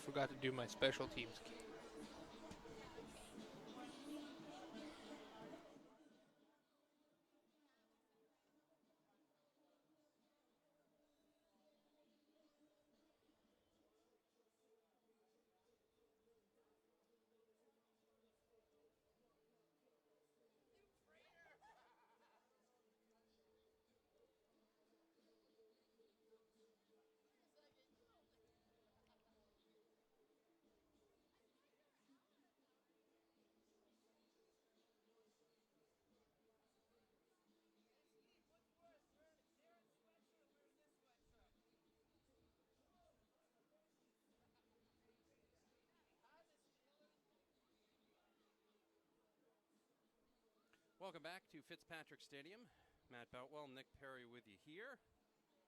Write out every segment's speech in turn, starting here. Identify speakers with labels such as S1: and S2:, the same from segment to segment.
S1: forgot to do my special teams.
S2: Welcome back to Fitzpatrick Stadium. Matt Boutwell, Nick Perry with you here.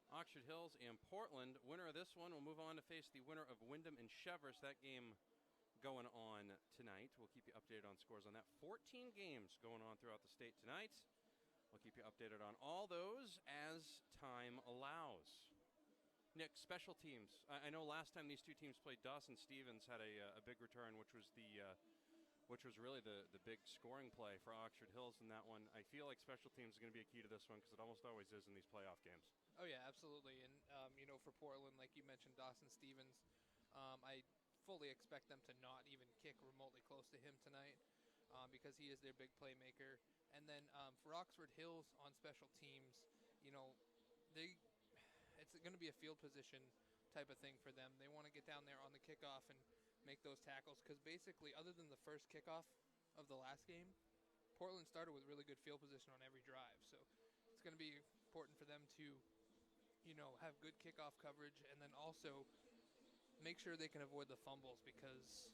S2: Oxford Hills and Portland. Winner of this one will move on to face the winner of Wyndham and Chevers. That game going on tonight. We'll keep you updated on scores on that. 14 games going on throughout the state tonight. We'll keep you updated on all those as time allows. Nick, special teams. I know last time these two teams played, Dawson Stevens had a big return, which was really the big scoring play for Oxford Hills in that one. I feel like special teams is going to be a key to this one because it almost always is in these playoff games.
S1: Oh, yeah, absolutely. And, for Portland, like you mentioned, Dawson Stevens, I fully expect them to not even kick remotely close to him tonight because he is their big playmaker. And then for Oxford Hills on special teams, it's going to be a field position type of thing for them. They want to get down there on the kickoff and make those tackles because basically, other than the first kickoff of the last game, Portland started with really good field position on every drive. So it's going to be important for them to, have good kickoff coverage and then also make sure they can avoid the fumbles because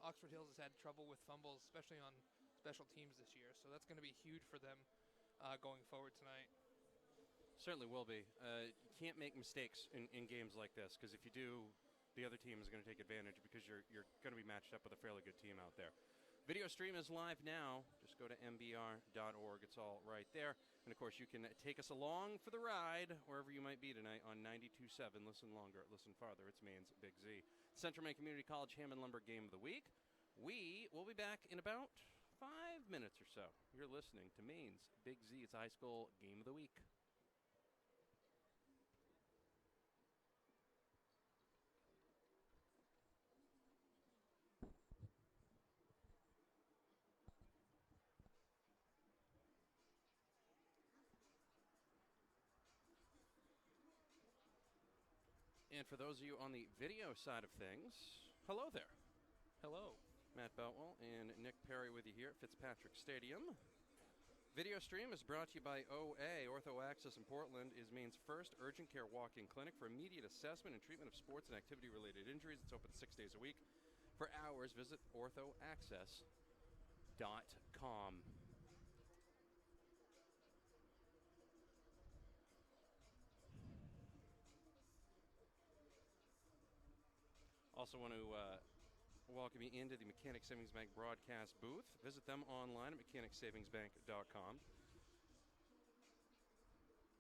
S1: Oxford Hills has had trouble with fumbles, especially on special teams this year. So that's going to be huge for them going forward tonight.
S2: Certainly will be. You can't make mistakes in games like this because if you do, the other team is going to take advantage because you're going to be matched up with a fairly good team out there. Video stream is live now. Just go to mbr.org. It's all right there. And, of course, you can take us along for the ride wherever you might be tonight on 92.7. Listen longer, listen farther. It's Maine's Big Z. Central Maine Community College Hammond Lumber Game of the Week. We will be back in about 5 minutes or so. You're listening to Maine's Big Z. It's High School Game of the Week. And for those of you on the video side of things, hello there.
S1: Hello.
S2: Matt Boutwell and Nick Perry with you here at Fitzpatrick Stadium. Video stream is brought to you by OA. Ortho Access in Portland is Maine's first urgent care walk-in clinic for immediate assessment and treatment of sports and activity-related injuries. It's open 6 days a week. For hours, visit orthoaccess.com. Also want to welcome you into the Mechanic Savings Bank broadcast booth. Visit them online at mechanicssavingsbank.com.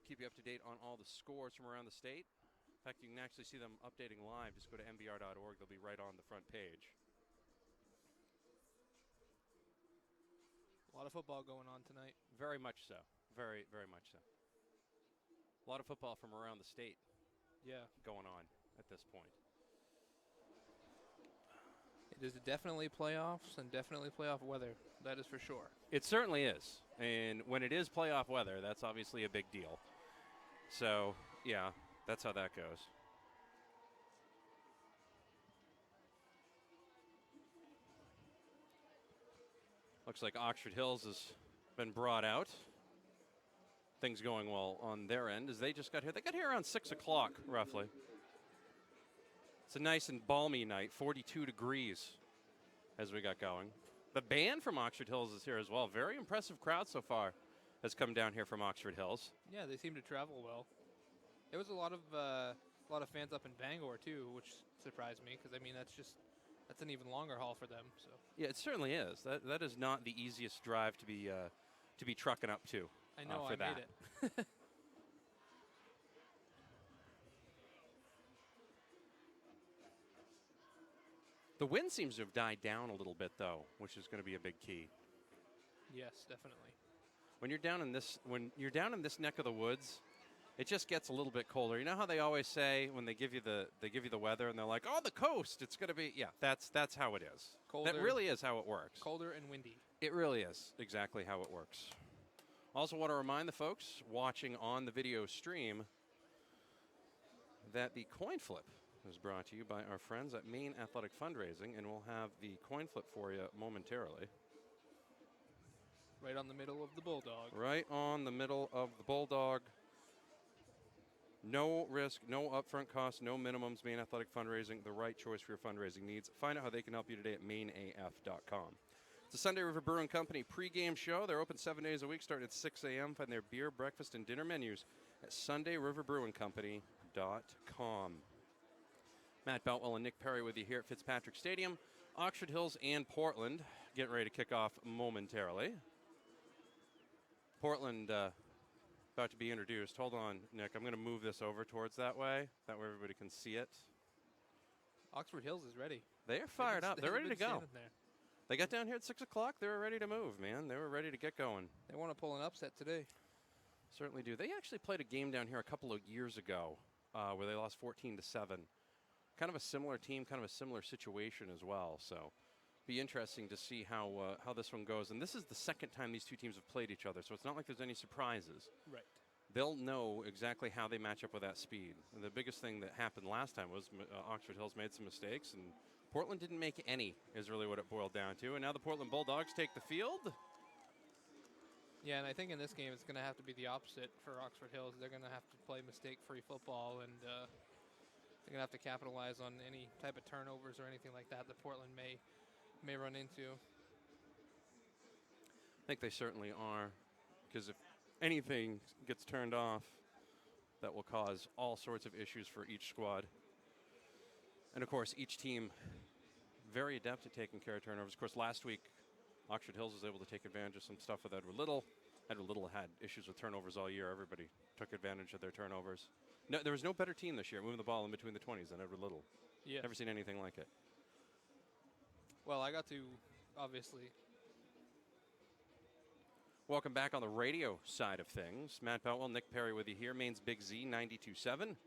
S2: Keep you up to date on all the scores from around the state. In fact, you can actually see them updating live. Just go to mbr.org. They'll be right on the front page.
S1: A lot of football going on tonight.
S2: Very much so. Very, very much so. A lot of football from around the state going on at this point.
S1: It is definitely playoffs and definitely playoff weather. That is for sure.
S2: It certainly is. And when it is playoff weather, that's obviously a big deal. So, yeah, that's how that goes. Looks like Oxford Hills has been brought out. Things going well on their end as they just got here. They got here around 6 o'clock, roughly. It's a nice and balmy night, 42 degrees as we got going. The band from Oxford Hills is here as well. Very impressive crowd so far has come down here from Oxford Hills.
S1: Yeah, they seem to travel well. There was a lot of fans up in Bangor too, which surprised me because that's an even longer haul for them. So
S2: yeah, it certainly is. That is not the easiest drive to be trucking up to.
S1: I know,
S2: for
S1: I
S2: that.
S1: made it.
S2: The wind seems to have died down a little bit, though, which is going to be a big key.
S1: Yes, definitely.
S2: When you're down in this neck of the woods, it just gets a little bit colder. You know how they always say when they give you the weather and they're like, "Oh, the coast, it's going to be." Yeah, that's how it is.
S1: Colder.
S2: That really is how it works.
S1: Colder and windy.
S2: It really is exactly how it works. Also want to remind the folks watching on the video stream that the coin flip is brought to you by our friends at Maine Athletic Fundraising, and we'll have the coin flip for you momentarily.
S1: Right on the middle of the bulldog.
S2: Right on the middle of the bulldog. No risk, no upfront costs, no minimums. Maine Athletic Fundraising, the right choice for your fundraising needs. Find out how they can help you today at maineaf.com. It's a Sunday River Brewing Company pregame show. They're open 7 days a week, starting at 6 a.m. Find their beer, breakfast, and dinner menus at SundayRiverBrewingCompany.com. Matt Boutwell and Nick Perry with you here at Fitzpatrick Stadium. Oxford Hills and Portland getting ready to kick off momentarily. Portland about to be introduced. Hold on, Nick. I'm going to move this over towards that way. That way everybody can see it.
S1: Oxford Hills is ready.
S2: They are fired up. They're ready to go.
S1: There.
S2: They got down here at 6 o'clock. They were ready to move, man. They were ready to get going.
S1: They want to pull an upset today.
S2: Certainly do. They actually played a game down here a couple of years ago where they lost 14-7. Kind of a similar team, kind of a similar situation as well. So be interesting to see how this one goes. And this is the second time these two teams have played each other, so it's not like there's any surprises.
S1: Right.
S2: They'll know exactly how they match up with that speed. And the biggest thing that happened last time was Oxford Hills made some mistakes, and Portland didn't make any, is really what it boiled down to. And now the Portland Bulldogs take the field.
S1: Yeah, and I think in this game it's going to have to be the opposite for Oxford Hills. They're going to have to play mistake-free football, and they're going to have to capitalize on any type of turnovers or anything like that Portland may run into.
S2: I think they certainly are, because if anything gets turned off, that will cause all sorts of issues for each squad. And, of course, each team very adept at taking care of turnovers. Of course, last week, Oxford Hills was able to take advantage of some stuff with Edward Little. Edward Little had issues with turnovers all year. Everybody took advantage of their turnovers. No, there was no better team this year moving the ball in between the 20s than Edward Little.
S1: Yeah.
S2: Never seen anything like it.
S1: Well, I got to, obviously.
S2: Welcome back on the radio side of things. Matt Boutwell, Nick Perry with you here. Maine's Big Z 92.7. You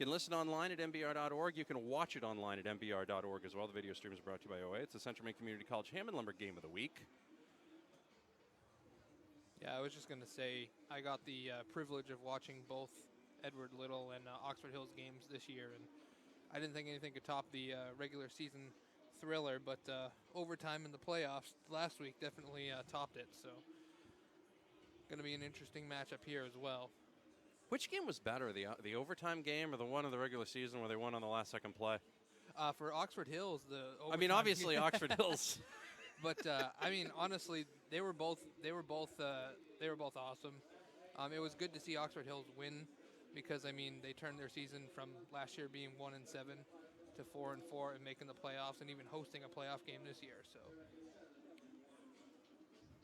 S2: can listen online at mbr.org. You can watch it online at mbr.org as well. The video stream is brought to you by OA. It's the Central Maine Community College Ham and Lumber Game of the Week.
S1: Yeah, I was just going to say, I got the privilege of watching both Edward Little and Oxford Hills games this year, and I didn't think anything could top the regular season thriller, but overtime in the playoffs last week definitely topped it, so going to be an interesting matchup here as well.
S2: Which game was better, the overtime game or the one of the regular season where they won on the last second play?
S1: For Oxford Hills, the overtime
S2: I mean, obviously Oxford Hills.
S1: But I mean, honestly, they were both awesome. It was good to see Oxford Hills win because I mean they turned their season from last year being 1-7 to 4-4 and making the playoffs and even hosting a playoff game this year. So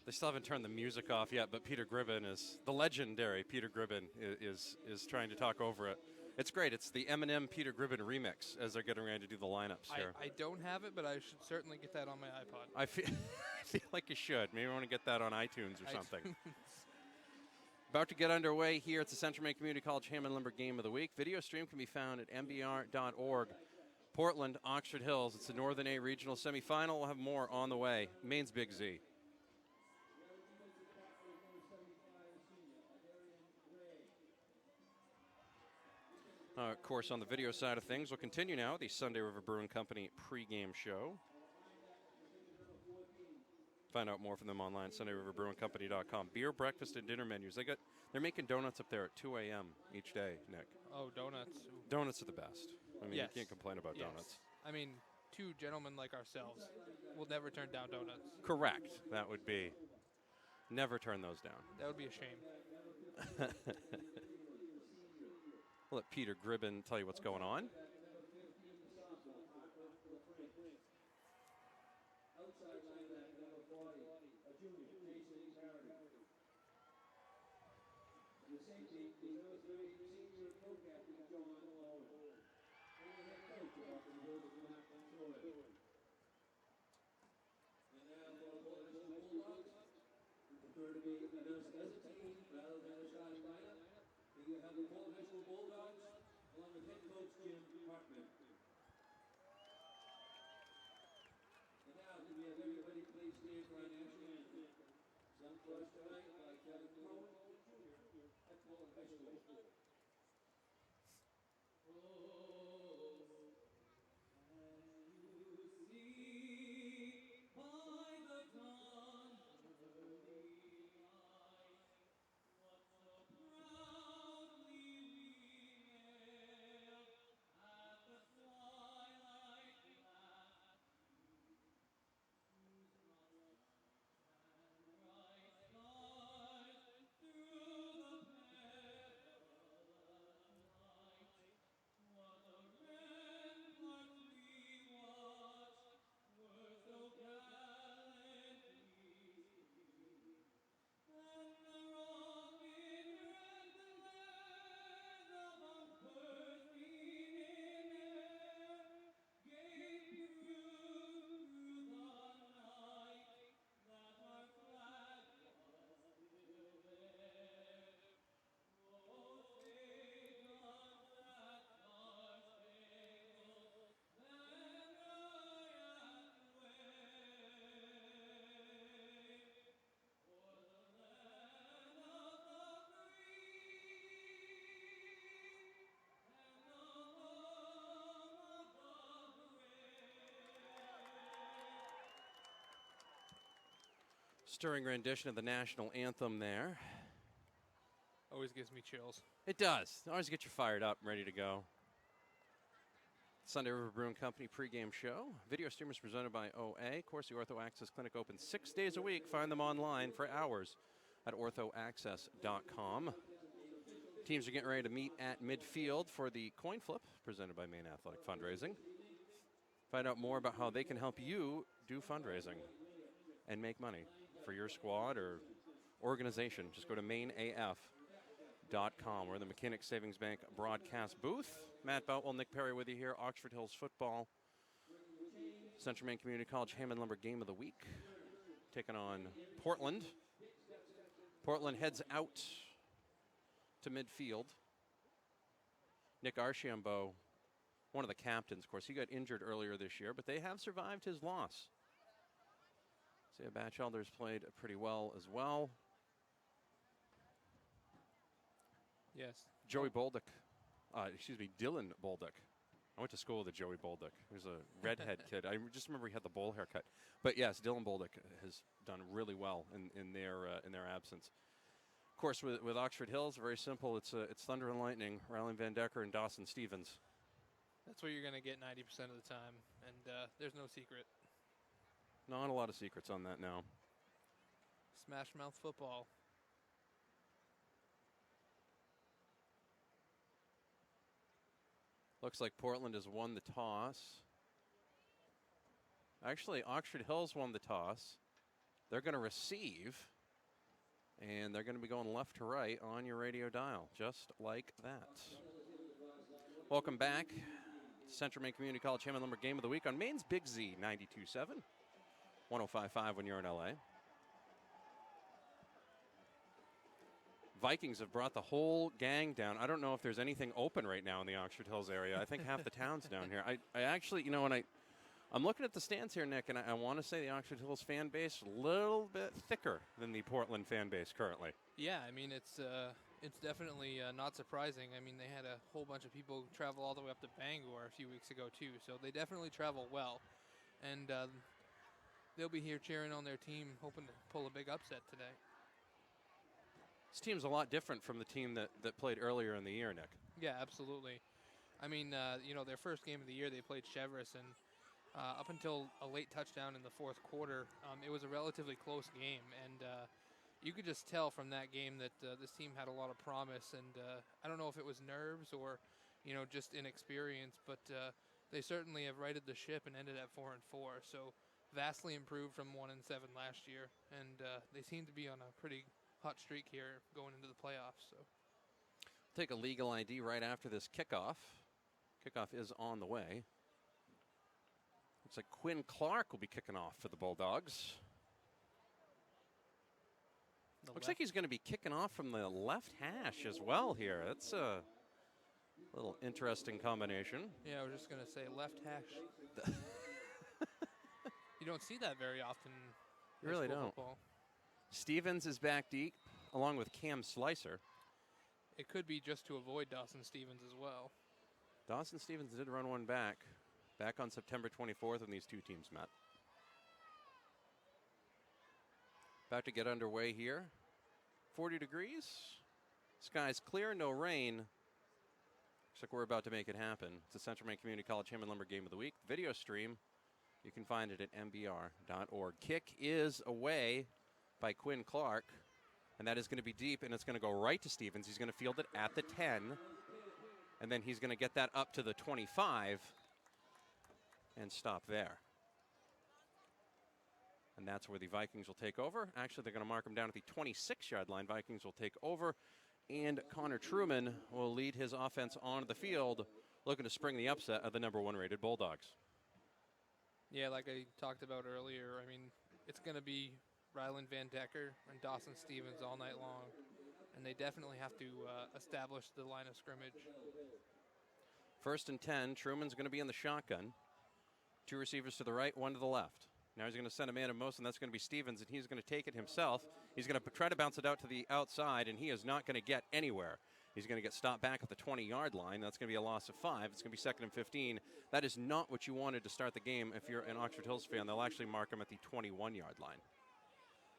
S2: they still haven't turned the music off yet, but Peter Gribben the legendary Peter Gribben is trying to talk over it. It's great. It's the Eminem Peter Gribben remix as they're getting ready to do the lineups here.
S1: I don't have it, but I should certainly get that on my iPod.
S2: I feel like you should. Maybe I want to get that on iTunes or something. About to get underway here. It's the Central Maine Community College Ham and Lumber Game of the Week. Video stream can be found at mbr.org. Portland, Oxford Hills. It's the Northern A Regional Semifinal. We'll have more on the way. Maine's Big Z. Of course, on the video side of things, we'll continue now the Sunday River Brewing Company pregame show. Find out more from them online, SundayRiverBrewingCompany.com. Beer, breakfast, and dinner menus. They're making donuts up there at 2 a.m. each day, Nick.
S1: Oh, donuts.
S2: Donuts are the best. I mean,
S1: yes.
S2: You can't complain about donuts.
S1: I mean, two gentlemen like ourselves will never turn down donuts.
S2: Correct. That would be. Never turn those down.
S1: That would be a shame.
S2: We'll let Peter Gribben tell you what's going on.
S3: to be announced as a team rather than a starting lineup. Here you have the Portland National Bulldogs along with head coach Jim Hartman. And now, can we have everybody please stand for our national anthem, sung for us tonight by Kevin Cohen at Portland High School.
S2: Stirring rendition of the national anthem there.
S1: Always gives me chills.
S2: It does. Always get you fired up, ready to go. Sunday River Brewing Company pregame show. Video streamers presented by OA. Of course, the Ortho Access Clinic open 6 days a week. Find them online for hours at orthoaccess.com. Teams are getting ready to meet at midfield for the coin flip presented by Maine Athletic Fundraising. Find out more about how they can help you do fundraising and make money for your squad or organization. Just go to mainaf.com. We're in the Mechanic Savings Bank broadcast booth. Matt Boutwell, Nick Perry with you here. Oxford Hills football. Central Maine Community College Hammond Lumber game of the week. Taking on Portland. Portland heads out to midfield. Nick Archambault, one of the captains, of course, he got injured earlier this year, but they have survived his loss. Isaiah Batchelder's played pretty well as well.
S1: Yes.
S2: Dylan Bolduc. I went to school with a Joey Bolduc. He was a redhead kid. I just remember he had the bowl haircut. But yes, Dylan Bolduc has done really well in their absence. Of course, with Oxford Hills, very simple. It's Thunder and Lightning, Rylan Van Decker and Dawson Stevens.
S1: That's what you're going to get 90% of the time, and there's no secret.
S2: Not a lot of secrets on that now.
S1: Smash mouth football.
S2: Looks like Portland has won the toss. Actually, Oxford Hills won the toss. They're going to receive, and they're going to be going left to right on your radio dial, just like that. Welcome back to Central Maine Community College Hammond Lumber Game of the Week on Maine's Big Z 92.7, 105.5 when you're in LA. Vikings have brought the whole gang down. I don't know if there's anything open right now in the Oxford Hills area. I think half the town's down here. I actually, when I'm looking at the stands here, Nick, and I want to say the Oxford Hills fan base a little bit thicker than the Portland fan base currently.
S1: Yeah, I mean, it's definitely not surprising. I mean, they had a whole bunch of people travel all the way up to Bangor a few weeks ago, too. So they definitely travel well. And they'll be here cheering on their team, hoping to pull a big upset today.
S2: This team's a lot different from the team that played earlier in the year, Nick.
S1: Yeah, absolutely. I mean, their first game of the year, they played Cheverus, and up until a late touchdown in the fourth quarter, it was a relatively close game. And you could just tell from that game that this team had a lot of promise. And I don't know if it was nerves or, just inexperience, but they certainly have righted the ship and ended at 4-4. So vastly improved from 1-7 last year. And they seem to be on a pretty hot streak here going into the playoffs. So
S2: take a legal ID right after this kickoff. Kickoff is on the way. Looks like Quinn Clark will be kicking off for the Bulldogs. Looks like he's going to be kicking off from the left hash as well here. That's a little interesting combination.
S1: Yeah, I was just going to say left hash. You don't see that very often.
S2: You really don't.
S1: Football.
S2: Stevens is back deep, along with Cam Slicer.
S1: It could be just to avoid Dawson Stevens as well.
S2: Dawson Stevens did run one back on September 24th when these two teams met. About to get underway here. 40 degrees. Sky's clear, no rain. Looks like we're about to make it happen. It's the Central Maine Community College Hammond Lumber Game of the Week. Video stream, you can find it at mbr.org. Kick is away by Quinn Clark, and that is going to be deep, and it's going to go right to Stevens. He's going to field it at the 10, and then he's going to get that up to the 25 and stop there. And that's where the Vikings will take over. Actually, they're going to mark him down at the 26-yard line. Vikings will take over, and Connor Truman will lead his offense onto the field, looking to spring the upset of the #1 rated Bulldogs.
S1: Yeah, like I talked about earlier, I mean, it's going to be Ryland Van Decker and Dawson Stevens all night long, and they definitely have to establish the line of scrimmage.
S2: 1st and 10, Truman's going to be in the shotgun. 2 receivers to the right, 1 to the left. Now he's going to send a man of most, and that's going to be Stevens, and he's going to take it himself. He's going to try to bounce it out to the outside, and he is not going to get anywhere. He's going to get stopped back at the 20-yard line. That's going to be a loss of 5. It's going to be 2nd and 15. That is not what you wanted to start the game. If you're an Oxford Hills fan, they'll actually mark him at the 21-yard line.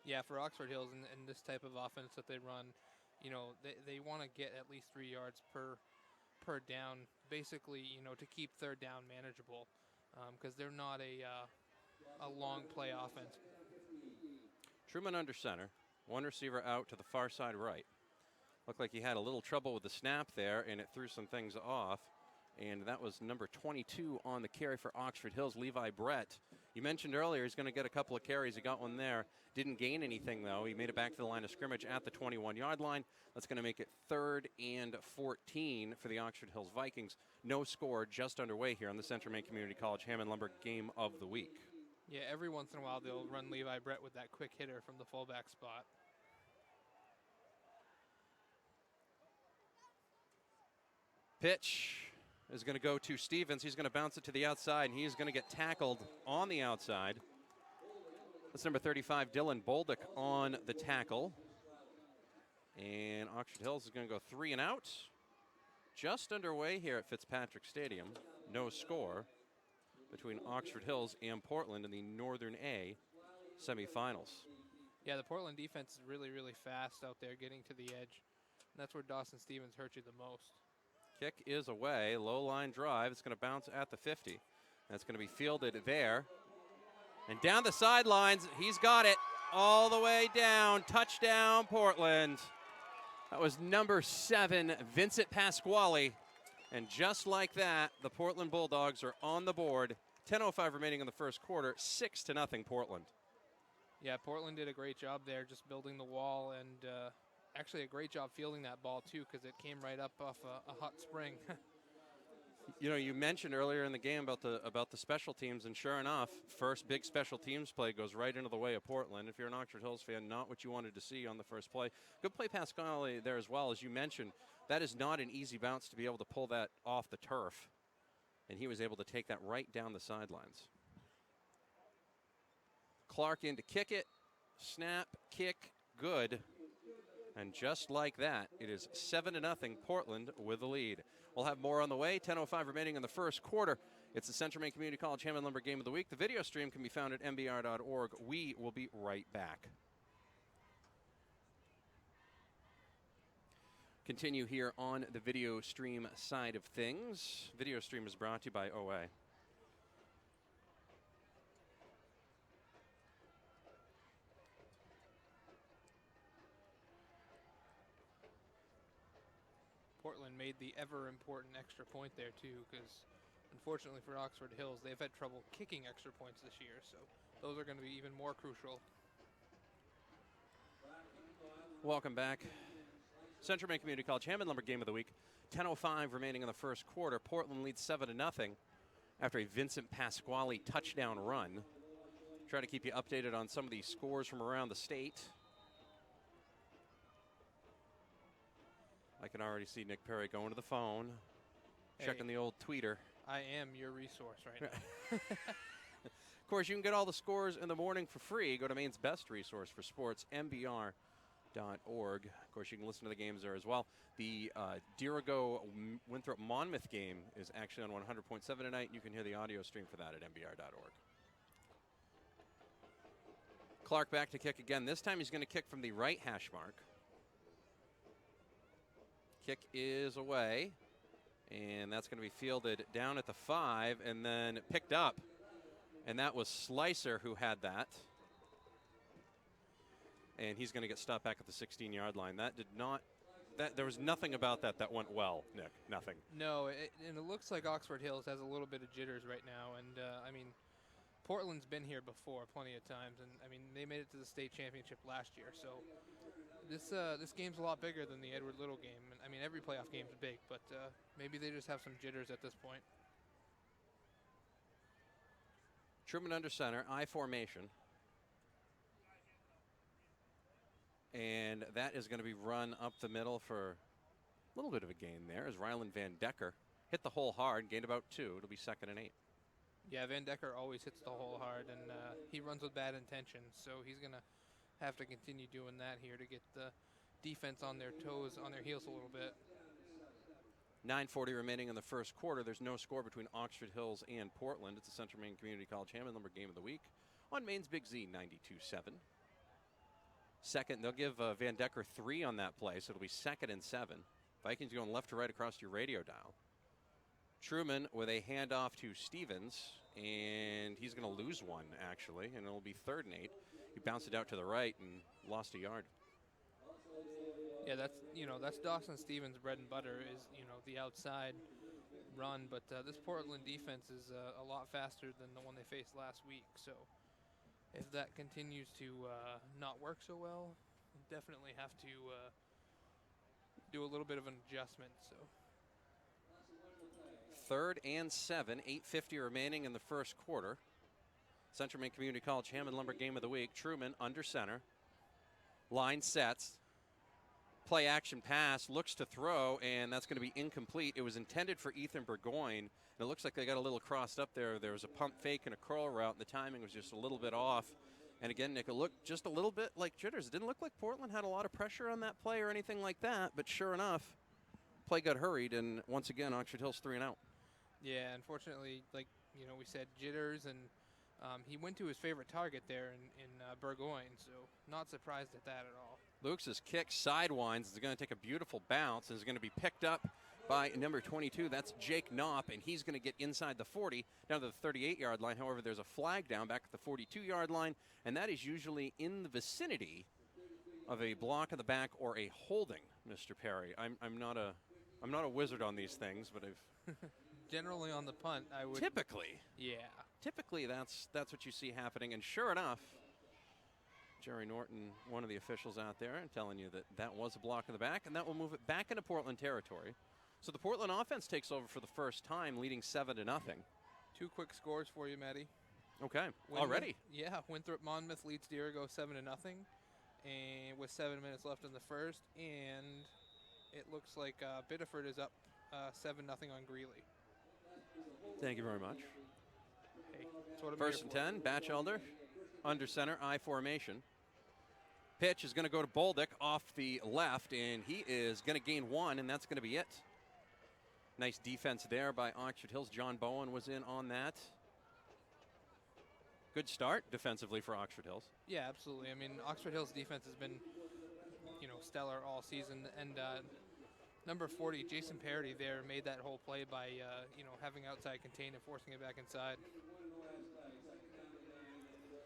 S1: Yeah, for Oxford Hills and this type of offense that they run, you know, they want to get at least 3 yards per down, basically, you know, to keep 3rd down manageable, because they're not a long play offense.
S2: Truman under center, 1 receiver out to the far side right. Looked like he had a little trouble with the snap there, and it threw some things off. And that was number 22 on the carry for Oxford Hills, Levi Brett. You mentioned earlier he's going to get a couple of carries. He got one there. Didn't gain anything, though. He made it back to the line of scrimmage at the 21-yard line. That's going to make it 3rd and 14 for the Oxford Hills Vikings. No score just underway here on the Central Maine Community College Hammond Lumber Game of the Week.
S1: Yeah, every once in a while they'll run Levi Brett with that quick hitter from the fullback spot.
S2: Pitch is going to go to Stevens. He's going to bounce it to the outside, and he's going to get tackled on the outside. That's number 35, Dylan Bolduc, on the tackle. And Oxford Hills is going to go 3 and out. Just underway here at Fitzpatrick Stadium. No score between Oxford Hills and Portland in the Northern A semifinals.
S1: Yeah, the Portland defense is really, really fast out there getting to the edge. And that's where Dawson Stevens hurt you the most.
S2: Kick is away, low line drive. It's going to bounce at the 50. That's going to be fielded there. And down the sidelines, he's got it all the way down. Touchdown, Portland. That was number 7, Vincent Pasquale. And just like that, the Portland Bulldogs are on the board. 10:05 remaining in the first quarter, 6-0 Portland.
S1: Yeah, Portland did a great job there just building the wall, and actually a great job fielding that ball too, because it came right up off a hot spring.
S2: You know, you mentioned earlier in the game about the special teams, and sure enough, first big special teams play goes right into the way of Portland. If you're an Oxford Hills fan, not what you wanted to see on the first play. Good play, Pasquale, there as well. As you mentioned, that is not an easy bounce to be able to pull that off the turf, and he was able to take that right down the sidelines. Clark in to kick it. Snap, kick, good. And just like that, it is 7-0 Portland with the lead. We'll have more on the way. 10:05 remaining in the first quarter. It's the Central Maine Community College Hammond Lumber Game of the Week. The video stream can be found at mbr.org. We will be right back. Continue here on the video stream side of things. Video stream is brought to you by OA.
S1: Portland made the ever-important extra point there, too, because unfortunately for Oxford Hills, they've had trouble kicking extra points this year, so those are going to be even more crucial.
S2: Welcome back. Central Maine Community College Hammond Lumber Game of the Week. 10:05 remaining in the first quarter. Portland leads 7-0 after a Vincent Pasquale touchdown run. Try to keep you updated on some of these scores from around the state. I can already see Nick Perry going to the phone,
S1: Hey.
S2: checking the old tweeter.
S1: I am your resource right now.
S2: Of course, you can get all the scores in the morning for free. Go to Maine's best resource for sports, mbr.org. Of course, you can listen to the games there as well. The Dirigo-Winthrop-Monmouth game is actually on 100.7 tonight. You can hear the audio stream for that at mbr.org. Clark back to kick again. This time he's going to kick from the right hash mark. Kick is away, and that's going to be fielded down at the 5 and then picked up. And that was Slicer who had that. And he's going to get stopped back at the 16-yard line. That did not, there was nothing about that went well, Nick. Nothing.
S1: No, and it looks like Oxford Hills has a little bit of jitters right now. And, I mean, Portland's been here before plenty of times. And, I mean, they made it to the state championship last year. So this game's a lot bigger than the Edward Little game. And, I mean, every playoff game's big. But maybe they just have some jitters at this point.
S2: Truman under center, I formation. And that is going to be run up the middle for a little bit of a gain there as Ryland Van Decker hit the hole hard, gained about 2. It'll be 2nd and 8.
S1: Yeah, Van Decker always hits the hole hard, and he runs with bad intentions, so he's going to have to continue doing that here to get the defense on their toes, on their heels a little bit.
S2: 9:40 remaining in the first quarter. There's no score between Oxford Hills and Portland. It's the Central Maine Community College Hammond Lumber Game of the Week on Maine's Big Z 92.7. Second, they'll give Van Decker 3 on that play, so it'll be 2nd and 7. Vikings going left to right across your radio dial. Truman with a handoff to Stevens, and he's going to lose one, actually, and it'll be 3rd and 8. He bounced it out to the right and lost a yard.
S1: Yeah, that's Dawson Stevens' bread and butter is, the outside run, but this Portland defense is a lot faster than the one they faced last week, so if that continues to not work so well, definitely have to do a little bit of an adjustment. So
S2: 3rd and 7, 8:50 remaining in the first quarter. Central Maine Community College Hammond Lumber Game of the Week. Truman under center. Line sets. Play action pass, looks to throw, and that's going to be incomplete. It was intended for Ethan Burgoyne. It looks like they got a little crossed up there. There was a pump fake and a curl route, and the timing was just a little bit off. And again, Nick, it looked just a little bit like jitters. It didn't look like Portland had a lot of pressure on that play or anything like that, but sure enough, play got hurried, and once again, Oxford Hills 3 and out.
S1: Yeah, unfortunately, we said jitters, and he went to his favorite target there in Burgoyne, so not surprised at that at all.
S2: Luke's kick sidewinds. It's going to take a beautiful bounce and is going to be picked up by number 22. That's Jake Knopp, and he's going to get inside the 40 down to the 38-yard line. However, there's a flag down back at the 42-yard line, and that is usually in the vicinity of a block in the back or a holding, Mr. Perry. I'm not a wizard on these things, but I've
S1: generally on the punt, I would
S2: typically.
S1: Yeah.
S2: Typically that's what you see happening, and sure enough, Jerry Norton, one of the officials out there, and telling you that was a block in the back, and that will move it back into Portland territory. So the Portland offense takes over for the first time, leading 7-0.
S1: 2 quick scores for you, Matty.
S2: Okay, already.
S1: Yeah, Winthrop Monmouth leads Dirigo 7-0, and with 7 minutes left in the first, and it looks like Biddeford is up 7-0 on Greeley.
S2: Thank you very much.
S1: Hey, that's what I'm
S2: First and 10, Batchelder, under center, I formation. Pitch is going to go to Bolduc off the left, and he is going to gain 1, and that's going to be it. Nice defense there by Oxford Hills. John Bowen was in on that. Good start defensively for Oxford Hills.
S1: Yeah, absolutely. I mean, Oxford Hills defense has been, stellar all season, and number 40, Jason Parody there, made that whole play by, having outside contain and forcing it back inside.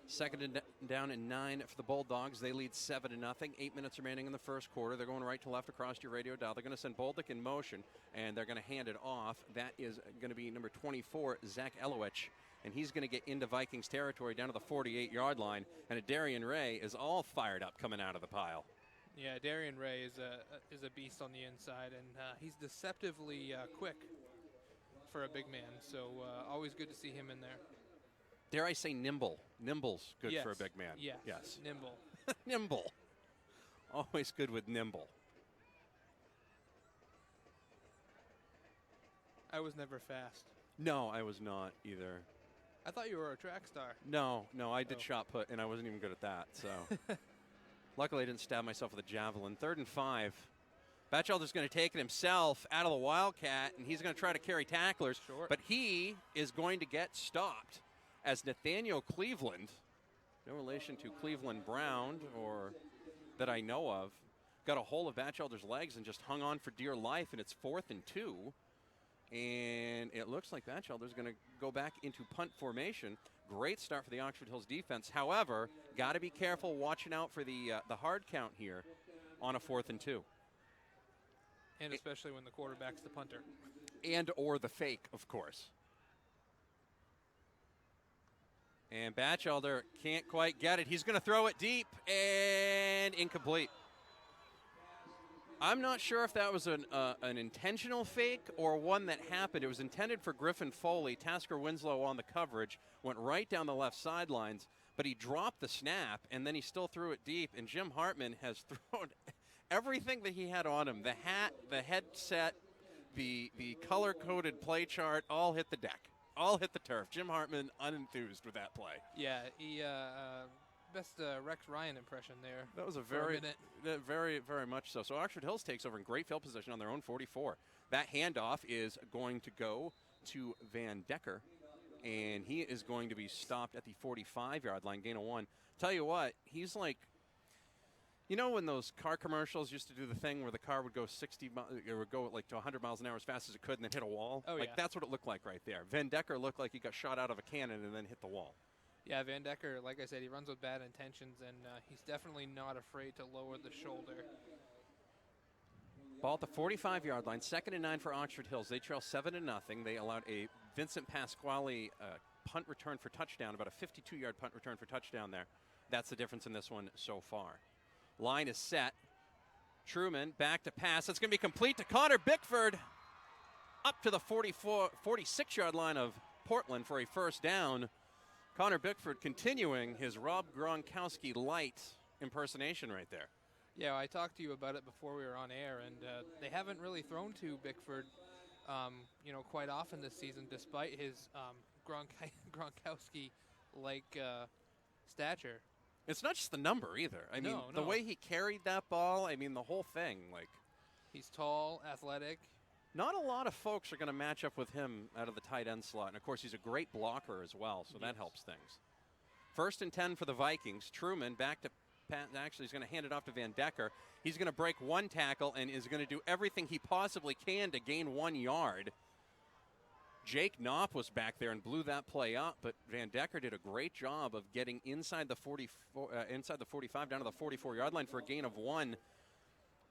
S2: 2nd and down and 9 for the Bulldogs. They lead 7-0. 8 minutes remaining in the first quarter. They're going right to left across your radio dial. They're going to send Bolduc in motion, and they're going to hand it off. That is going to be number 24, Zach Elowich, and he's going to get into Vikings territory down to the 48-yard line. And Darian Ray is all fired up coming out of the pile.
S1: Yeah, Darian Ray is a beast on the inside, and he's deceptively quick for a big man. So always good to see him in there.
S2: Dare I say nimble? Nimble's good for a big man.
S1: Yes. Nimble.
S2: Nimble. Always good with nimble.
S1: I was never fast.
S2: No, I was not either.
S1: I thought you were a track star.
S2: No, I did
S1: Oh.
S2: shot put, and I wasn't even good at that. So, luckily, I didn't stab myself with a javelin. 3rd and 5. Batchelder's going to take it himself out of the Wildcat, and he's going to try to carry tacklers.
S1: Short.
S2: But he is going to get stopped as Nathaniel Cleveland, no relation to Cleveland Brown or that I know of, got a hold of Batchelder's legs and just hung on for dear life, and it's 4th and 2. And it looks like Batchelder's going to go back into punt formation. Great start for the Oxford Hills defense. However, got to be careful watching out for the hard count here on a 4th and 2.
S1: And especially when the quarterback's the punter.
S2: And or the fake, of course. And Batchelder can't quite get it. He's going to throw it deep and incomplete. I'm not sure if that was an intentional fake or one that happened. It was intended for Griffin Foley. Tasker Winslow on the coverage, went right down the left sidelines, but he dropped the snap, and then he still threw it deep. And Jim Hartman has thrown everything that he had on him, the hat, the headset, the color-coded play chart, all hit the deck, all hit the turf. Jim Hartman unenthused with that play.
S1: Yeah, he best Rex Ryan impression there.
S2: That was a
S1: for minute.
S2: very, very much so. So Oxford Hills takes over in great field position on their own 44. That handoff is going to go to Van Decker, and he is going to be stopped at the 45-yard line, gain of 1. Tell you what, he's like, you know when those car commercials used to do the thing where the car would go 60, it would go like to 100 miles an hour as fast as it could and then hit a wall?
S1: Oh,
S2: like
S1: yeah.
S2: that's what it looked like right there. Van Decker looked like he got shot out of a cannon and then hit the wall.
S1: Yeah, Van Decker, like I said, he runs with bad intentions, and he's definitely not afraid to lower the shoulder.
S2: Ball at the 45-yard line, 2nd and 9 for Oxford Hills. They trail 7-0. They allowed a Vincent Pasquale punt return for touchdown, about a 52-yard punt return for touchdown there. That's the difference in this one so far. Line is set. Truman back to pass. It's going to be complete to Connor Bickford up to the 46-yard line of Portland for a first down. Connor Bickford continuing his Rob Gronkowski light impersonation right there.
S1: Yeah, I talked to you about it before we were on air, and they haven't really thrown to Bickford, quite often this season, despite his Gronkowski-like stature.
S2: It's not just the number either. I mean, the
S1: No.
S2: way he carried that ball, I mean, the whole thing. Like,
S1: He's tall, athletic.
S2: not a lot of folks are going to match up with him out of the tight end slot. And, of course, he's a great blocker as well, so that helps things. 1st and 10 for the Vikings. Truman back to Pat. Actually, he's going to hand it off to Van Decker. He's going to break one tackle and is going to do everything he possibly can to gain 1 yard. Jake Knopf was back there and blew that play up, but Van Decker did a great job of getting inside the 45 down to the 44-yard line for a gain of 1.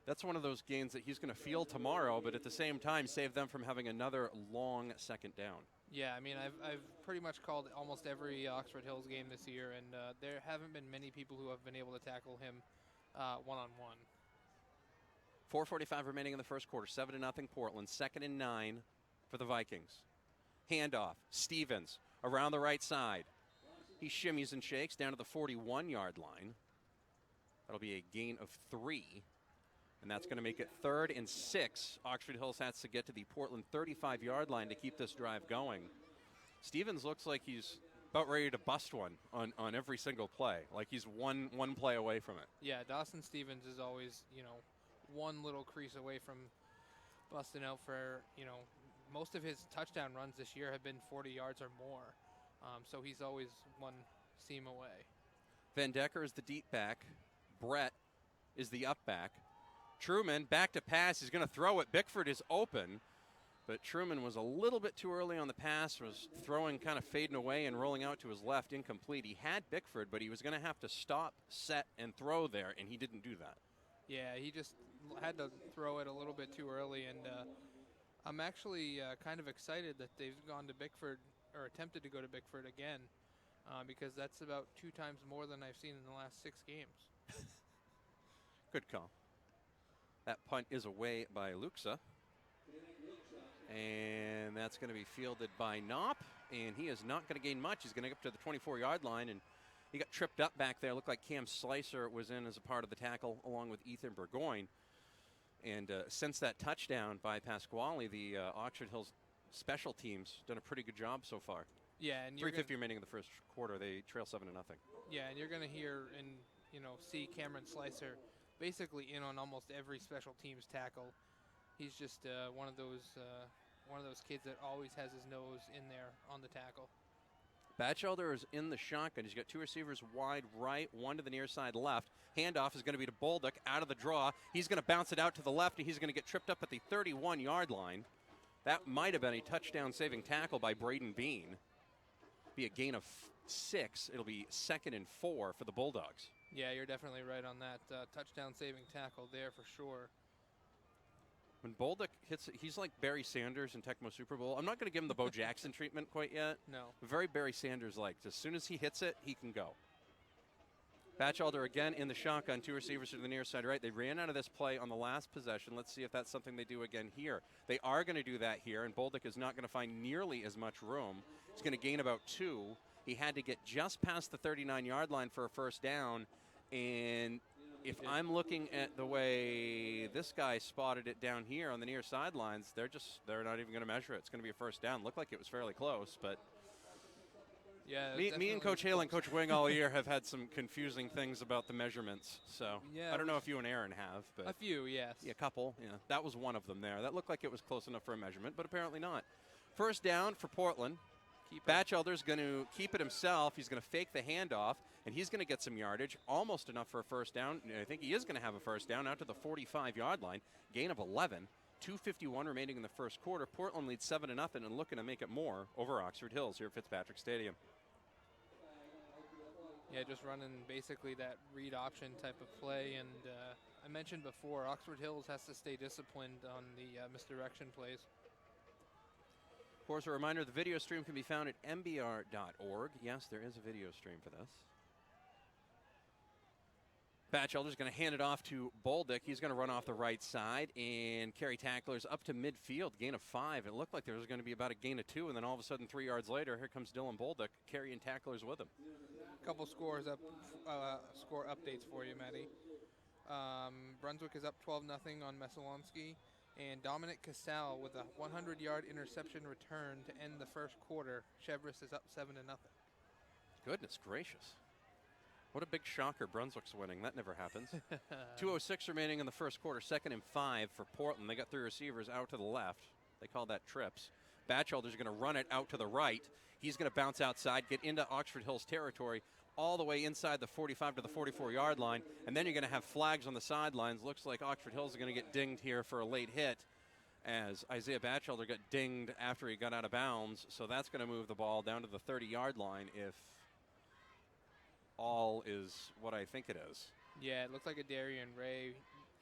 S2: That's one of those gains that he's going to feel tomorrow, but at the same time save them from having another long second down.
S1: Yeah, I mean, I've pretty much called almost every Oxford Hills game this year, and there haven't been many people who have been able to tackle him one-on-one.
S2: 4:45 remaining in the first quarter. 7-0 Portland. 2nd and 9 for the Vikings. Handoff. Stevens around the right side. He shimmies and shakes down to the 41-yard line. That'll be a gain of 3. And that's going to make it 3rd and 6. Oxford Hills has to get to the Portland 35-yard line to keep this drive going. Stevens looks like he's about ready to bust one on every single play. Like he's one play away from it.
S1: Yeah, Dawson Stevens is always, one little crease away from busting out for, most of his touchdown runs this year have been 40 yards or more. So he's always one seam away.
S2: Van Decker is the deep back. Brett is the up back. Truman back to pass. He's going to throw it. Bickford is open. But Truman was a little bit too early on the pass, was throwing kind of fading away and rolling out to his left, incomplete. He had Bickford, but he was going to have to stop, set, and throw there, and he didn't do that.
S1: Yeah, he just had to throw it a little bit too early, and I'm actually kind of excited that they've gone to Bickford, or attempted to go to Bickford again, because that's about 2 times more than I've seen in the last 6 games.
S2: Good call. That punt is away by Luxa. And that's going to be fielded by Knopp. And he is not going to gain much. He's going to get up to the 24-yard line. And he got tripped up back there. Looked like Cam Slicer was in as a part of the tackle along with Ethan Burgoyne. And since that touchdown by Pasquale, the Oxford Hills special teams done a pretty good job so far.
S1: Yeah, and you're
S2: 3:50 remaining in the first quarter. They trail 7-0.
S1: Yeah, and you're going to hear and see Cameron Slicer basically in on almost every special teams tackle. He's just one of those kids that always has his nose in there on the tackle.
S2: Batchelder is in the shotgun. He's got 2 receivers wide right, 1 to the near side left. Handoff is going to be to Bolduc out of the draw. He's going to bounce it out to the left, and he's going to get tripped up at the 31-yard line. That might have been a touchdown-saving tackle by Braden Bean. Be a gain of 6. It'll be 2nd and 4 for the Bulldogs.
S1: Yeah, you're definitely right on that. Touchdown-saving tackle there for sure.
S2: When Bolduc hits it, he's like Barry Sanders in Tecmo Super Bowl. I'm not going to give him the Bo Jackson treatment quite yet.
S1: No.
S2: Very Barry Sanders-like. As soon as he hits it, he can go. Batchelder again in the shotgun, 2 receivers to the near side right. They ran out of this play on the last possession. Let's see if that's something they do again here. They are going to do that here, and Bolduc is not going to find nearly as much room. He's going to gain about 2. He had to get just past the 39-yard line for a first down, and if I'm looking at the way this guy spotted it down here on the near sidelines, they're not even going to measure it. It's going to be a first down. Looked like it was fairly close, but
S1: yeah,
S2: me and Coach Hale and Coach Wing all year have had some confusing things about the measurements. So
S1: yeah,
S2: I don't know if you and Aaron have, but
S1: a few, yes.
S2: Yeah, a couple. Yeah, that was one of them there. That looked like it was close enough for a measurement, but apparently not. First down for Portland. Batchelder's going to keep it himself. He's going to fake the handoff, and he's going to get some yardage, almost enough for a first down. I think he is going to have a first down out to the 45-yard line. Gain of 11. 2:51 remaining in the first quarter. Portland leads 7-0 and looking to make it more over Oxford Hills here at Fitzpatrick Stadium.
S1: Yeah, just running basically that read option type of play. And I mentioned before, Oxford Hills has to stay disciplined on the misdirection plays.
S2: Of course, a reminder, the video stream can be found at mbr.org. Yes, there is a video stream for this. Batchelder's going to hand it off to Bolduc. He's going to run off the right side and carry tacklers up to midfield. Gain of 5. It looked like there was going to be about a gain of 2, and then all of a sudden 3 yards later, here comes Dylan Bolduc carrying tacklers with him.
S1: Couple score updates for you, Matty. Brunswick is up 12-0 on Messalonsky. And Dominic Casal with a 100-yard interception return to end the first quarter. Chevrolet is up 7-0.
S2: Goodness gracious. What a big shocker. Brunswick's winning. That never happens. 2:06 remaining in the first quarter. 2nd and 5 for Portland. They got 3 receivers out to the left. They call that trips. Batchelder's going to run it out to the right. He's going to bounce outside, get into Oxford Hills territory, all the way inside the 45 to the 44-yard line, and then you're going to have flags on the sidelines. Looks like Oxford Hills is going to get dinged here for a late hit as Isaiah Batchelder got dinged after he got out of bounds, so that's going to move the ball down to the 30-yard line if all is what I think it is.
S1: Yeah, it looks like a Darian Ray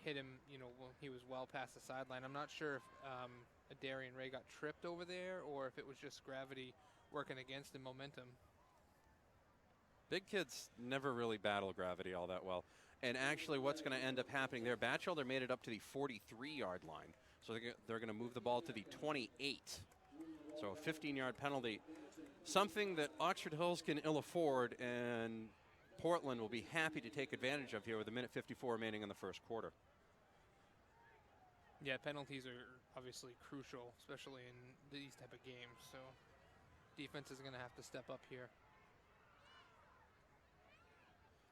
S1: hit him, when he was well past the sideline. I'm not sure if a Darian Ray got tripped over there or if it was just gravity working against him, momentum.
S2: Big kids never really battle gravity all that well. And actually what's going to end up happening there, Batchelder made it up to the 43-yard line. So they're going to move the ball to the 28. So a 15-yard penalty. Something that Oxford Hills can ill afford, and Portland will be happy to take advantage of here with 1:54 remaining in the first quarter.
S1: Yeah, penalties are obviously crucial, especially in these type of games. So defense is going to have to step up here.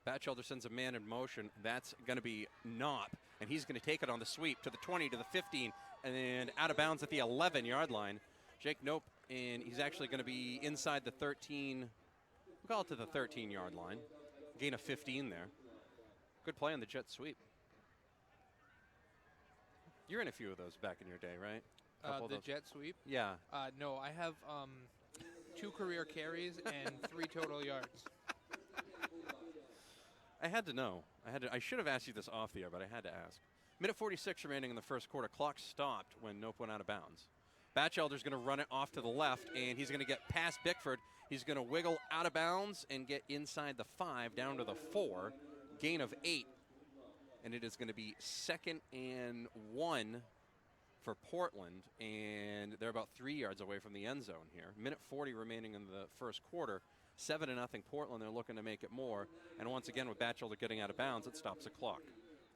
S2: Batchelder sends a man in motion. That's going to be Knopp, and he's going to take it on the sweep to the 20, to the 15, and then out of bounds at the 11-yard line. Jake Knopp, and he's actually going to be inside the 13, we'll call it to the 13-yard line. Gain of 15 there. Good play on the jet sweep. You're in a few of those back in your day, right?
S1: The jet sweep?
S2: Yeah.
S1: No, I have 2 career carries and 3 total yards.
S2: I had to know. I should have asked you this off the air, but I had to ask. 1:46 remaining in the first quarter. Clock stopped when Knopp went out of bounds. Batchelder's going to run it off to the left, and he's going to get past Bickford. He's going to wiggle out of bounds and get inside the 5, down to the 4. Gain of 8. And it is going to be 2nd and 1 for Portland, and they're about 3 yards away from the end zone here. 1:40 remaining in the first quarter. 7-0 Portland. They're looking to make it more. And once again, with Batchelder getting out of bounds, it stops the clock.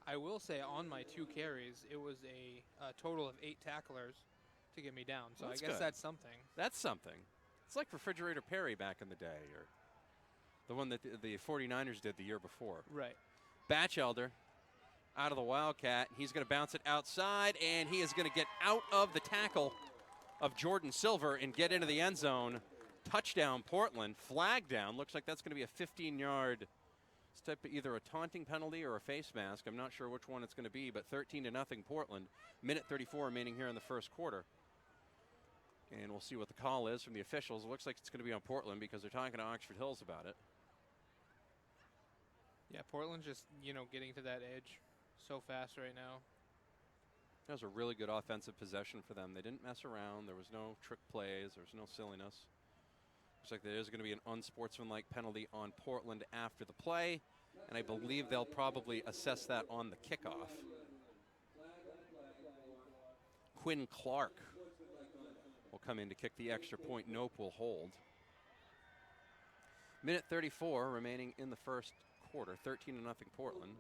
S1: I will say on my 2 carries, it was a total of 8 tacklers, to get me down. So
S2: Well,
S1: I
S2: that's
S1: guess
S2: good.
S1: that's something.
S2: That's something. It's like Refrigerator Perry back in the day, or the one that the 49ers did the year before.
S1: Right.
S2: Batchelder out of the Wildcat. He's going to bounce it outside, and he is going to get out of the tackle of Jordan Silver and get into the end zone. Touchdown, Portland. Flag down. Looks like that's going to be a 15-yard type of either a taunting penalty or a face mask. I'm not sure which one it's going to be, but 13-0 Portland. Minute 34 remaining here in the first quarter. And we'll see what the call is from the officials. It looks like it's going to be on Portland because they're talking to Oxford Hills about it.
S1: Yeah, Portland's just, getting to that edge so fast right now.
S2: That was a really good offensive possession for them. They didn't mess around. There was no trick plays. There was no silliness. Looks like there is going to be an unsportsmanlike penalty on Portland after the play, and I believe they'll probably assess that on the kickoff. Quinn Clark will come in to kick the extra point. Nope will hold. Minute 34 remaining in the first quarter. 13-0 Portland.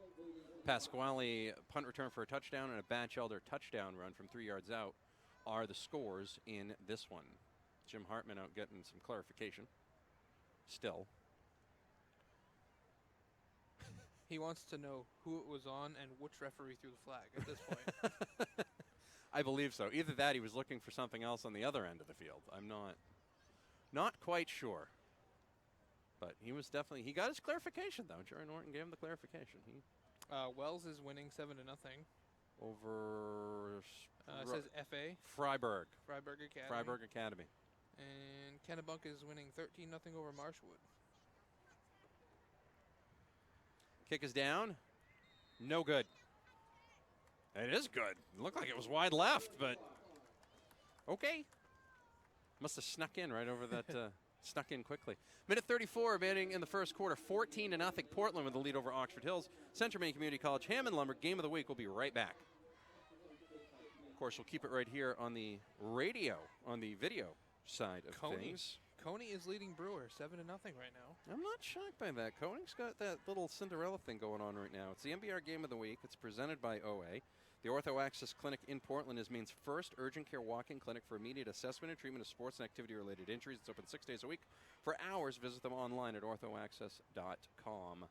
S2: Pasquale punt return for a touchdown and a Batchelder touchdown run from 3 yards out are the scores in this one. Jim Hartman out getting some clarification. Still.
S1: He wants to know who it was on and which referee threw the flag at this point.
S2: I believe so. Either that, he was looking for something else on the other end of the field. I'm not quite sure. But he was definitely, he got his clarification, though. Jerry Norton gave him the clarification.
S1: Wells is winning 7-0.
S2: Over
S1: It says FA.
S2: Freiburg
S1: Academy.
S2: Freiburg Academy.
S1: And Kennebunk is winning 13-0 over Marshwood.
S2: Kick is down. No good. It is good. It looked like it was wide left, but okay. Must have snuck in right over that. Snuck in quickly. Minute 34 remaining in the first quarter. 14-0 Portland with the lead over Oxford Hills. Central Maine Community College Hammond Lumber Game of the Week. We'll be right back. Of course, we'll keep it right here on the radio, on the video side of things.
S1: Coney is leading Brewer 7-0 right now.
S2: I'm not shocked by that. Coney's got that little Cinderella thing going on right now. It's the MBR Game of the Week. It's presented by OA. The Ortho Access Clinic in Portland is Maine's first urgent care walk-in clinic for immediate assessment and treatment of sports and activity-related injuries. It's open 6 days a week. For hours, visit them online at orthoaccess.com.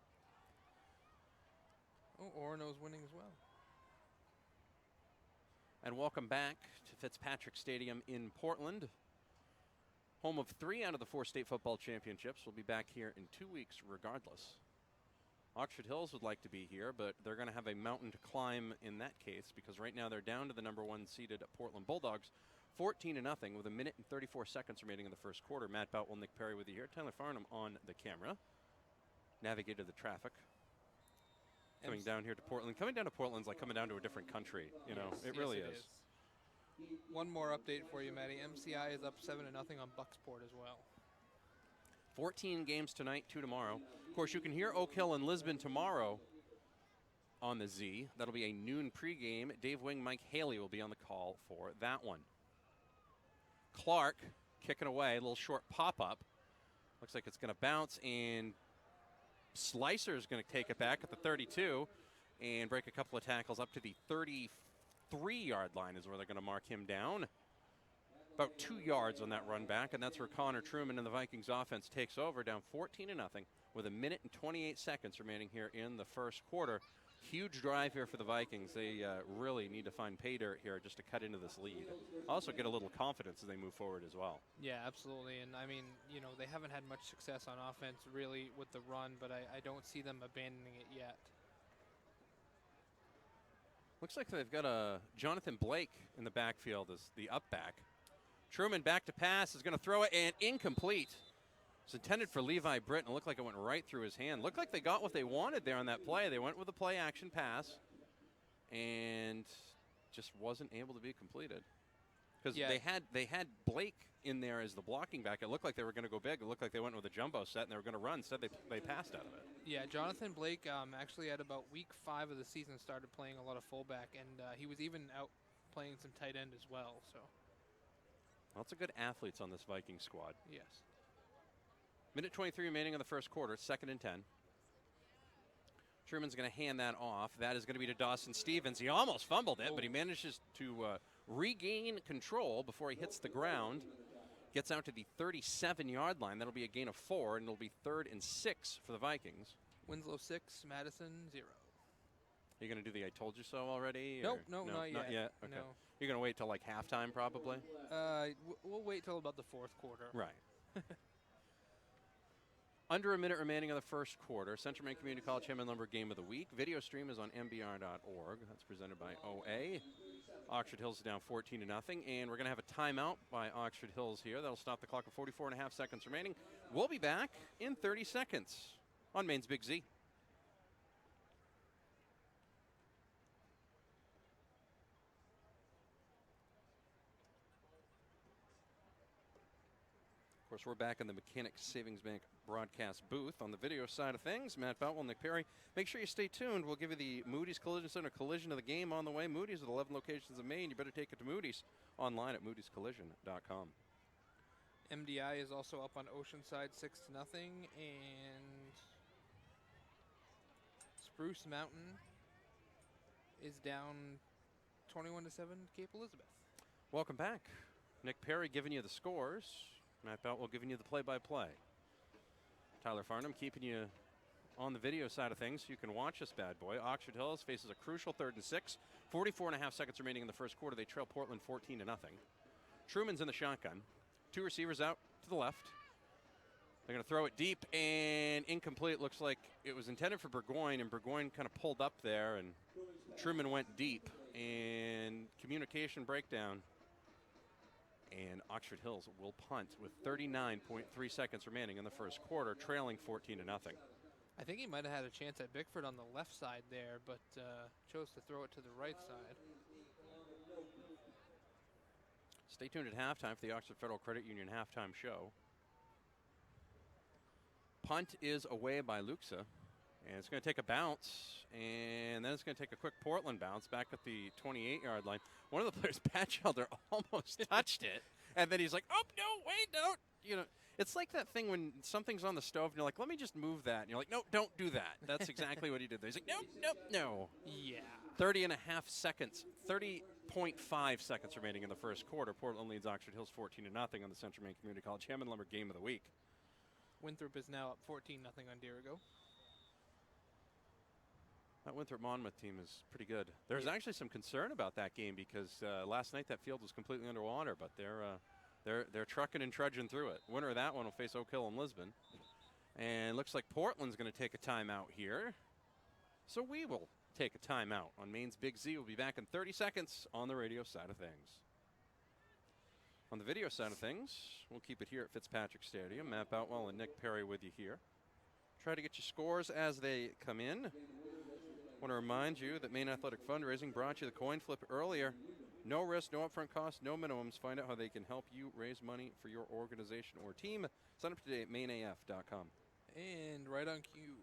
S1: Oh, Orono's winning as well.
S2: And welcome back to Fitzpatrick Stadium in Portland. Home of 3 out of the 4 state football championships. We'll be back here in 2 weeks regardless. Oxford Hills would like to be here, but they're going to have a mountain to climb in that case because right now they're down to the number 1 seeded Portland Bulldogs, 14-0 with a minute and 34 seconds remaining in the first quarter. Matt Boutwell, Nick Perry with you here. Tyler Farnham on the camera. Navigated the traffic. Coming down here to Portland. Coming down to Portland's like coming down to a different country. You know, it really is.
S1: One more update for you, Matty. MCI is up 7-0 on Bucksport as well.
S2: 14 games tonight, 2 tomorrow. Of course, you can hear Oak Hill and Lisbon tomorrow on the Z. That'll be a noon pregame. Dave Wing, Mike Haley will be on the call for that one. Clark kicking away, a little short pop-up. Looks like it's going to bounce, and Slicer is going to take it back at the 32 and break a couple of tackles up to the 33-yard line is where they're going to mark him down. About 2 yards on that run back, and that's where Connor Truman and the Vikings offense takes over, down 14-0 with a minute and 28 seconds remaining here in the first quarter. Huge drive here for the Vikings. They really need to find pay dirt here just to cut into this lead. Also get a little confidence as they move forward as well.
S1: Yeah, absolutely. And, I mean, they haven't had much success on offense really with the run, but I don't see them abandoning it yet.
S2: Looks like they've got a Jonathan Blake in the backfield as the up back. Truman back to pass, is going to throw it, and incomplete. It's intended for Levi Britt, and it looked like it went right through his hand. Looked like they got what they wanted there on that play. They went with a play-action pass, and just wasn't able to be completed. Because they had Blake in there as the blocking back. It looked like they were going to go big. It looked like they went with a jumbo set, and they were going to run. Instead, they passed out of it.
S1: Yeah, Jonathan Blake actually at about week 5 of the season started playing a lot of fullback, and he was even out playing some tight end as well. So.
S2: Lots of good athletes on this Viking squad.
S1: Yes.
S2: Minute 23 remaining in the first quarter, 2nd and 10. Truman's going to hand that off. That is going to be to Dawson Stevens. He almost fumbled it, but he manages to regain control before he hits the ground. Gets out to the 37-yard line. That'll be a gain of 4, and it'll be 3rd and 6 for the Vikings.
S1: Winslow 6, Madison 0.
S2: Are you going to do the I told you so already?
S1: Nope, no, not yet.
S2: Not yet? Okay.
S1: No.
S2: You're going to wait till like halftime probably?
S1: We'll wait till about the 4th quarter.
S2: Right. Under a minute remaining of the first quarter. Central Maine Community College Hammond Lumber Game of the Week. Video stream is on mbr.org. That's presented by OA. Oxford Hills is down 14-0, and we're going to have a timeout by Oxford Hills here. That'll stop the clock at 44.5 seconds remaining. We'll be back in 30 seconds on Maine's Big Z. Of course, we're back in the Mechanic Savings Bank broadcast booth. On the video side of things, Matt Boutwell, Nick Perry. Make sure you stay tuned. We'll give you the Moody's Collision Center collision of the game on the way. Moody's with 11 locations in Maine. You better take it to Moody's online at moodyscollision.com.
S1: MDI is also up on Oceanside 6-0, and Spruce Mountain is down 21-7 Cape Elizabeth.
S2: Welcome back. Nick Perry giving you the scores. Matt Boutwell giving you the play-by-play. Tyler Farnham keeping you on the video side of things so you can watch this bad boy. Oxford Hills faces a crucial 3rd and 6. 44.5 seconds remaining in the first quarter. They trail Portland 14-0. Truman's in the shotgun. 2 receivers out to the left. They're going to throw it deep and incomplete. Looks like it was intended for Burgoyne, and Burgoyne kind of pulled up there, and Truman went deep. And communication breakdown. And Oxford Hills will punt with 39.3 seconds remaining in the first quarter, trailing 14-0.
S1: I think he might have had a chance at Bickford on the left side there, but chose to throw it to the right side.
S2: Stay tuned at halftime for the Oxford Federal Credit Union halftime show. Punt is away by Luxa, and it's going to take a bounce, and then it's going to take a quick Portland bounce back at the 28-yard line. One of the players, Batchelder, almost touched it, and then he's like, oh, no, wait, don't. You know, it's like that thing when something's on the stove, and you're like, let me just move that. And you're like, no, don't do that. That's exactly what he did there. He's like, nope, no.
S1: Yeah.
S2: 30.5 seconds, 30.5 seconds remaining in the first quarter. Portland leads Oxford Hills 14-0 on the Central Maine Community College Hammond Lumber Game of the Week.
S1: Winthrop is now up 14-0 on Dirigo.
S2: That Winthrop Monmouth team is pretty good. There's actually some concern about that game because last night that field was completely underwater, but they're trucking and trudging through it. Winner of that one will face Oak Hill and Lisbon. And looks like Portland's going to take a timeout here. So we will take a timeout on Maine's Big Z. We'll be back in 30 seconds on the radio side of things. On the video side of things, we'll keep it here at Fitzpatrick Stadium. Matt Boutwell and Nick Perry with you here. Try to get your scores as they come in. Want to remind you that Maine Athletic Fundraising brought you the coin flip earlier. No risk, no upfront cost, no minimums. Find out how they can help you raise money for your organization or team. Sign up today at maineaf.com.
S1: And right on cue.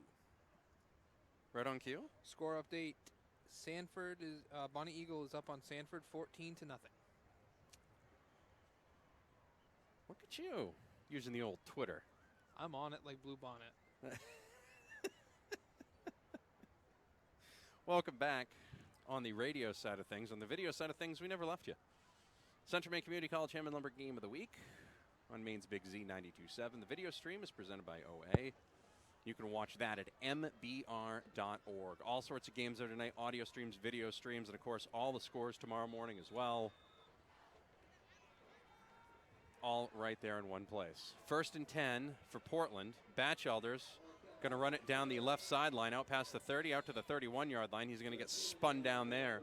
S2: Right on cue?
S1: Score update. Sanford is Bonnie Eagle is up on Sanford 14-0.
S2: Look at you using the old Twitter.
S1: I'm on it like Blue Bonnet.
S2: Welcome back on the radio side of things. On the video side of things, we never left you. Central Maine Community College Hammond Lumber Game of the Week on Maine's Big Z 92.7. The video stream is presented by OA. You can watch that at mbr.org. All sorts of games there tonight, audio streams, video streams, and, of course, all the scores tomorrow morning as well. All right there in one place. 1st and 10 for Portland. Batchelder's going to run it down the left sideline, out past the 30, out to the 31-yard line. He's going to get spun down there.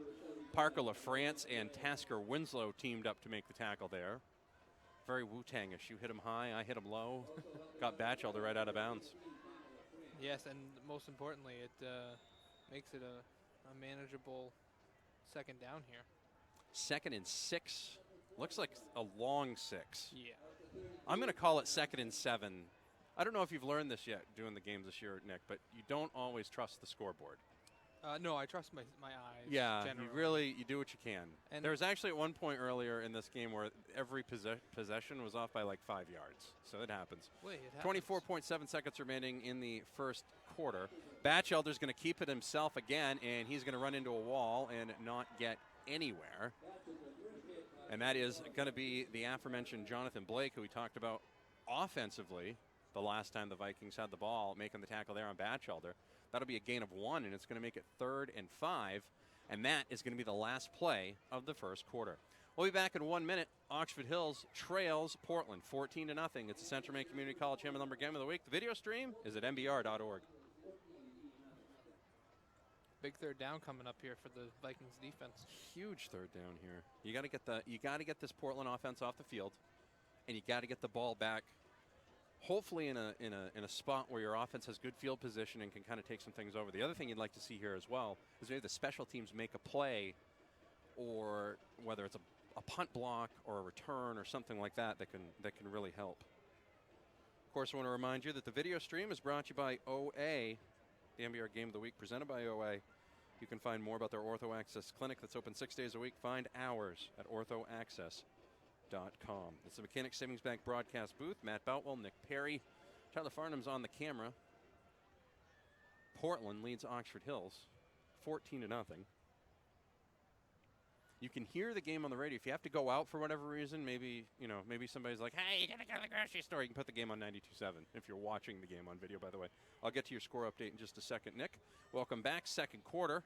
S2: Parker LaFrance and Tasker Winslow teamed up to make the tackle there. Very Wu-Tang-ish. You hit him high, I hit him low. Got Batchelder right out of bounds.
S1: Yes, and most importantly, it makes it a manageable second down here.
S2: 2nd and 6. Looks like a long 6.
S1: Yeah.
S2: I'm going to call it 2nd and 7. I don't know if you've learned this yet doing the games this year, Nick, but you don't always trust the scoreboard.
S1: No, I trust my eyes.
S2: Yeah,
S1: generally.
S2: you do what you can.
S1: And
S2: there was actually at one point earlier in this game where every possession was off by like 5 yards. So it happens.
S1: Wait, it happens.
S2: 24.7 seconds remaining in the first quarter. Batchelder's going to keep it himself again, and he's going to run into a wall and not get anywhere. And that is going to be the aforementioned Jonathan Blake, who we talked about offensively the last time the Vikings had the ball, making the tackle there on Batchelder. That'll be a gain of 1, and it's going to make it 3rd and 5. And that is going to be the last play of the first quarter. We'll be back in 1 minute. Oxford Hills trails Portland 14-0. It's the Central Maine Community College Ham and Lumber Game of the Week. The video stream is at mbr.org.
S1: Big third down coming up here for the Vikings defense.
S2: Huge third down here. You got to get this Portland offense off the field, and you got to get the ball back. Hopefully in a spot where your offense has good field position and can kind of take some things over. The other thing you'd like to see here as well is maybe the special teams make a play, or whether it's a punt block or a return or something like that that can really help. Of course, I want to remind you that the video stream is brought to you by OA, the NBR Game of the Week presented by OA. You can find more about their Ortho Access clinic that's open 6 days a week. Find hours at orthoaccess.com. It's the Mechanic Savings Bank broadcast booth. Matt Boutwell, Nick Perry, Tyler Farnham's on the camera. Portland leads Oxford Hills 14-0. You can hear the game on the radio. If you have to go out for whatever reason, maybe somebody's like, hey, you got to go to the grocery store. You can put the game on 92.7 if you're watching the game on video, by the way. I'll get to your score update in just a second. Nick, welcome back. Second quarter,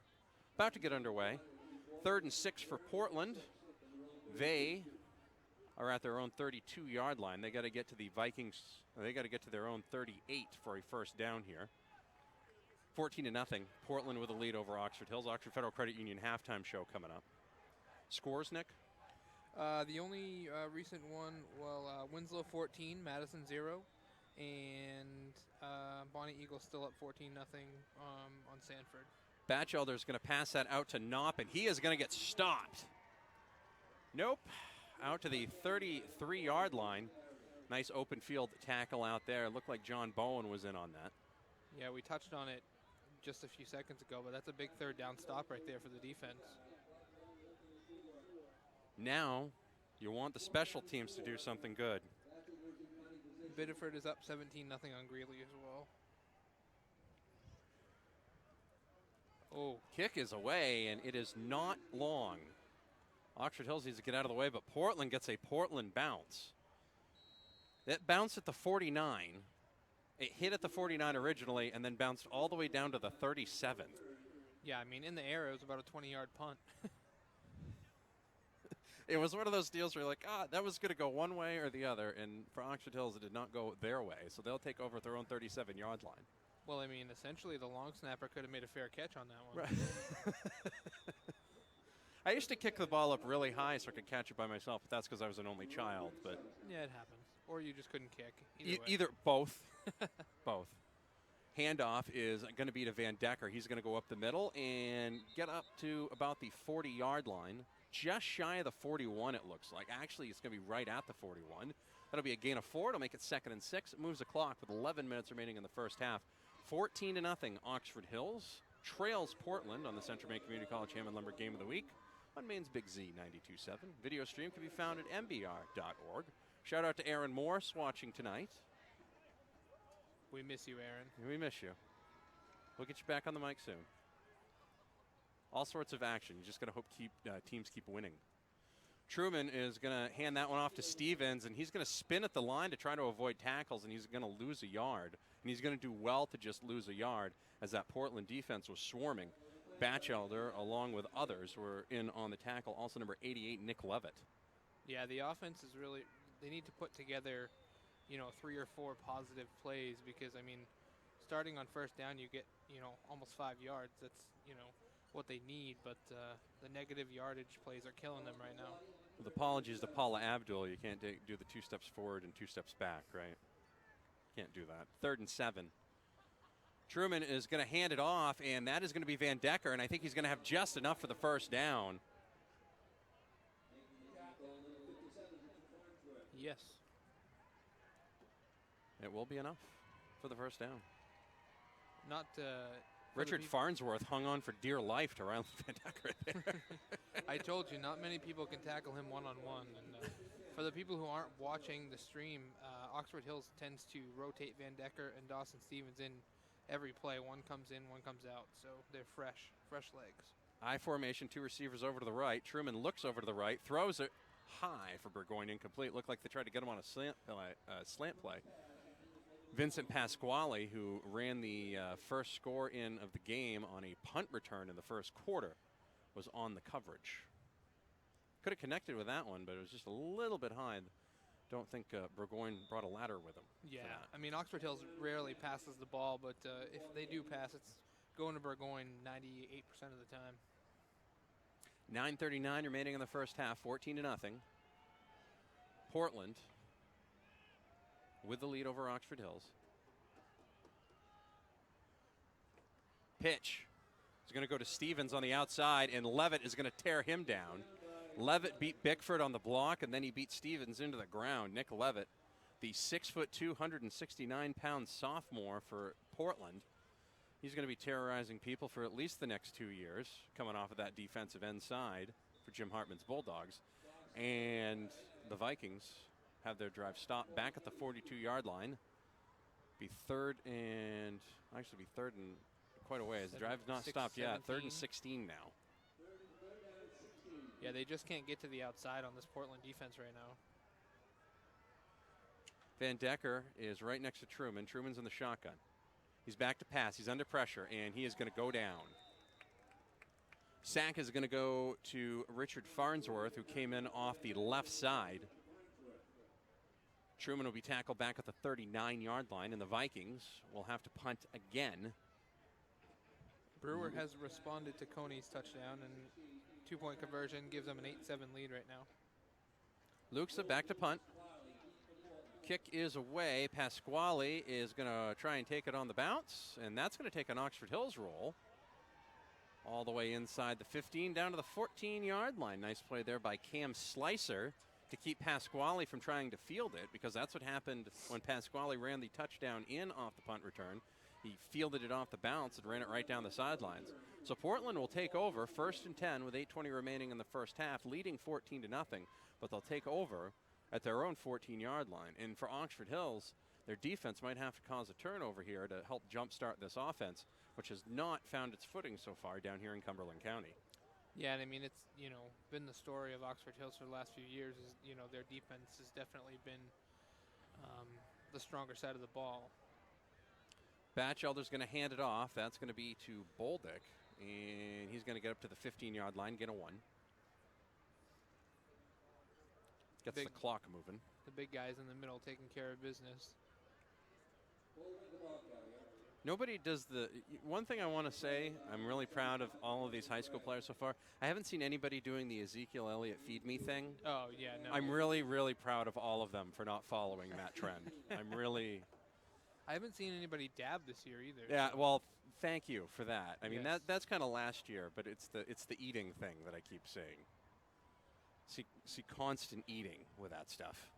S2: about to get underway. 3rd and 6 for Portland. They are at their own 32-yard line. They got to get to the Vikings. They got to get to their own 38 for a first down here. 14-0. Portland with a lead over Oxford Hills. Oxford Federal Credit Union halftime show coming up. Scores, Nick?
S1: The only recent one, Winslow 14, Madison 0, and Bonnie Eagle still up 14-0 on Sanford.
S2: Batchelder's going to pass that out to Knopp, and he is going to get stopped. Nope. Out to the 33-yard line. Nice open field tackle out there. Looked like John Bowen was in on that.
S1: Yeah, we touched on it just a few seconds ago, but that's a big third down stop right there for the defense.
S2: Now, you want the special teams to do something good.
S1: Biddeford is up 17-0 on Greeley as well. Oh.
S2: Kick is away, and it is not long. Oxford Hills needs to get out of the way, but Portland gets a Portland bounce. That bounced at the 49. It hit at the 49 originally and then bounced all the way down to the 37.
S1: Yeah, I mean, in the air, it was about a 20-yard punt.
S2: It was one of those deals where you're like, that was going to go one way or the other, and for Oxford Hills, it did not go their way, so they'll take over at their own 37-yard line.
S1: Well, I mean, essentially, the long snapper could have made a fair catch on that one.
S2: Right. I used to kick the ball up really high so I could catch it by myself, but that's because I was an only child. But
S1: yeah, it happens. Or you just couldn't kick.
S2: Either both. Both. Handoff is going to be to Van Decker. He's going to go up the middle and get up to about the 40-yard line. Just shy of the 41, it looks like. Actually, it's going to be right at the 41. That'll be a gain of 4. It'll make it 2nd and 6. It moves the clock with 11 minutes remaining in the first half. 14-0. Oxford Hills trails Portland on the Central Maine Community College Ham and Lumber Game of the Week on Maine's Big Z 92.7. Video stream can be found at mbr.org. Shout out to Aaron Morse watching tonight.
S1: We miss you, Aaron.
S2: We miss you. We'll get you back on the mic soon. All sorts of action. You just got to hope teams keep winning. Truman is going to hand that one off to Stevens, and he's going to spin at the line to try to avoid tackles, and he's going to lose a yard. And he's going to do well to just lose a yard as that Portland defense was swarming. Batchelder, along with others, were in on the tackle. Also number 88, Nick Levitt.
S1: Yeah, the offense is really – they need to put together, 3 or 4 positive plays because, I mean, starting on first down, you get, almost 5 yards. That's, what they need, but the negative yardage plays are killing them right now.
S2: With apologies to Paula Abdul, you can't do the 2 steps forward and 2 steps back, right? Can't do that. 3rd and 7. Truman is going to hand it off, and that is going to be Van Decker, and I think he's going to have just enough for the first down.
S1: Yes.
S2: It will be enough for the first down.
S1: Not
S2: Richard Farnsworth hung on for dear life to Riley Van Decker there.
S1: I told you, not many people can tackle him one-on-one. And for the people who aren't watching the stream, Oxford Hills tends to rotate Van Decker and Dawson Stevens in every play. One comes in, one comes out. So they're fresh legs.
S2: I formation, 2 receivers over to the right. Truman looks over to the right, throws it high for Burgoyne, incomplete. Looked like they tried to get him on a slant play. Vincent Pasquale, who ran the first score in of the game on a punt return in the first quarter, was on the coverage. Could have connected with that one, but it was just a little bit high. Don't think Burgoyne brought a ladder with him.
S1: Yeah, I mean, Oxford Hills rarely passes the ball, but if they do pass, it's going to Burgoyne 98% of the time.
S2: 9:39 remaining in the first half, 14-0. Portland with the lead over Oxford Hills. Pitch is going to go to Stevens on the outside, and Levitt is going to tear him down. Levitt beat Bickford on the block, and then he beat Stevens into the ground. Nick Levitt, the 6'2", 169-pound sophomore for Portland. He's going to be terrorizing people for at least the next 2 years, coming off of that defensive end side for Jim Hartman's Bulldogs. And the Vikings have their drive stopped back at the 42-yard line. Be third and quite a ways. The drive's not stopped yet. 3rd and 16 now.
S1: Yeah, they just can't get to the outside on this Portland defense right now.
S2: Van Decker is right next to Truman. Truman's in the shotgun. He's back to pass. He's under pressure, and he is going to go down. Sack is going to go to Richard Farnsworth, who came in off the left side. Truman will be tackled back at the 39-yard line, and the Vikings will have to punt again.
S1: Brewer has responded to Coney's touchdown, and two-point conversion gives them an 8-7 lead right now.
S2: Luxa back to punt. Kick is away. Pasquale is going to try and take it on the bounce, and that's going to take an Oxford Hills roll all the way inside the 15 down to the 14-yard line. Nice play there by Cam Slicer to keep Pasquale from trying to field it, because that's what happened when Pasquale ran the touchdown in off the punt return. He fielded it off the bounce and ran it right down the sidelines. So Portland will take over 1st and 10 with 8:20 remaining in the first half, leading 14-0, but they'll take over at their own 14-yard line. And for Oxford Hills, their defense might have to cause a turnover here to help jumpstart this offense, which has not found its footing so far down here in Cumberland County.
S1: Yeah, and I mean, it's, been the story of Oxford Hills for the last few years is, their defense has definitely been the stronger side of the ball.
S2: Batchelder's going to hand it off. That's going to be to Boldick, and he's going to get up to the 15-yard line, get a 1. Gets the clock moving.
S1: The big guys in the middle taking care of business.
S2: Nobody does the... One thing I want to say, I'm really proud of all of these high school players so far. I haven't seen anybody doing the Ezekiel Elliott feed me thing.
S1: Oh, yeah, no.
S2: I'm really, really proud of all of them for not following that trend. I'm really...
S1: I haven't seen anybody dab this year either.
S2: Yeah, well, thank you for that. I mean,
S1: Yes.
S2: that's kind of last year, but it's the eating thing that I keep seeing. See constant eating with that stuff.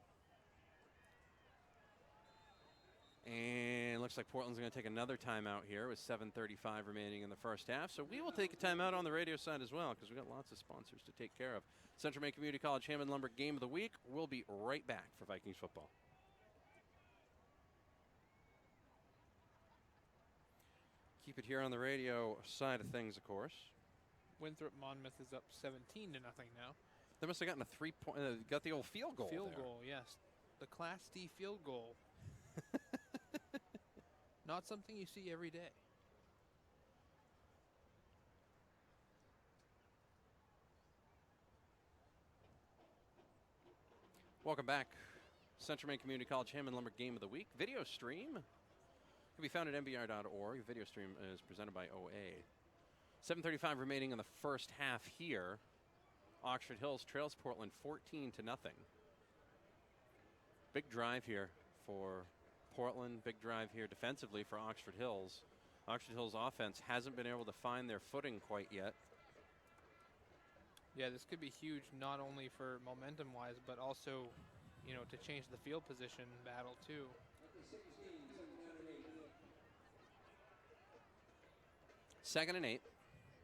S2: And looks like Portland's going to take another timeout here with 7:35 remaining in the first half. So we will take a timeout on the radio side as well, because we've got lots of sponsors to take care of. Central Maine Community College Hammond Lumber Game of the Week. We'll be right back for Vikings football. Keep it here on the radio side of things, of course.
S1: Winthrop Monmouth is up 17-0 now.
S2: They must have gotten a 3-point, got the old field goal.
S1: Field
S2: there.
S1: goal, yes. The Class D field goal. Not something you see every day.
S2: Welcome back. Central Maine Community College Hammond Lumber Game of the Week. Video stream can be found at mbr.org. The video stream is presented by OA. 7:35 remaining in the first half here. Oxford Hills trails Portland 14-0. Big drive here for Portland. Big drive here defensively for Oxford Hills. Oxford Hills offense hasn't been able to find their footing quite yet.
S1: Yeah, this could be huge, not only for momentum-wise, but also, to change the field position battle too.
S2: Second and 8.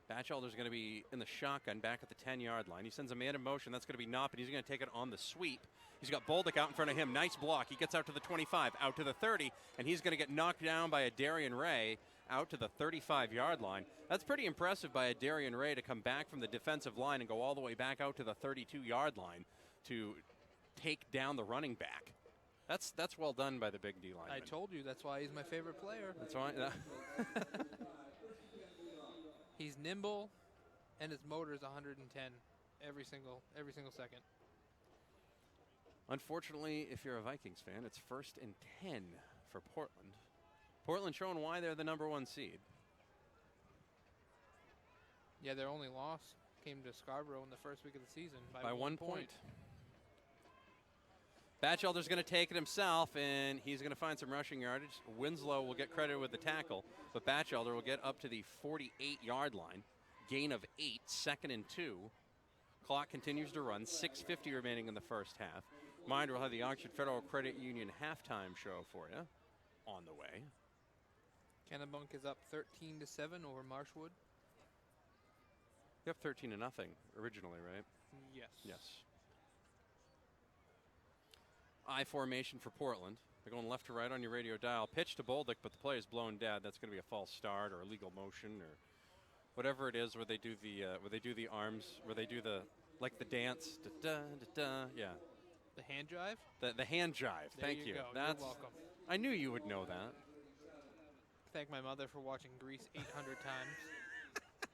S2: Batchelder's going to be in the shotgun back at the 10-yard line. He sends a man in motion. That's going to be Knopp, and he's going to take it on the sweep. He's got Boldick out in front of him. Nice block. He gets out to the 25, out to the 30, and he's going to get knocked down by a Darian Ray out to the 35-yard line. That's pretty impressive by a Darian Ray to come back from the defensive line and go all the way back out to the 32-yard line. to take down the running back. That's well done by the big D lineman.
S1: I told you that's why he's my favorite player.
S2: That's why.
S1: He's nimble, and his motor is 110 every single second.
S2: Unfortunately, if you're a Vikings fan, it's 1st and 10 for Portland. Portland showing why they're the #1 seed.
S1: Yeah, their only loss came to Scarborough in the first week of the season by
S2: 1 point. Batchelder's going to take it himself, and he's going to find some rushing yardage. Winslow will get credit with the tackle, but Batchelder will get up to the 48-yard line. Gain of 8, 2nd and 2. Clock continues to run, 6:50 remaining in the first half. Mind, we'll have the Oxford Federal Credit Union halftime show for you on the way.
S1: Kennebunk is up 13-7 over Marshwood.
S2: You're up 13-0 originally, right?
S1: Yes.
S2: Yes. I formation for Portland. They're going left to right on your radio dial. Pitch to Bolduc, but the play is blown dead. That's going to be a false start or illegal motion or whatever it is where they do the arms, where they do the dance. Da, da, da, da, yeah.
S1: The hand drive?
S2: The hand jive.
S1: There
S2: Thank you.
S1: Go.
S2: That's,
S1: You're welcome.
S2: I knew you would know that.
S1: Thank my mother for watching Grease 800 times.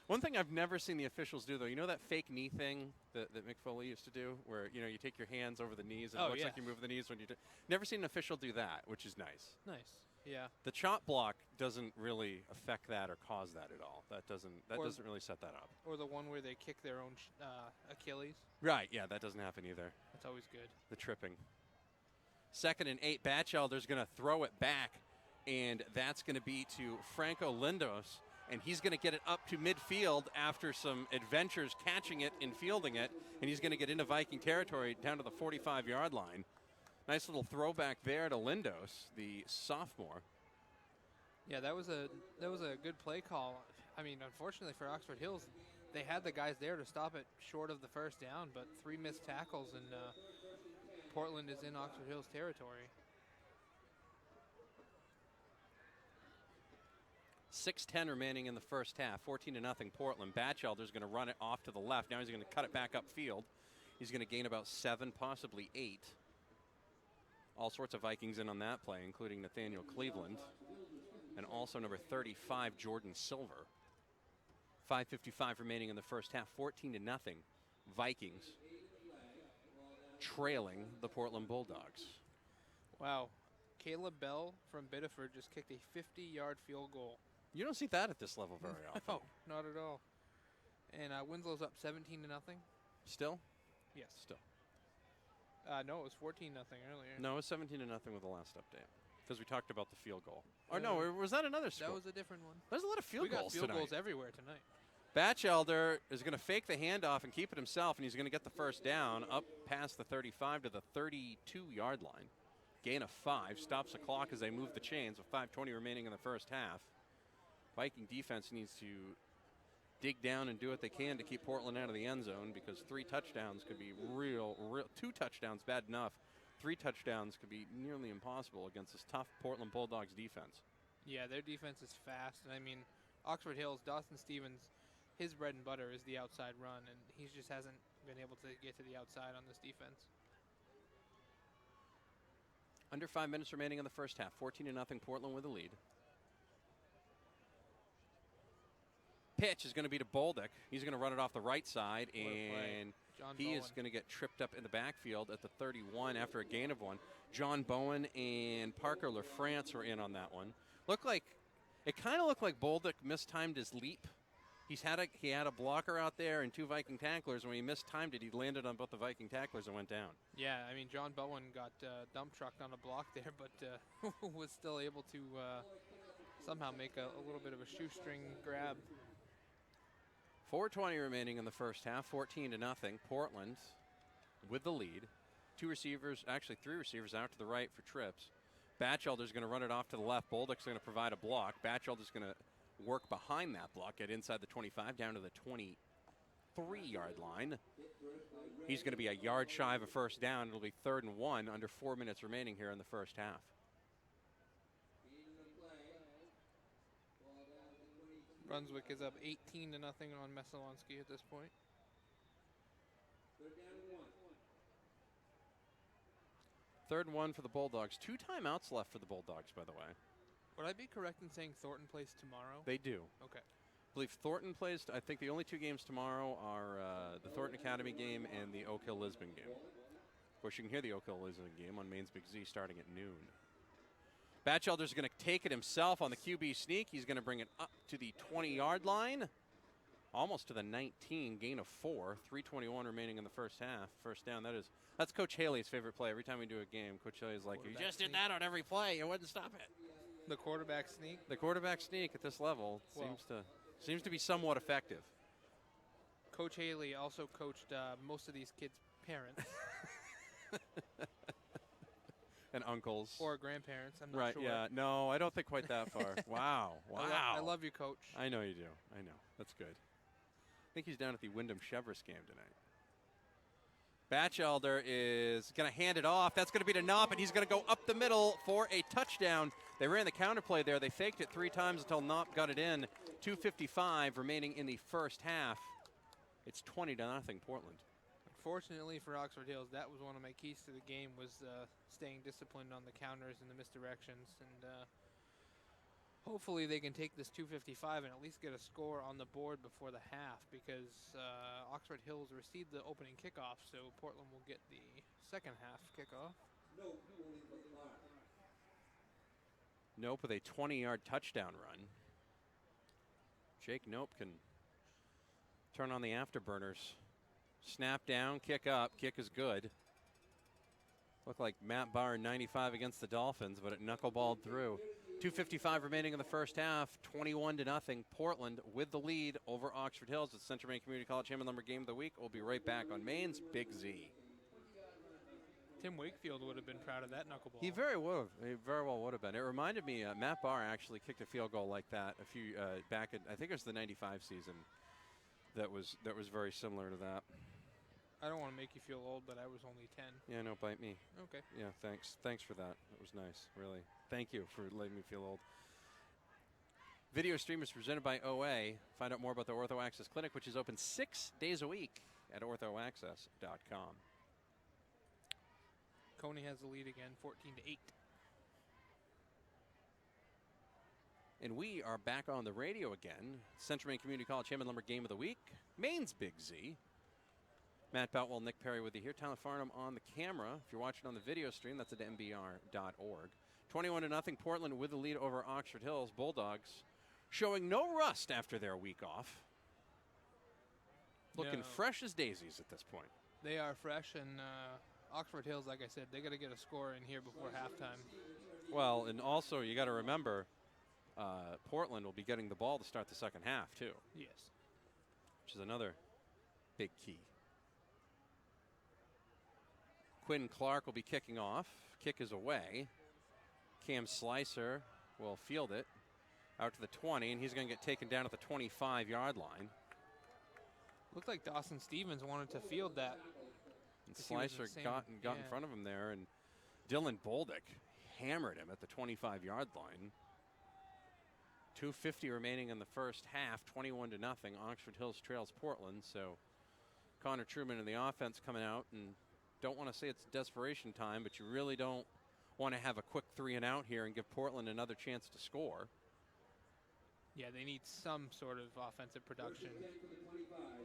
S2: One thing I've never seen the officials do, though, you know that fake knee thing that Mick Foley used to do, where you take your hands over the knees and it looks like you move the knees when you do. Never seen an official do that, which is nice.
S1: Nice. Yeah.
S2: The chop block doesn't really affect that or cause that at all. That doesn't really set that up.
S1: Or the one where they kick their own Achilles.
S2: Right. Yeah, that doesn't happen either.
S1: That's always good.
S2: The tripping. 2nd and 8. Batchelder's going to throw it back, and that's going to be to Franco Lindos. And he's going to get it up to midfield after some adventures catching it and fielding it. And he's going to get into Viking territory down to the 45-yard line. Nice little throwback there to Lindos, the sophomore.
S1: Yeah, that was a good play call. I mean, unfortunately for Oxford Hills, they had the guys there to stop it short of the first down, but 3 missed tackles, and Portland is in Oxford Hills territory.
S2: 6:10 remaining in the first half. 14-0 Portland. Batchelder's going to run it off to the left. Now he's going to cut it back upfield. He's going to gain about 7, possibly 8. All sorts of Vikings in on that play, including Nathaniel Cleveland and also number 35, Jordan Silver. 5:55 remaining in the first half. 14-0 Vikings trailing the Portland Bulldogs.
S1: Wow. Caleb Bell from Biddeford just kicked a 50-yard field goal.
S2: You don't see that at this level very often.
S1: No, not at all. And Winslow's up 17-0.
S2: Still?
S1: Yes.
S2: Still.
S1: No, it was 14-0 earlier.
S2: No, it was 17-0 with the last update because we talked about the field goal. Or no, was that another score?
S1: That was a different one.
S2: There's a lot of field goals
S1: We got field
S2: tonight.
S1: goals everywhere tonight.
S2: Batchelder is going to fake the handoff and keep it himself, and he's going to get the first down up past the 35 to the 32-yard line. Gain of 5, stops the clock as they move the chains with 5:20 remaining in the first half. Viking defense needs to dig down and do what they can to keep Portland out of the end zone because 3 touchdowns could be real. 2 touchdowns, bad enough. 3 touchdowns could be nearly impossible against this tough Portland Bulldogs defense.
S1: Yeah, their defense is fast. And I mean, Oxford Hills, Dawson Stevens, his bread and butter is the outside run, and he just hasn't been able to get to the outside on this defense.
S2: Under 5 minutes remaining in the first half. 14-0 Portland with the lead. Pitch is going to be to Bolduc. He's going to run it off the right side, and he is going to get tripped up in the backfield at the 31 after a gain of 1. John Bowen and Parker LaFrance were in on that one. It kind of looked like Bolduc mistimed his leap. He had a blocker out there and 2 Viking tacklers. When he mistimed it, he landed on both the Viking tacklers and went down.
S1: Yeah, I mean, John Bowen got dump trucked on a block there, but was still able to somehow make a little bit of a shoestring grab.
S2: 4:20 remaining in the first half. 14-0 Portland with the lead. 3 receivers out to the right for trips. Batchelder's going to run it off to the left. Bolduc's going to provide a block. Batchelder's going to work behind that block, get inside the 25, down to the 23-yard line. He's going to be a yard shy of a first down. It'll be 3rd and 1 under 4 minutes remaining here in the first half.
S1: Brunswick is up 18-0 on Messalonsky at this point.
S2: 3rd and 1 for the Bulldogs. 2 timeouts left for the Bulldogs, by the way.
S1: Would I be correct in saying Thornton plays tomorrow?
S2: They do.
S1: Okay.
S2: I believe Thornton plays, I think the only 2 games tomorrow are the Thornton Academy game and the Oak Hill Lisbon game. Of course, you can hear the Oak Hill Lisbon game on Maine's Big Z starting at noon. Batchelder's going to take it himself on the QB sneak. He's going to bring it up to the 20-yard line. Almost to the 19, gain of 4. 3:21 remaining in the first half. First down, that's Coach Haley's favorite play. Every time we do a game, Coach Haley's like, you just did that on every play. You wouldn't stop it.
S1: The quarterback sneak?
S2: The quarterback sneak at this level seems to be somewhat effective.
S1: Coach Haley also coached most of these kids' parents.
S2: And uncles.
S1: Or grandparents, I'm not
S2: right,
S1: sure.
S2: yeah. No, I don't think quite that far. Wow.
S1: I love you, Coach.
S2: I know you do. I know. That's good. I think he's down at the Wyndham-Chevrolet game tonight. Batchelder is going to hand it off. That's going to be to Knopp, and he's going to go up the middle for a touchdown. They ran the counterplay there. They faked it 3 times until Knopp got it in. 2:55 remaining in the first half. It's 20-0 Portland.
S1: Unfortunately for Oxford Hills, that was one of my keys to the game, was staying disciplined on the counters and the misdirections. And hopefully they can take this 2:55 and at least get a score on the board before the half, because Oxford Hills received the opening kickoff, so Portland will get the second half kickoff.
S2: Nope with a 20-yard touchdown run. Jake Nope can turn on the afterburners. Snap down, kick up, kick is good. Looked like Matt Bauer 95 against the Dolphins, but it knuckleballed through. 2:55 remaining in the first half, 21-0. Portland with the lead over Oxford Hills. It's Central Maine Community College Hammond Lumber Game of the Week. We'll be right back on Maine's Big Z.
S1: Tim Wakefield would have been proud of that knuckleball.
S2: He very well would have been. It reminded me, Matt Bauer actually kicked a field goal like that a few back in, I think it was the 95 season. That was very similar to that.
S1: I don't want to make you feel old, but I was only 10.
S2: Yeah, no, bite me.
S1: Okay.
S2: Yeah, thanks. Thanks for that. That was nice, really. Thank you for letting me feel old. Video stream is presented by OA. Find out more about the Ortho Access Clinic, which is open 6 days a week at orthoaccess.com.
S1: Coney has the lead again, 14-8.
S2: And we are back on the radio again. Central Maine Community College Hammond Lumber Game of the Week. Maine's Big Z. Matt Boutwell, Nick Perry with you here. Tyler Farnham on the camera. If you're watching on the video stream, that's at mbr.org. 21-0 Portland with the lead over Oxford Hills. Bulldogs showing no rust after their week off. Looking fresh as daisies at this point.
S1: They are fresh, and Oxford Hills, like I said, they got to get a score in here before halftime.
S2: Well, and also you got to remember, Portland will be getting the ball to start the second half, too.
S1: Yes.
S2: Which is another big key. Quinn Clark will be kicking off. Kick is away. Cam Slicer will field it out to the 20, and he's going to get taken down at the 25-yard line.
S1: Looked like Dawson Stevens wanted to field that.
S2: And Slicer got in front of him there, and Dylan Boldick hammered him at the 25-yard line. 2:50 remaining in the first half, 21-0. Oxford Hills trails Portland, so Connor Truman and the offense coming out, and don't want to say it's desperation time, but you really don't want to have a quick 3-and-out here and give Portland another chance to score.
S1: Yeah, they need some sort of offensive production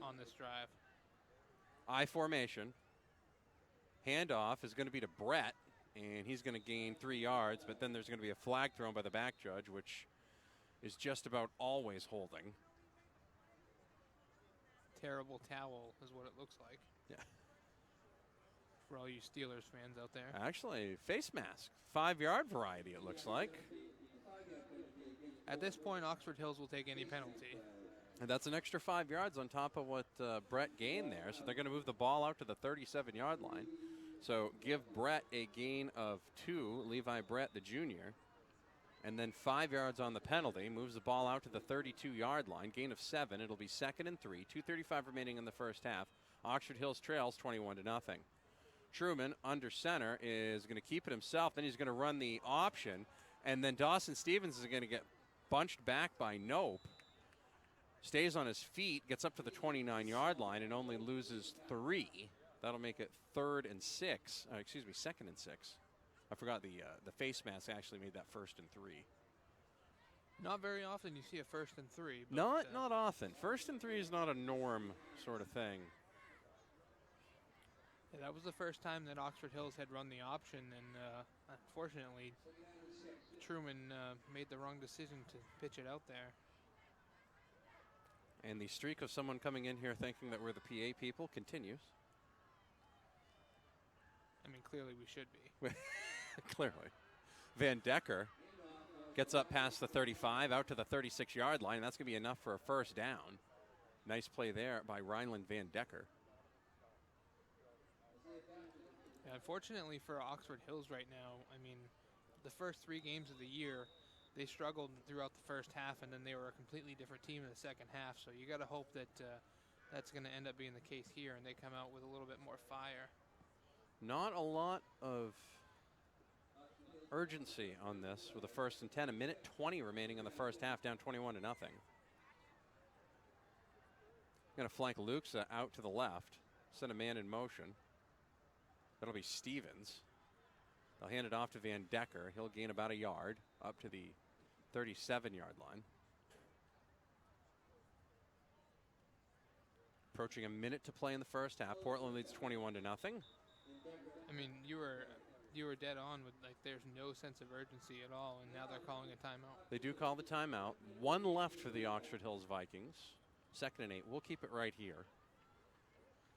S1: on this drive.
S2: I formation. Handoff is going to be to Brett, and he's going to gain 3 yards, but then there's going to be a flag thrown by the back judge, which is just about always holding.
S1: Terrible towel is what it looks like.
S2: Yeah.
S1: For all you Steelers fans out there.
S2: Actually, face mask. 5-yard variety, it looks like.
S1: At this point, Oxford Hills will take any penalty.
S2: And that's an extra 5 yards on top of what Brett gained there. So they're going to move the ball out to the 37-yard line. So give Brett a gain of 2, Levi Brett, the junior. And then 5 yards on the penalty. Moves the ball out to the 32-yard line. Gain of 7. It'll be 2nd and 3. 2:35 remaining in the first half. Oxford Hills trails 21-0. Truman under center is going to keep it himself. Then he's going to run the option. And then Dawson Stevens is going to get bunched back by Nope. Stays on his feet, gets up to the 29-yard line, and only loses 3. That'll make it 2nd and 6. I forgot the face mask actually made that 1st and 3.
S1: Not very often you see a 1st and 3. But,
S2: Not often. 1st and 3 is not a norm sort of thing.
S1: Yeah, that was the first time that Oxford Hills had run the option, and unfortunately, Truman made the wrong decision to pitch it out there.
S2: And the streak of someone coming in here thinking that we're the PA people continues.
S1: I mean, clearly we should be.
S2: Clearly. Van Decker gets up past the 35, out to the 36-yard line. That's going to be enough for a first down. Nice play there by Rhineland Van Decker.
S1: Yeah, unfortunately for Oxford Hills right now, I mean, the first 3 games of the year, they struggled throughout the first half, and then they were a completely different team in the second half. So you got to hope that that's going to end up being the case here, and they come out with a little bit more fire.
S2: Not a lot of urgency on this with the 1st and 10. A minute 20 remaining in the first half, down 21-0. Going to flank Luke's out to the left, send a man in motion. That'll be Stevens. They'll hand it off to Van Decker. He'll gain about a yard up to the 37-yard line. Approaching a minute to play in the first half. Portland leads 21-0.
S1: I mean, you were dead on with, like, there's no sense of urgency at all, and now they're calling a timeout.
S2: They do call the timeout. 1 left for the Oxford Hills Vikings. 2nd and 8. We'll keep it right here.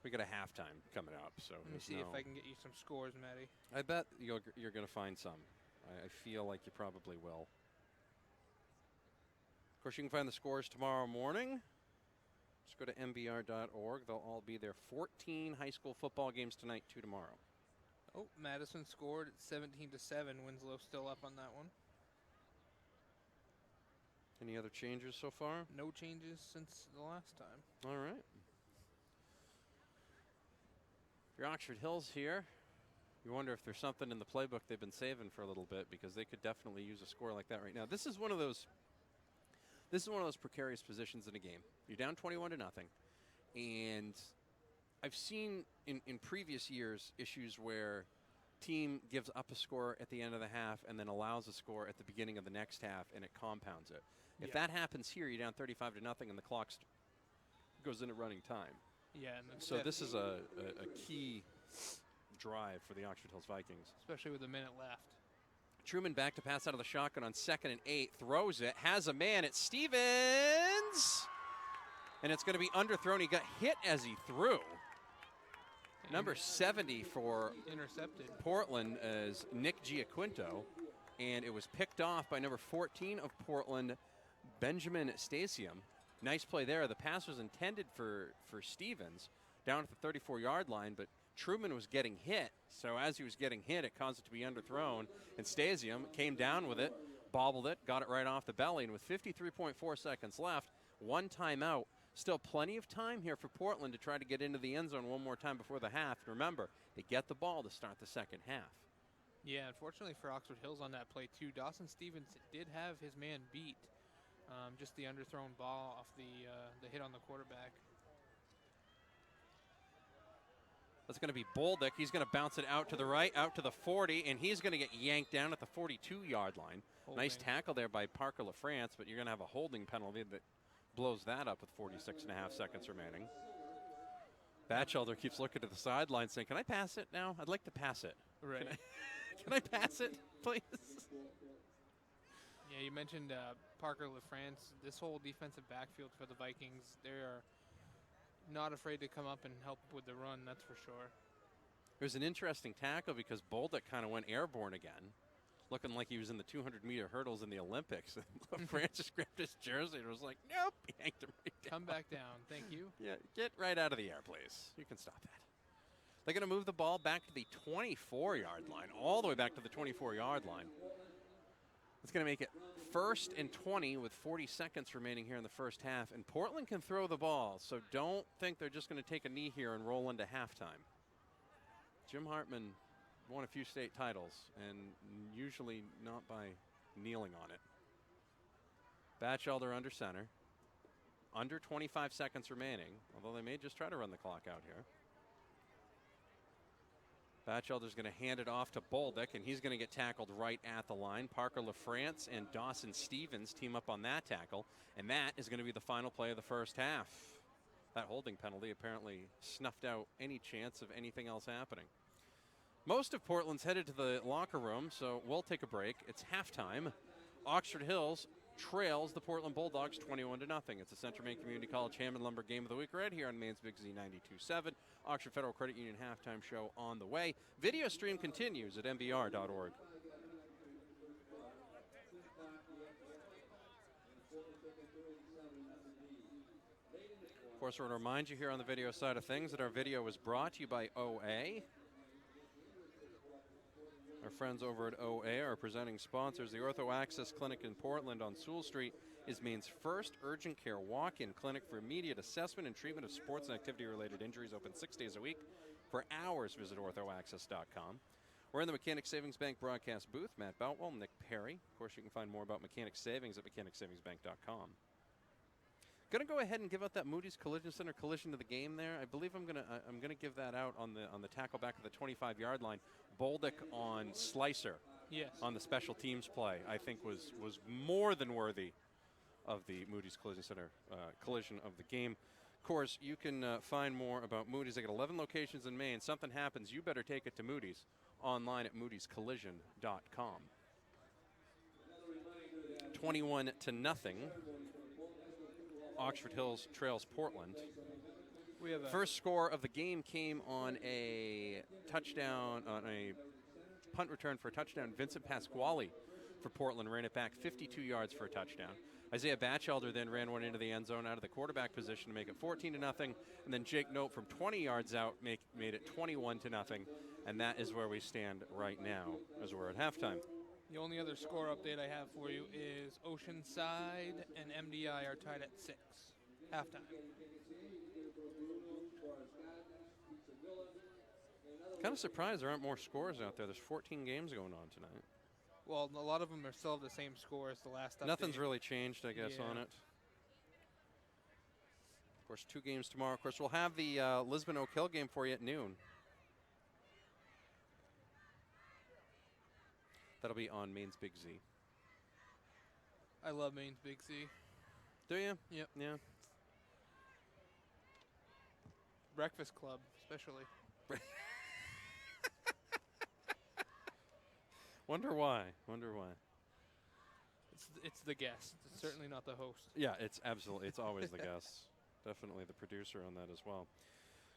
S2: We got a halftime coming up, so
S1: let me see if I can get you some scores, Matty.
S2: I bet you're going to find some. I feel like you probably will. Of course, you can find the scores tomorrow morning. Just go to mbr.org. They'll all be there. 14 high school football games tonight, 2 tomorrow.
S1: Oh, Madison scored at 17-7. Winslow still up on that one.
S2: Any other changes so far?
S1: No changes since the last time.
S2: All right. If you're Oxford Hills here, you wonder if there's something in the playbook they've been saving for a little bit, because they could definitely use a score like that right now. This is one of those precarious positions in a game. You're down 21-0, and I've seen in previous years issues where team gives up a score at the end of the half and then allows a score at the beginning of the next half, and it compounds it. If that happens here, you're down 35-0, and the clock goes into running time.
S1: Yeah. And
S2: so this is a key drive for the Oxford Hills Vikings.
S1: Especially with a minute left.
S2: Truman back to pass out of the shotgun on 2nd and 8. Throws it. Has a man. It's Stevens. And it's going to be underthrown. He got hit as he threw. Number 70 for
S1: intercepted
S2: Portland is Nick Giaquinto. And it was picked off by number 14 of Portland, Benjamin Stasium. Nice play there. The pass was intended for Stevens down at the 34-yard line, but Truman was getting hit. So as he was getting hit, it caused it to be underthrown. And Stasium came down with it, bobbled it, got it right off the belly. And with 53.4 seconds left, 1 timeout. Still plenty of time here for Portland to try to get into the end zone one more time before the half. Remember, they get the ball to start the second half.
S1: Yeah, unfortunately for Oxford Hills on that play too, Dawson Stevens did have his man beat. Just the underthrown ball off the hit on the quarterback.
S2: That's going to be Bolduc. He's going to bounce it out to the right, out to the 40, and he's going to get yanked down at the 42-yard line. Holding. Nice tackle there by Parker LaFrance, but you're going to have a holding penalty that blows that up with 46.5 seconds remaining. Batchelder keeps looking to the sideline saying, can I pass it now? I'd like to pass it.
S1: Right.
S2: Can I pass it, please?
S1: Yeah, you mentioned Parker LaFrance. This whole defensive backfield for the Vikings, they're not afraid to come up and help with the run, that's for sure.
S2: It was an interesting tackle because Bolduc kind of went airborne again, looking like he was in the 200-meter hurdles in the Olympics. LaFrance just grabbed his jersey and was like, nope, he yanked him right down.
S1: Come back down, thank you.
S2: Yeah, get right out of the air, please. You can stop that. They're going to move the ball back to the 24-yard line, all the way back to the 24-yard line. It's going to make it 1st and 20 with 40 seconds remaining here in the first half. And Portland can throw the ball, so don't think they're just going to take a knee here and roll into halftime. Jim Hartman won a few state titles, and usually not by kneeling on it. Batchelder under center. Under 25 seconds remaining, although they may just try to run the clock out here. Batchelder's going to hand it off to Bolduc, and he's going to get tackled right at the line. Parker LaFrance and Dawson Stevens team up on that tackle, and that is going to be the final play of the first half. That holding penalty apparently snuffed out any chance of anything else happening. Most of Portland's headed to the locker room, so we'll take a break. It's halftime. Oxford Hills trails the Portland Bulldogs 21-0. It's the Central Maine Community College Ham and Lumber Game of the Week right here on Maine's Big Z 92.7. Oxford Federal Credit Union halftime show on the way. Video stream continues at mbr.org. Of course, we're going to remind you here on the video side of things that our video was brought to you by OA. Our friends over at OA are presenting sponsors. The Ortho Access Clinic in Portland on Sewell Street is Maine's first urgent care walk-in clinic for immediate assessment and treatment of sports and activity-related injuries, open 6 days a week. For hours, visit orthoaccess.com. We're in the Mechanic Savings Bank broadcast booth. Matt Boutwell, Nick Perry. Of course, you can find more about Mechanic Savings at mechanicssavingsbank.com. Going to go ahead and give out that Moody's Collision Center collision to the game there. I believe I'm gonna give that out on the tackle back of the 25-yard line. Bolduc on Slicer.
S1: Yes.
S2: On the special teams play, I think was more than worthy of the Moody's Collision Center collision of the game. Of course, you can find more about Moody's. They got 11 locations in Maine. Something happens, you better take it to Moody's online at moodyscollision.com. 21-0. Oxford Hills trails Portland.
S1: We have
S2: First score of the game came on a touchdown, on a punt return for a touchdown. Vincent Pasquale for Portland ran it back 52 yards for a touchdown. Isaiah Batchelder then ran one into the end zone out of the quarterback position to make it 14-0. And then Jake Note from 20 yards out made it 21-0. And that is where we stand right now as we're at halftime.
S1: The only other score update I have for you is Oceanside and MDI are tied at 6. Halftime.
S2: Kind of surprised there aren't more scores out there. There's 14 games going on tonight.
S1: Well, a lot of them are still the same score as the last update.
S2: Nothing's really changed, I guess,
S1: Yeah.
S2: on it. Of course, 2 games tomorrow. Of course, we'll have the Lisbon Oak Hill game for you at noon. That'll be on Maine's Big Z.
S1: I love Maine's Big Z.
S2: Do you?
S1: Yep.
S2: Yeah.
S1: Breakfast Club, especially.
S2: Wonder why.
S1: It's the guest. It's certainly not the host.
S2: Yeah, it's absolutely. It's always the guests. Definitely the producer on that as well.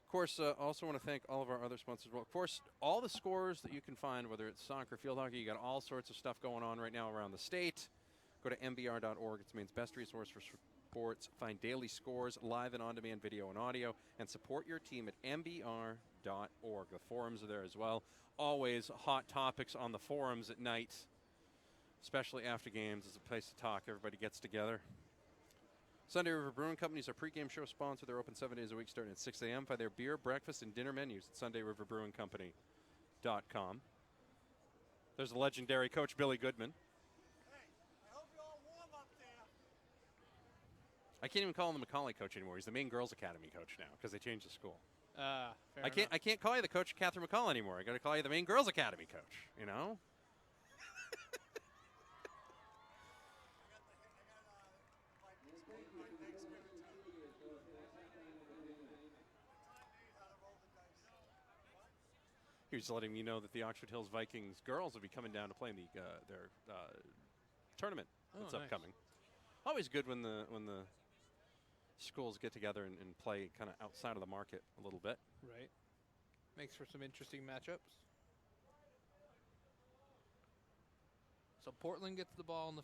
S2: Of course, also want to thank all of our other sponsors. Well, of course, all the scores that you can find, whether it's soccer, field hockey, you got all sorts of stuff going on right now around the state. Go to mbr.org. It's Maine's best resource for sports. Find daily scores, live and on-demand video and audio, and support your team at mbr.org. The forums are there as well. Always hot topics on the forums at night, especially after games. It's a place to talk. Everybody gets together. Sunday River Brewing Company is our pregame show sponsor. They're open 7 days a week starting at 6 a.m. Find their beer, breakfast, and dinner menus at SundayRiverBrewingCompany.com. There's the legendary Coach Billy Goodman.
S4: Hey, I hope you're all warm up there.
S2: I can't even call him the Macaulay coach anymore. He's the Maine Girls Academy coach now because they changed the school.
S1: Fair
S2: I can't call you the coach Catherine McCall anymore. I got to call you the Maine Girls Academy coach. You know. He's letting me know that the Oxford Hills Vikings girls will be coming down to play in their tournament that's
S1: nice.
S2: upcoming. Always good when the schools get together and play kind of outside of the market a little bit.
S1: Right. Makes for some interesting matchups. So Portland gets the ball in the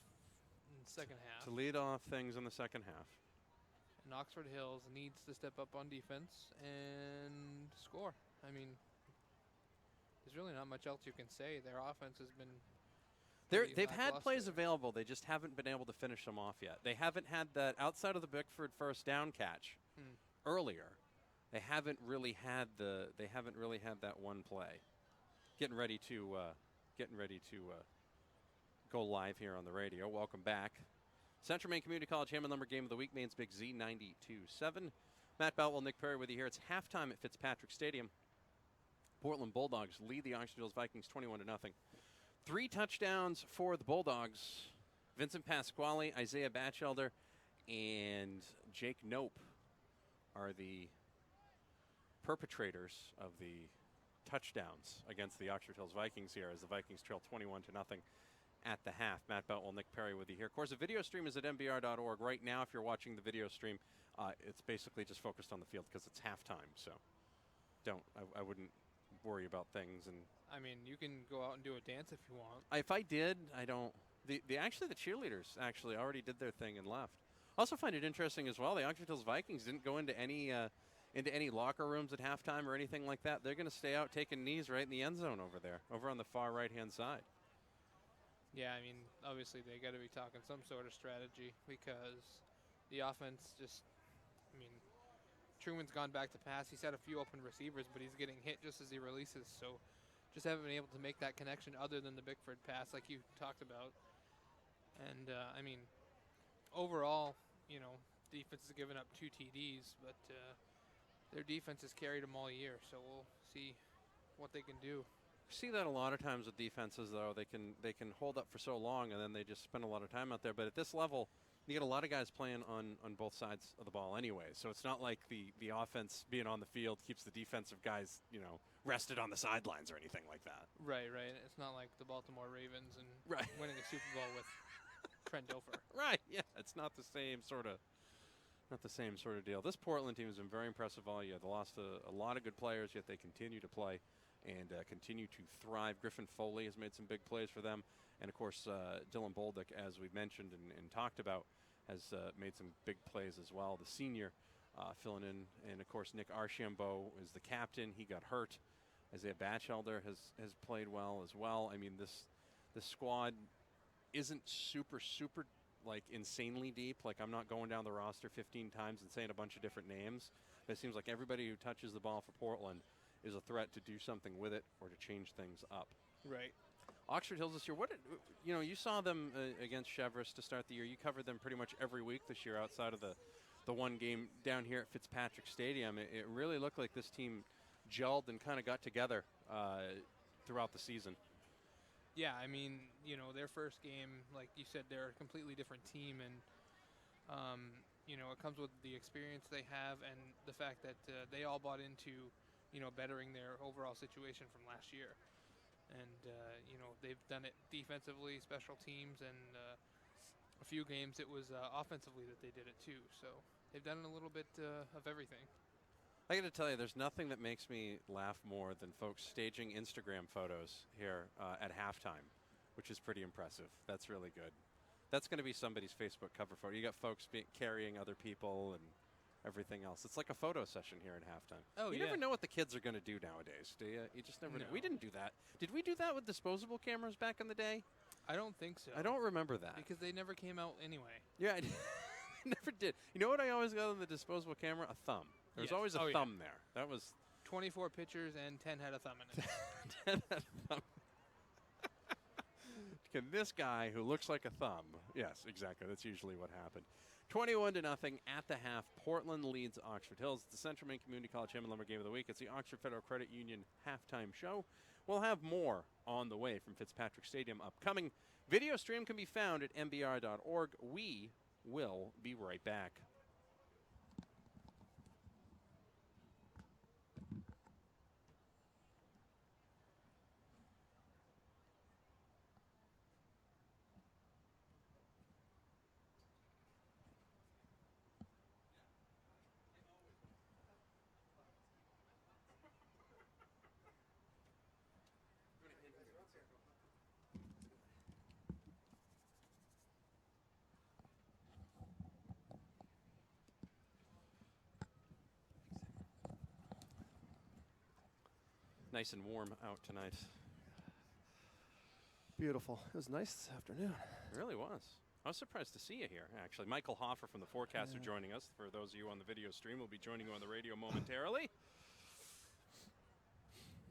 S1: second half.
S2: To lead off things in the second half.
S1: And Oxford Hills needs to step up on defense and score. I mean, there's really not much else you can say. Their offense has been
S2: They've had plays available. They just haven't been able to finish them off yet. They haven't had that outside of the Bickford first down catch earlier. They haven't really had that one play. Getting ready to go live here on the radio. Welcome back. Central Maine Community College Ham and Lumber Game of the Week. Maine's Big Z 92.7. Matt Boutwell, Nick Perry with you here. It's halftime at Fitzpatrick Stadium. Portland Bulldogs lead the Oxford Hills Vikings 21-0. 3 touchdowns for the Bulldogs. Vincent Pasquale, Isaiah Batchelder, and Jake Nope are the perpetrators of the touchdowns against the Oxford Hills Vikings here as the Vikings trail 21-0 at the half. Matt Boutwell, Nick Perry with you here. Of course, the video stream is at mbr.org. Right now, if you're watching the video stream, it's basically just focused on the field because it's halftime. So I wouldn't worry about things. And
S1: I mean, you can go out and do a dance if you want.
S2: if I did, I don't. The cheerleaders actually already did their thing and left. Also find it interesting as well. The Oxford Hills Vikings didn't go into any locker rooms at halftime or anything like that. They're going to stay out taking knees right in the end zone over there, over on the far right-hand side.
S1: Yeah, I mean, obviously they got to be talking some sort of strategy because the offense just, I mean, Truman's gone back to pass. He's had a few open receivers, but he's getting hit just as he releases. So just haven't been able to make that connection other than the Bickford pass like you talked about. And, I mean, overall, you know, defense has given up 2 TDs, but their defense has carried them all year. So we'll see what they can do.
S2: See that a lot of times with defenses, though. They can hold up for so long, and then they just spend a lot of time out there. But at this level, you get a lot of guys playing on both sides of the ball anyway. So it's not like the offense being on the field keeps the defensive guys, you know, rested on the sidelines or anything like that.
S1: Right. It's not like the Baltimore Ravens and winning a Super Bowl with Trent Dilfer.
S2: Right, yeah. It's not the same sort of deal. This Portland team has been very impressive all year. They lost a lot of good players, yet they continue to play and continue to thrive. Griffin Foley has made some big plays for them. And, of course, Dylan Bolduc, as we mentioned and talked about, has made some big plays as well. The senior filling in. And, of course, Nick Archambault is the captain. He got hurt. Isaiah Batchelder has played well as well. I mean, this squad isn't super, like, insanely deep. Like, I'm not going down the roster 15 times and saying a bunch of different names. But it seems like everybody who touches the ball for Portland is a threat to do something with it or to change things up.
S1: Right.
S2: Oxford Hills this year, you saw them against Cheverus to start the year. You covered them pretty much every week this year outside of the one game down here at Fitzpatrick Stadium. It really looked like this team gelled and kind of got together throughout the season.
S1: Yeah, I mean, you know, their first game, like you said, they're a completely different team, and you know, it comes with the experience they have and the fact that they all bought into, you know, bettering their overall situation from last year. And, you know, they've done it defensively, special teams, and a few games it was offensively that they did it too. So they've done a little bit of everything.
S2: I got to tell you, there's nothing that makes me laugh more than folks staging Instagram photos here at halftime, which is pretty impressive. That's really good. That's going to be somebody's Facebook cover photo. You got folks carrying other people and everything else. It's like a photo session here at halftime.
S1: Oh,
S2: you never know what the kids are going to do nowadays, do you? You just never know. We didn't do that. Did we do that with disposable cameras back in the day?
S1: I don't think so.
S2: I don't remember that.
S1: Because they never came out anyway.
S2: Yeah, I never did. You know what I always got on the disposable camera? A thumb. There was always a thumb there. That was
S1: 24 pictures and 10 had a thumb in it.
S2: 10 had a thumb. Can this guy who looks like a thumb? Yes, exactly. That's usually what happened. 21-0 at the half. Portland leads Oxford Hills. It's the Central Maine Community College Ham and Lumber Game of the Week. It's the Oxford Federal Credit Union halftime show. We'll have more on the way from Fitzpatrick Stadium upcoming. Video stream can be found at mbr.org. We will be right back. Nice and warm out tonight.
S5: Beautiful. It was nice this afternoon.
S2: It really was. I was surprised to see you here, actually. Michael Hoffer from the Forecaster joining us. For those of you on the video stream, we'll be joining you on the radio momentarily.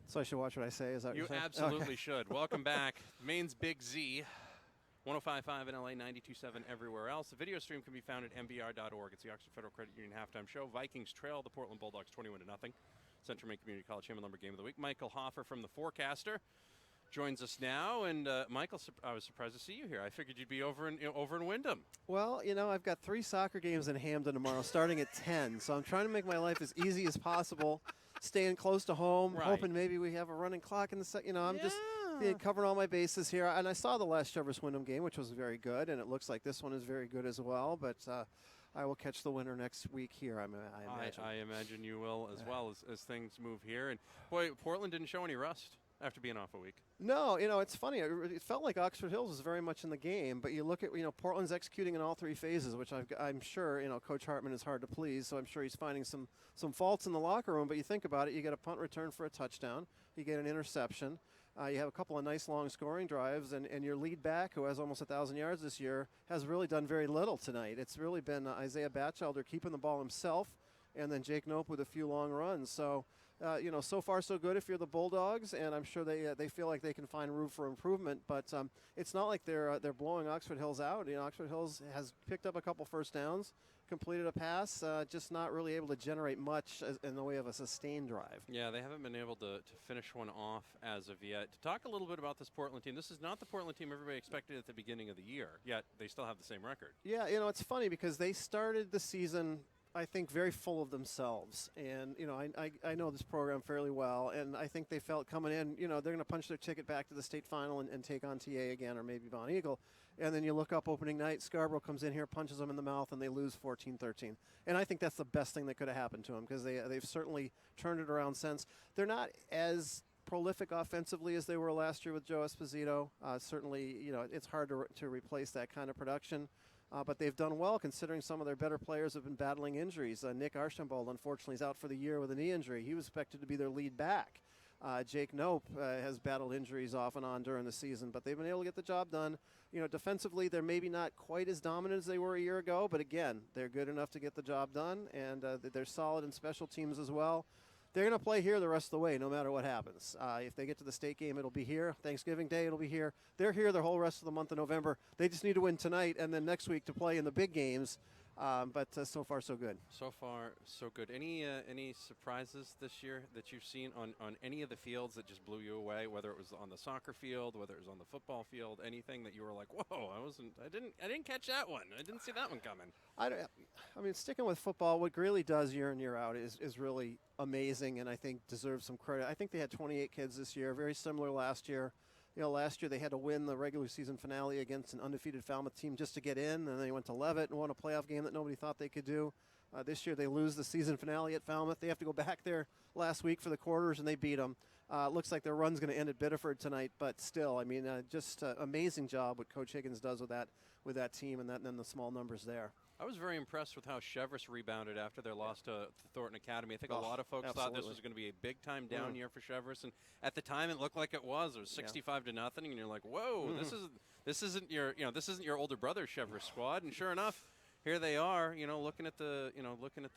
S5: So I should watch what I say? Is that what
S2: you
S5: you're saying?
S2: absolutely should. Welcome back. Maine's Big Z. 105.5 in LA, 92.7 everywhere else. The video stream can be found at mbr.org. It's the Oxford Federal Credit Union halftime show. Vikings trail the Portland Bulldogs 21-0. Central Maine Community College Ham and Lumber Game of the Week. Michael Hoffer from The Forecaster joins us now. And Michael, I was surprised to see you here. I figured you'd be over in Wyndham.
S5: Well, I've got 3 soccer games in Hamden tomorrow starting at 10, so I'm trying to make my life as easy as possible, staying close to home,
S2: Right.
S5: hoping maybe we have a running clock in the I'm just covering all my bases here. And I saw the last Chevrolet-Wyndham game, which was very good, and it looks like this one is very good as well, but I will catch the winner next week here, I imagine.
S2: I imagine you will as well as things move here. And, boy, Portland didn't show any rust after being off a week.
S5: No, it's funny. It felt like Oxford Hills was very much in the game, but you look at, Portland's executing in all 3 phases, which I'm sure, Coach Hartman is hard to please, so I'm sure he's finding some faults in the locker room. But you think about it, you get a punt return for a touchdown, you get an interception, you have a couple of nice long scoring drives, and your lead back, who has almost 1,000 yards this year, has really done very little tonight. It's really been Isaiah Batchelder keeping the ball himself, and then Jake Nope with a few long runs. So, so far so good if you're the Bulldogs, and I'm sure they feel like they can find room for improvement. But it's not like they're blowing Oxford Hills out. Oxford Hills has picked up a couple first downs, completed a pass, just not really able to generate much in the way of a sustained drive.
S2: Yeah, they haven't been able to finish one off as of yet. To talk a little bit about this Portland team, this is not the Portland team everybody expected at the beginning of the year, yet they still have the same record.
S5: Yeah, it's funny because they started the season, I think, very full of themselves. And, I know this program fairly well, and I think they felt coming in, they're going to punch their ticket back to the state final and take on TA again, or maybe Von Eagle. And then you look up opening night, Scarborough comes in here, punches them in the mouth, and they lose 14-13. And I think that's the best thing that could have happened to them because they've certainly turned it around since. They're not as prolific offensively as they were last year with Joe Esposito. Certainly, it's hard to replace that kind of production. But they've done well considering some of their better players have been battling injuries. Nick Archambault, unfortunately, is out for the year with a knee injury. He was expected to be their lead back. Jake Nope has battled injuries off and on during the season, but they've been able to get the job done. Defensively, they're maybe not quite as dominant as they were a year ago, but again, they're good enough to get the job done, and they're solid in special teams as well. They're going to play here the rest of the way, no matter what happens. If they get to the state game, it'll be here. Thanksgiving Day, it'll be here. They're here the whole rest of the month of November. They just need to win tonight and then next week to play in the big games. But so far, so good.
S2: So far, so good. Any surprises this year that you've seen on any of the fields that just blew you away? Whether it was on the soccer field, whether it was on the football field, anything that you were like, "Whoa, I didn't catch that one. I didn't see that one coming."
S5: I mean, sticking with football, what Greeley does year in, year out is really amazing, and I think deserves some credit. I think they had 28 kids this year, very similar last year. Last year they had to win the regular season finale against an undefeated Falmouth team just to get in, and they went to Leavitt and won a playoff game that nobody thought they could do. This year they lose the season finale at Falmouth. They have to go back there last week for the quarters, and they beat them. Looks like their run's going to end at Biddeford tonight, but still, I mean, just amazing job what Coach Higgins does with that team and then the small numbers there.
S2: I was very impressed with how Chevrolet rebounded after their loss to Thornton Academy. I think a lot of folks thought this was going to be a big-time down year for Chevrolet, and at the time it looked like it was. It was 65-0, and you're like, "Whoa, this isn't your older brother's Chevrolet squad." And sure enough, here they are, looking at the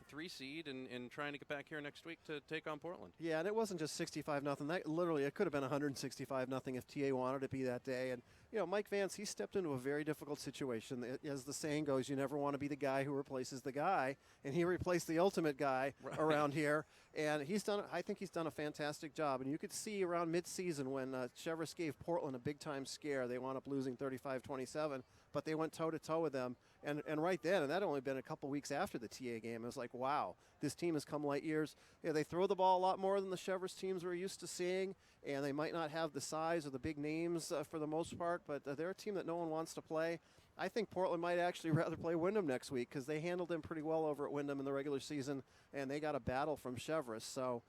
S2: 3 seed and trying to get back here next week to take on Portland.
S5: Yeah, and it wasn't just 65-0. That literally, it could have been 165-0 if TA wanted to be that day. And Mike Vance, he stepped into a very difficult situation. As the saying goes, you never want to be the guy who replaces the guy, and he replaced the ultimate guy around here. And I think he's done a fantastic job. And you could see around mid-season when Chevrolet gave Portland a big-time scare, they wound up losing 35-27, but they went toe-to-toe with them. And right then, and that only been a couple weeks after the TA game, it was like, wow, this team has come light years. They throw the ball a lot more than the Chevrolet teams we're used to seeing, and they might not have the size or the big names for the most part, but they're a team that no one wants to play. I think Portland might actually rather play Wyndham next week because they handled them pretty well over at Wyndham in the regular season, and they got a battle from Chevrolet. So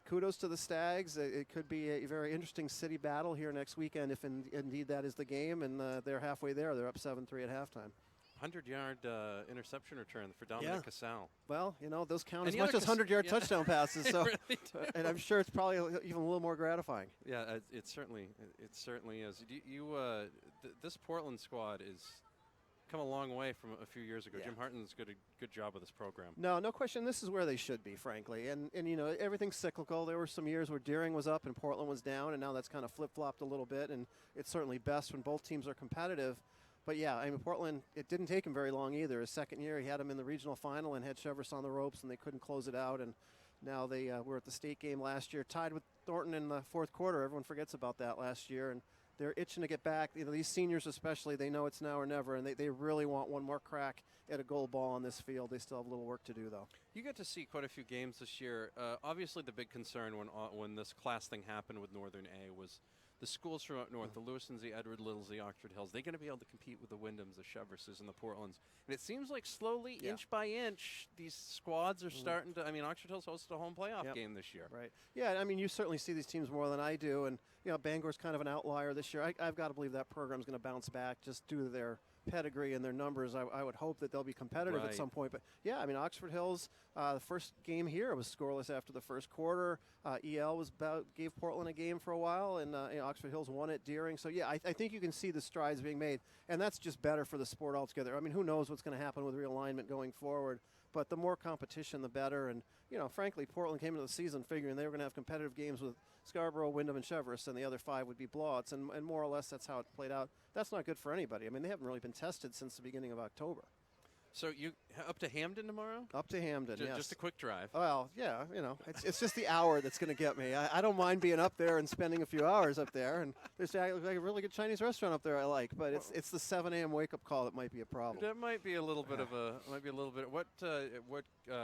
S5: kudos to the Stags. It could be a very interesting city battle here next weekend if indeed that is the game, and they're halfway there. They're up 7-3 at halftime.
S2: 100-yard interception return for Dominic Casal.
S5: Well, those count as much as 100-yard touchdown passes. So,
S2: really
S5: and I'm sure it's probably even a little more gratifying.
S2: Yeah, it certainly is. This Portland squad is come a long way from a few years ago.
S5: Yeah.
S2: Jim Harton's did a good job with this program.
S5: No question. This is where they should be, frankly. And everything's cyclical. There were some years where Deering was up and Portland was down, and now that's kind of flip-flopped a little bit. And it's certainly best when both teams are competitive. But yeah, I mean, Portland, it didn't take him very long either. His second year, he had him in the regional final and had Chevrolet on the ropes, and they couldn't close it out. And Now they were at the state game last year, tied with Thornton in the fourth quarter. Everyone forgets about that last year, and they're itching to get back. These seniors especially, they know it's now or never, and they really want one more crack at a goal ball on this field. They still have a little work to do, though.
S2: You get to see quite a few games this year. Obviously, the big concern when this class thing happened with Northern A was the schools from up north, the Lewisons, the Edward Littles, the Oxford Hills, they're going to be able to compete with the Wyndhams, the Cheverses, and the Portlands. And it seems like slowly, inch by inch, these squads are starting to. I mean, Oxford Hills hosted a home playoff game this year.
S5: Right. Yeah, I mean, you certainly see these teams more than I do. And, Bangor's kind of an outlier this year. I've got to believe that program's going to bounce back just due to their pedigree and their numbers. I would hope that they'll be competitive at some point. But, yeah, I mean, Oxford Hills, the first game here was scoreless after the first quarter. EL gave Portland a game for a while, and Oxford Hills won at Deering. So, yeah, I think you can see the strides being made. And that's just better for the sport altogether. I mean, who knows what's going to happen with realignment going forward. But the more competition, the better. And, frankly, Portland came into the season figuring they were going to have competitive games with Scarborough, Wyndham, and Cheverus, and the other 5 would be blowouts. And more or less that's how it played out. That's not good for anybody. I mean, they haven't really been tested since the beginning of October.
S2: So you up to Hamden tomorrow?
S5: Up to Hamden, yes.
S2: Just a quick drive.
S5: Well, yeah, it's just the hour that's going to get me. I don't mind being up there and spending a few hours up there. And there's like a really good Chinese restaurant up there I like, but it's the 7 a.m. wake-up call that might be a problem.
S2: That might be a little bit of a. What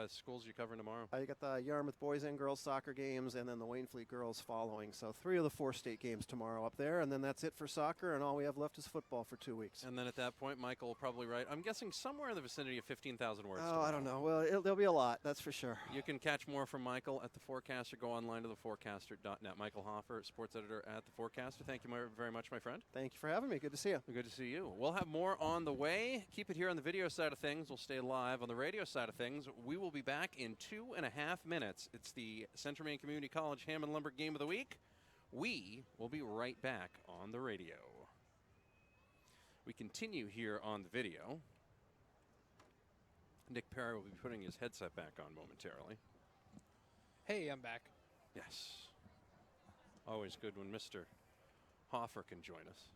S2: schools are you covering tomorrow?
S5: You got the Yarmouth boys and girls soccer games, and then the Waynfleet girls following. So 3 of the 4 state games tomorrow up there, and then that's it for soccer, and all we have left is football for 2 weeks.
S2: And then at that point, Michael will probably write. I'm guessing somewhere in the vicinity of 15,000 words.
S5: Oh, I don't know. Well, there'll be a lot, that's for sure.
S2: You can catch more from Michael at The Forecaster. Go online to theforecaster.net. Michael Hoffer, sports editor at The Forecaster. Thank you very much, my friend.
S5: Thank you for having me. Good to see you.
S2: Good to see you. We'll have more on the way. Keep it here on the video side of things. We'll stay live on the radio side of things. We will be back in 2.5 minutes. It's the Central Maine Community College Hammond Lumber Game of the Week. We will be right back on the radio. We continue here on the video. Nick Perry will be putting his headset back on momentarily.
S1: Hey, I'm back.
S2: Yes. Always good when Mr. Hoffer can join us.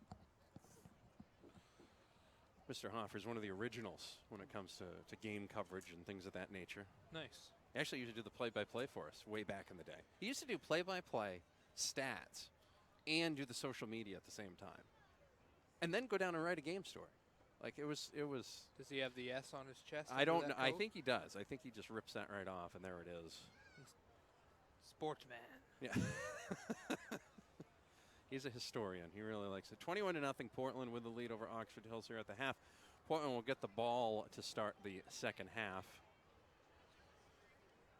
S2: Mr. Hoffer is one of the originals when it comes to game coverage and things of that nature.
S1: Nice.
S2: He actually used to do the play-by-play for us way back in the day. He used to do play-by-play, stats, and do the social media at the same time. And then go down and write a game story. Like it was.
S1: Does he have the S on his chest?
S2: I don't know. I think he does. I think he just rips that right off, and there it is.
S1: Sportsman.
S2: Yeah. He's a historian. He really likes it. 21-0 Portland with the lead over Oxford Hills here at the half. Portland will get the ball to start the second half.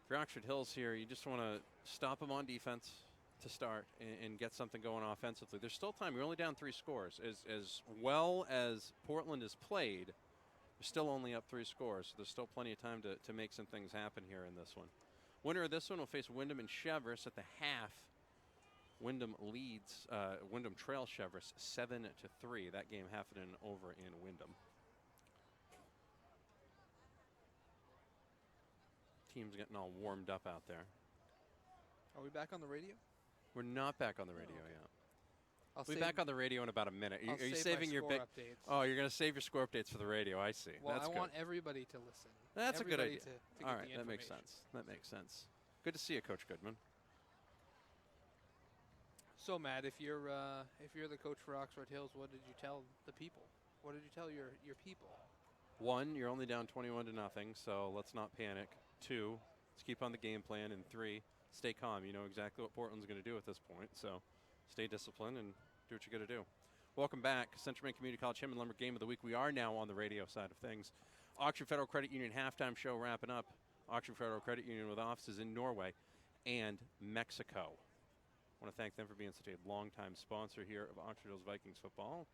S2: For Oxford Hills here, you just want to stop them on defense to start and get something going offensively. There's still time. You're only down 3 scores. As well as Portland has played, they're still only up 3 scores. So there's still plenty of time to make some things happen here in this one. Winner of this one will face Wyndham and Cheverus at the half. Wyndham trails Cheverus 7-3. That game happening over in Wyndham. Team's getting all warmed up out there.
S1: Are we back on the radio?
S2: We're not back on the radio yet. We'll be back on the radio in about a minute.
S1: Are you saving your big updates?
S2: Oh, you're going to save your score updates for the radio. I see.
S1: Well,
S2: That's
S1: I want everybody to listen.
S2: That's a good idea.
S1: To
S2: all right, that makes sense. That makes sense. Good to see you, Coach Goodman.
S1: So, Matt, if you're the coach for Oxford Hills, what did you tell the people? What did you tell your people?
S2: 1, you're only down 21-0, so let's not panic. 2, let's keep on the game plan. And 3, stay calm. You know exactly what Portland's going to do at this point, so stay disciplined and do what you got to do. Welcome back, Central Maine Community College Hammond Lumber Game of the Week. We are now on the radio side of things. Oxford Federal Credit Union halftime show wrapping up. Oxford Federal Credit Union with offices in Norway and Mexico. I want to thank them for being such a longtime sponsor here of Oxford Hills Vikings football.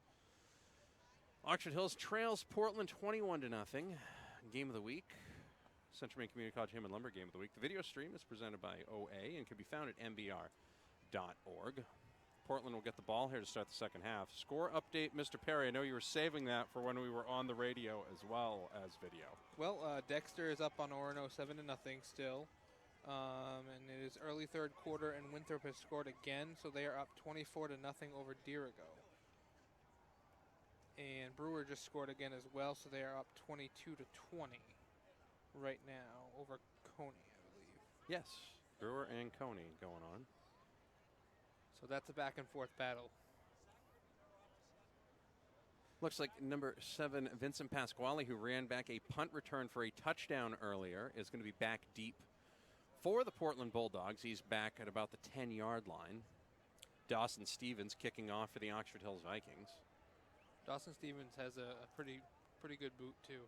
S2: Oxford Hills trails Portland 21-0. Game of the week. Central Maine Community College Hammond Lumber Game of the Week. The video stream is presented by OA and can be found at mbr.org. Portland will get the ball here to start the second half. Score update, Mr. Perry. I know you were saving that for when we were on the radio as well as video.
S1: Well, Dexter is up on Orono 7-0 still. And it is early third quarter, and Winthrop has scored again, so they are up 24-0 over Dirigo. And Brewer just scored again as well, so they are up 22-20 right now over Coney, I believe.
S2: Yes, Brewer and Coney going on.
S1: So that's a back and forth battle.
S2: Looks like number 7, Vincent Pasquale, who ran back a punt return for a touchdown earlier, is going to be back deep for the Portland Bulldogs. He's back at about the 10-yard line. Dawson Stevens kicking off for the Oxford Hills Vikings.
S1: Dawson Stevens has a pretty good boot, too.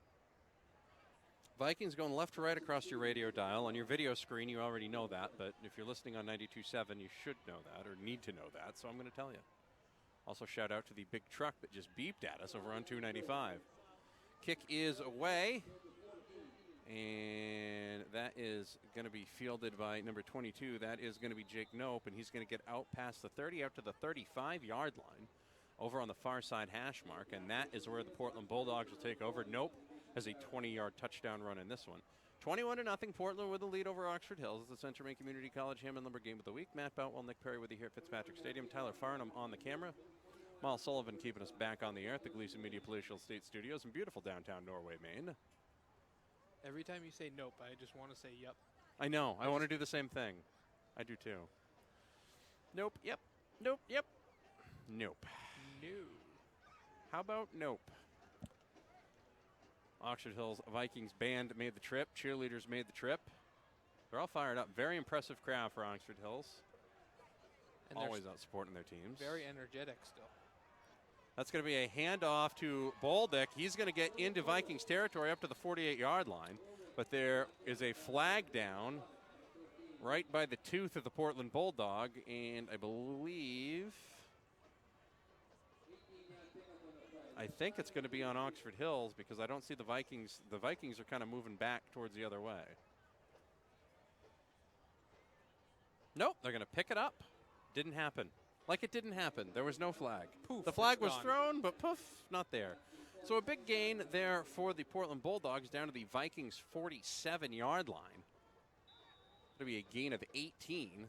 S2: Vikings going left to right across your radio dial. On your video screen, you already know that, but if you're listening on 92.7, you should know that or need to know that, so I'm going to tell you. Also, shout out to the big truck that just beeped at us over on 295. Kick is away, and that is going to be fielded by number 22. That is going to be Jake Nope, and he's going to get out past the 30, out to the 35-yard line over on the far side hash mark, and that is where the Portland Bulldogs will take over. Nope has a 20-yard touchdown run in this one. 21-0, Portland with the lead over Oxford Hills. It's the Central Maine Community College Hammond Lumber Game of the Week. Matt Boutwell, Nick Perry with you here at Fitzpatrick Stadium. Tyler Farnham on the camera. Miles Sullivan keeping us back on the air at the Gleason Media Palatial State Studios in beautiful downtown Norway, Maine.
S1: Every time you say nope, I just want to say yep.
S2: I know. I want to do the same thing. I do too. Nope. Yep. Nope. Yep. Nope.
S1: No.
S2: How about nope? Oxford Hills Vikings band made the trip. Cheerleaders made the trip. They're all fired up. Very impressive crowd for Oxford Hills.
S1: And
S2: always out supporting their teams.
S1: Very energetic still.
S2: That's going to be a handoff to Boldick. He's going to get into Vikings territory up to the 48-yard line. But there is a flag down right by the tooth of the Portland Bulldog. And I think it's going to be on Oxford Hills because I don't see the Vikings. The Vikings are kind of moving back towards the other way. Nope, they're going to pick it up. Didn't happen. Like it didn't happen. There was no flag.
S1: Poof,
S2: the flag was
S1: gone.
S2: thrown, but poof, not there. So a big gain there for the Portland Bulldogs down to the Vikings' 47-yard line. It'll be a gain of 18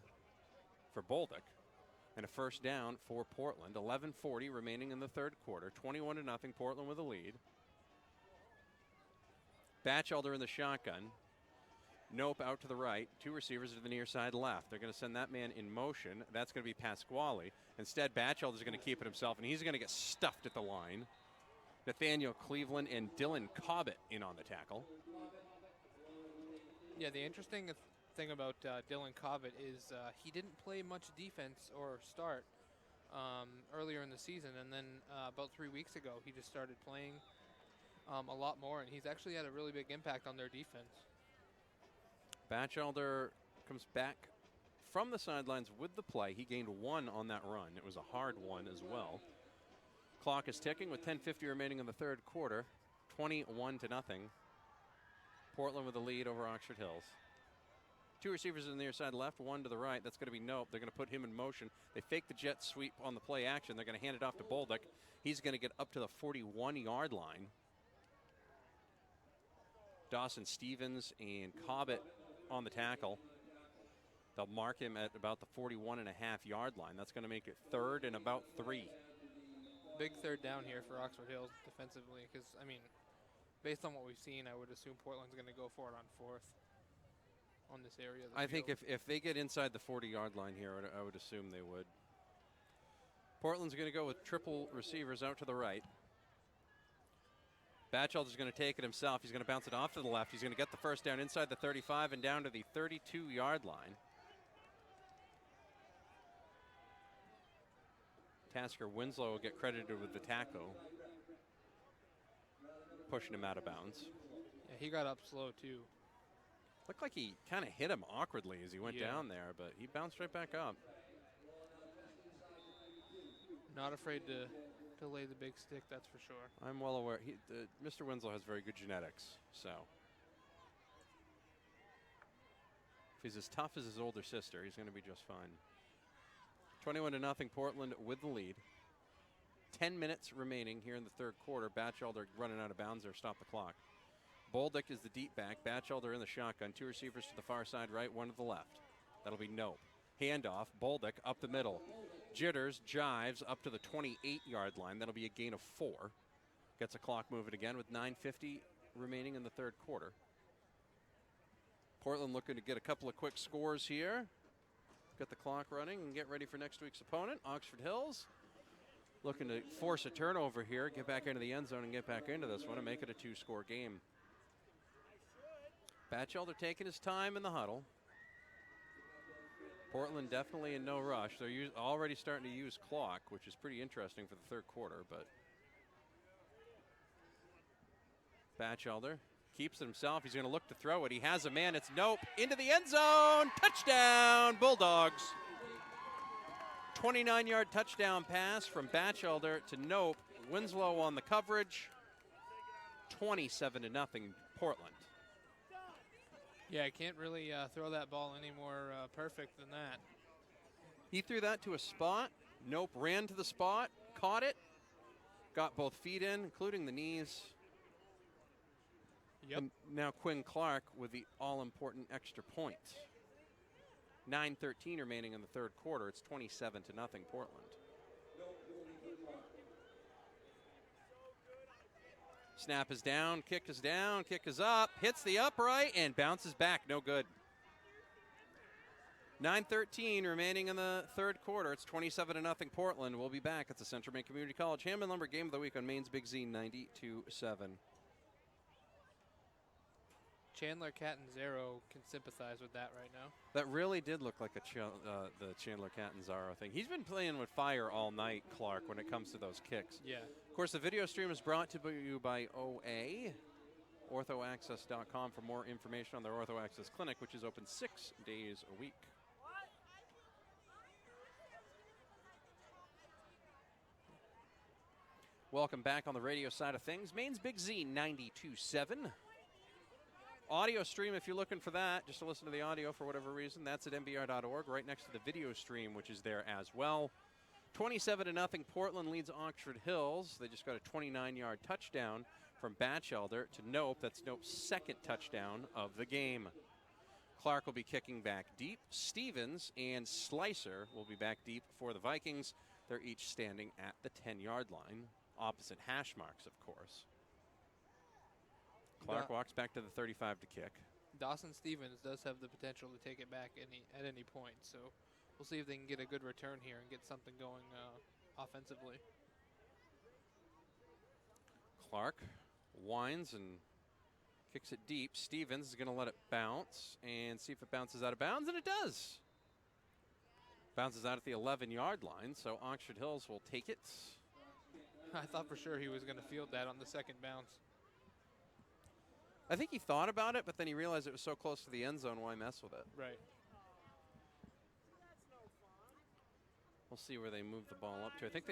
S2: for Boldick. And a first down for Portland. 11:40 remaining in the third quarter. 21-0, Portland with a lead. Batchelder in the shotgun. Nope out to the right. Two receivers to the near side left. They're going to send that man in motion. That's going to be Pasquale. Instead, Batchelder's going to keep it himself, and he's going to get stuffed at the line. Nathaniel Cleveland and Dylan Cobbett in on the tackle.
S1: Yeah, the interesting thing about Dylan Cobbett is he didn't play much defense or start earlier in the season, and then about 3 weeks ago he just started playing a lot more, and he's actually had a really big impact on their defense.
S2: Batchelder comes back from the sidelines with the play. He gained 1 on that run. It was a hard one as well. Clock is ticking with 10:50 remaining in the third quarter. 21-0. Portland with the lead over Oxford Hills. Two receivers on the near side left, one to the right. That's going to be Nope. They're going to put him in motion. They fake the jet sweep on the play action. They're going to hand it off to Boldick. He's going to get up to the 41-yard line. Dawson Stevens and Cobbett on the tackle. They'll mark him at about the 41.5-yard line. That's going to make it third and about 3.
S1: Big third down here for Oxford Hills defensively because, I mean, based on what we've seen, I would assume Portland's going to go for it on 4th on this area of the
S2: I
S1: field.
S2: think if they get inside the 40-yard line here, I would assume they would. Portland's going to go with triple receivers out to the right. Batchelder's going to take it himself. He's going to bounce it off to the left. He's going to get the first down inside the 35 and down to the 32-yard line. Tasker Winslow will get credited with the tackle, pushing him out of bounds.
S1: Yeah, he got up slow, too.
S2: Looked like he kind of hit him awkwardly as he went down there, but he bounced right back up.
S1: Not afraid to lay the big stick, that's for sure.
S2: I'm well aware. Mr. Winslow has very good genetics, so. If he's as tough as his older sister, he's going to be just fine. 21-0, Portland with the lead. 10 minutes remaining here in the third quarter. Batchelder running out of bounds there, stop the clock. Boldick is the deep back. Batchelder in the shotgun. Two receivers to the far side right, one to the left. That'll be Nope. Handoff, Boldick up the middle. Jitters, jives up to the 28-yard line. That'll be a gain of 4. Gets a clock moving again with 9:50 remaining in the third quarter. Portland looking to get a couple of quick scores here. Get the clock running and get ready for next week's opponent, Oxford Hills. Looking to force a turnover here, get back into the end zone and get back into this one and make it a 2-score game. Batchelder taking his time in the huddle. Portland definitely in no rush. They're already starting to use clock, which is pretty interesting for the third quarter, but Batchelder keeps it himself. He's going to look to throw it. He has a man. It's Nope. Into the end zone. Touchdown, Bulldogs. 29-yard touchdown pass from Batchelder to Nope. Winslow on the coverage. 27-0 Portland.
S1: Yeah, I can't really throw that ball any more perfect than that.
S2: He threw that to a spot. Nope ran to the spot, caught it, got both feet in, including the knees.
S1: Yep.
S2: And now Quinn Clark with the all-important extra point. 9:13 remaining in the third quarter. It's 27-0 Portland. Snap is down, kick is up, hits the upright, and bounces back. No good. 9:13 remaining in the third quarter. It's 27-0 Portland. We'll be back at the Central Maine Community College Hammond Lumber Game of the Week on Maine's Big Z 92.7.
S1: Chandler Catanzaro can sympathize with that right now.
S2: That really did look like the Chandler Catanzaro thing. He's been playing with fire all night, Clark, when it comes to those kicks.
S1: Yeah.
S2: Of course, the video stream is brought to you by OA, orthoaccess.com for more information on their Ortho Access Clinic, which is open 6 days a week. Welcome back on the radio side of things. Maine's Big Z 92.7. Audio stream, if you're looking for that, just to listen to the audio for whatever reason, that's at mbr.org, right next to the video stream, which is there as well. 27-0 Portland leads Oxford Hills. They just got a 29-yard touchdown from Batchelder to Nope. That's Nope's second touchdown of the game. Clark will be kicking back deep. Stevens and Slicer will be back deep for the Vikings. They're each standing at the 10-yard line, opposite hash marks, of course. Clark walks back to the 35 to kick.
S1: Dawson Stevens does have the potential to take it back at any point, so we'll see if they can get a good return here and get something going offensively.
S2: Clark winds and kicks it deep. Stevens is going to let it bounce and see if it bounces out of bounds, and it does. Bounces out at the 11-yard line, so Oxford Hills will take it.
S1: I thought for sure he was going to field that on the second bounce.
S2: I think he thought about it, but then he realized it was so close to the end zone, why mess with it?
S1: Right.
S2: We'll see where they move the ball up to. I think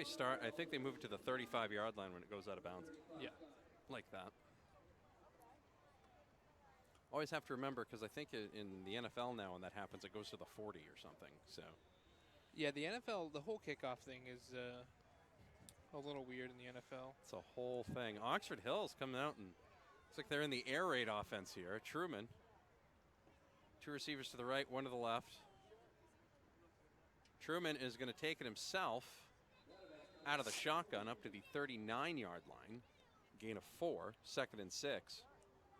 S2: they move it to the 35-yard line when it goes out of bounds.
S1: Yeah.
S2: Like that. Always have to remember, because I think in the NFL now when that happens, it goes to the 40 or something. So.
S1: Yeah, the NFL, the whole kickoff thing is a little weird in the NFL.
S2: It's a whole thing. Oxford Hills coming out and looks like they're in the air raid offense here. Truman. 2 receivers to the right, 1 to the left. Truman is going to take it himself out of the shotgun up to the 39-yard line. Gain of 4, 2nd and 6.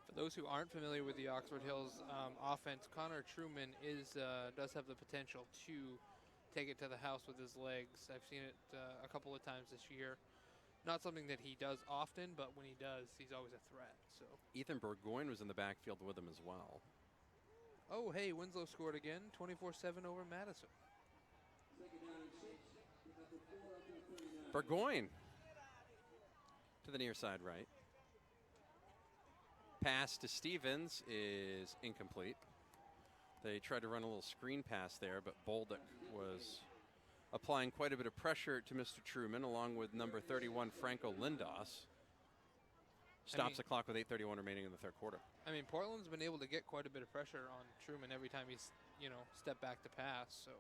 S1: For those who aren't familiar with the Oxford Hills offense, Connor Truman does have the potential to take it to the house with his legs. I've seen it a couple of times this year. Not something that he does often, but when he does, he's always a threat. So
S2: Ethan Burgoyne was in the backfield with him as well.
S1: Oh, hey, Winslow scored again, 24-7 over Madison.
S2: Burgoyne to the near side right. Pass to Stevens is incomplete. They tried to run a little screen pass there, but Bolduc was applying quite a bit of pressure to Mr. Truman, along with number 31, Franco Lindos. Stops the clock with 8:31 remaining in the third quarter.
S1: I mean, Portland's been able to get quite a bit of pressure on Truman every time he's, stepped back to pass, so.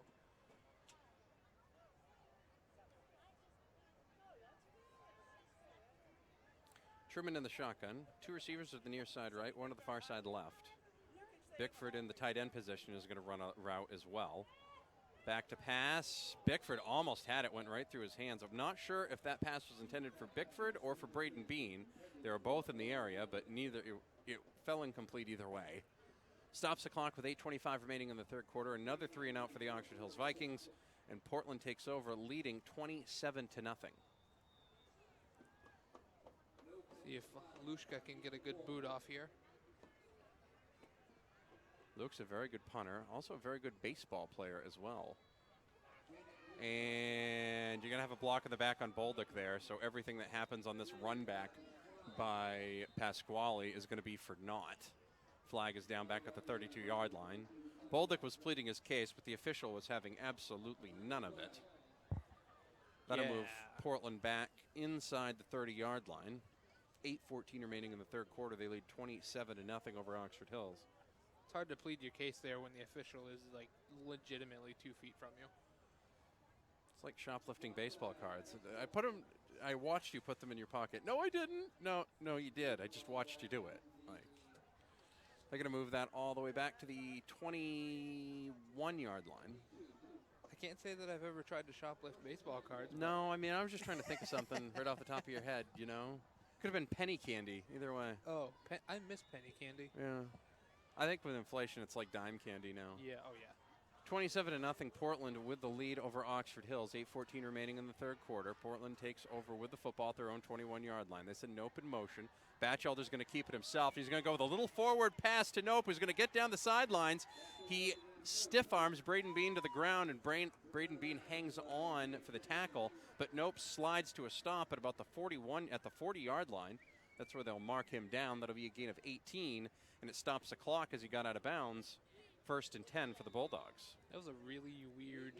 S2: Truman in the shotgun. 2 receivers at the near side right, 1 to the far side left. Bickford in the tight end position is going to run a route as well. Back to pass. Bickford almost had it, went right through his hands. I'm not sure if that pass was intended for Bickford or for Braden Bean. They were both in the area, but neither it fell incomplete either way. Stops the clock with 8:25 remaining in the third quarter. Another 3 and out for the Oxford Hills Vikings, and Portland takes over, leading 27-0.
S1: See if Lushka can get a good boot off here.
S2: Luke's a very good punter, also a very good baseball player as well. And you're going to have a block in the back on Bolduc there, so everything that happens on this run back by Pasquale is going to be for naught. Flag is down back at the 32-yard line. Bolduc was pleading his case, but the official was having absolutely none of it. That'll move Portland back inside the 30-yard line. 8:14 remaining in the third quarter. They lead 27-0 over Oxford Hills.
S1: It's hard to plead your case there when the official is like legitimately 2 feet from you.
S2: It's like shoplifting baseball cards. I watched you put them in your pocket. No, I didn't. No, you did. I just watched you do it. Like, they're going to move that all the way back to the 21-yard line.
S1: I can't say that I've ever tried to shoplift baseball cards.
S2: No, I mean, I was just trying to think of something right off the top of your head, you know? Could have been penny candy, either way.
S1: Oh, I miss penny candy.
S2: Yeah. I think with inflation, it's like dime candy now.
S1: Yeah, oh yeah.
S2: 27-0 Portland with the lead over Oxford Hills. 8:14 remaining in the third quarter. Portland takes over with the football at their own 21-yard line. They said Nope in motion. Batchelder's going to keep it himself. He's going to go with a little forward pass to Nope, who's going to get down the sidelines. He stiff arms Braden Bean to the ground, and Braden Bean hangs on for the tackle, but Nope slides to a stop at about the 40-yard line. That's where they'll mark him down. That'll be a gain of 18, and it stops the clock as he got out of bounds. 1st and 10 for the Bulldogs.
S1: That was a really weird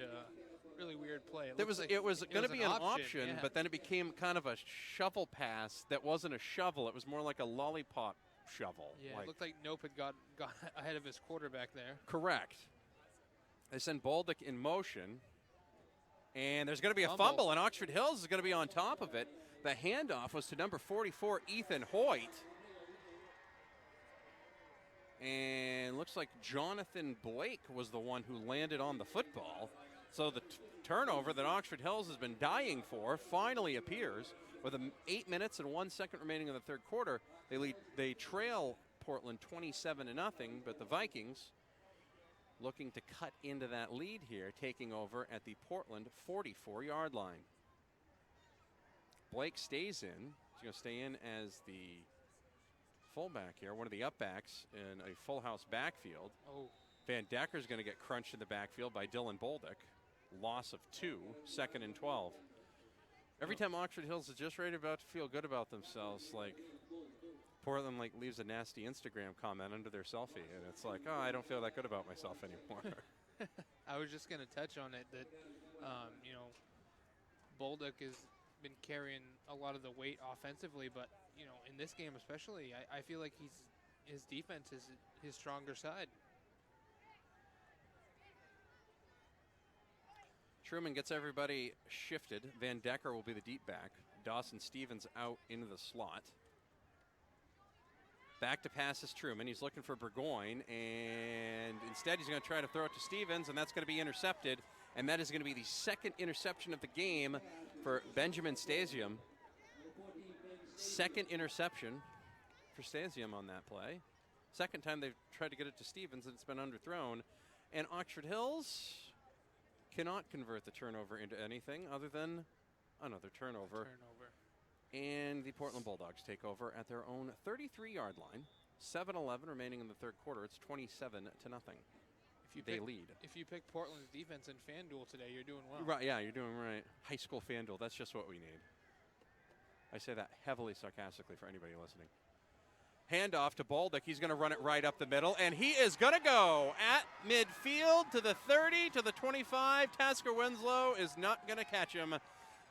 S1: play.
S2: It was going to be an option,
S1: yeah.
S2: But then it became kind of a shovel pass that wasn't a shovel. It was more like a lollipop shovel.
S1: Yeah, it looked like Nope had got ahead of his quarterback there.
S2: Correct. They send Bolduc in motion, and there's going to be a fumble, and Oxford Hills is going to be on top of it. The handoff was to number 44, Ethan Hoyt. And looks like Jonathan Blake was the one who landed on the football. So the turnover that Oxford Hills has been dying for finally appears. With 8 minutes and 1 second remaining in the third quarter, they trail Portland 27-0, but the Vikings looking to cut into that lead here, taking over at the Portland 44-yard line. Blake stays in. He's going to stay in as the fullback here, one of the upbacks in a full house backfield.
S1: Oh.
S2: Van Decker's going to get crunched in the backfield by Dylan Bolduc. Loss of 2, 2nd and 12. Every time Oxford Hills is just right about to feel good about themselves, like Portland leaves a nasty Instagram comment under their selfie, and it's like, oh, I don't feel that good about myself anymore.
S1: I was just going to touch on it that, Bolduc has been carrying a lot of the weight offensively, but in this game especially, I feel like his defense is his stronger side.
S2: Truman gets everybody shifted. Van Decker will be the deep back. Dawson Stevens out into the slot. Back to pass is Truman. He's looking for Burgoyne, and instead he's going to try to throw it to Stevens, and that's going to be intercepted. And that is going to be the second interception of the game for Benjamin Stasium. Second interception for Stasium on that play. Second time they've tried to get it to Stevens, and it's been underthrown. And Oxford Hills cannot convert the turnover into anything other than another turnover. And the Portland Bulldogs take over at their own 33-yard line. 7:11 remaining in the third quarter. It's 27-0. They lead.
S1: If you pick Portland's defense in FanDuel today, you're doing well.
S2: Right, yeah, you're doing right. High school FanDuel, that's just what we need. I say that heavily sarcastically for anybody listening. Handoff to Bolduc. He's going to run it right up the middle, and he is going to go at midfield to the 30, to the 25. Tasker Winslow is not going to catch him.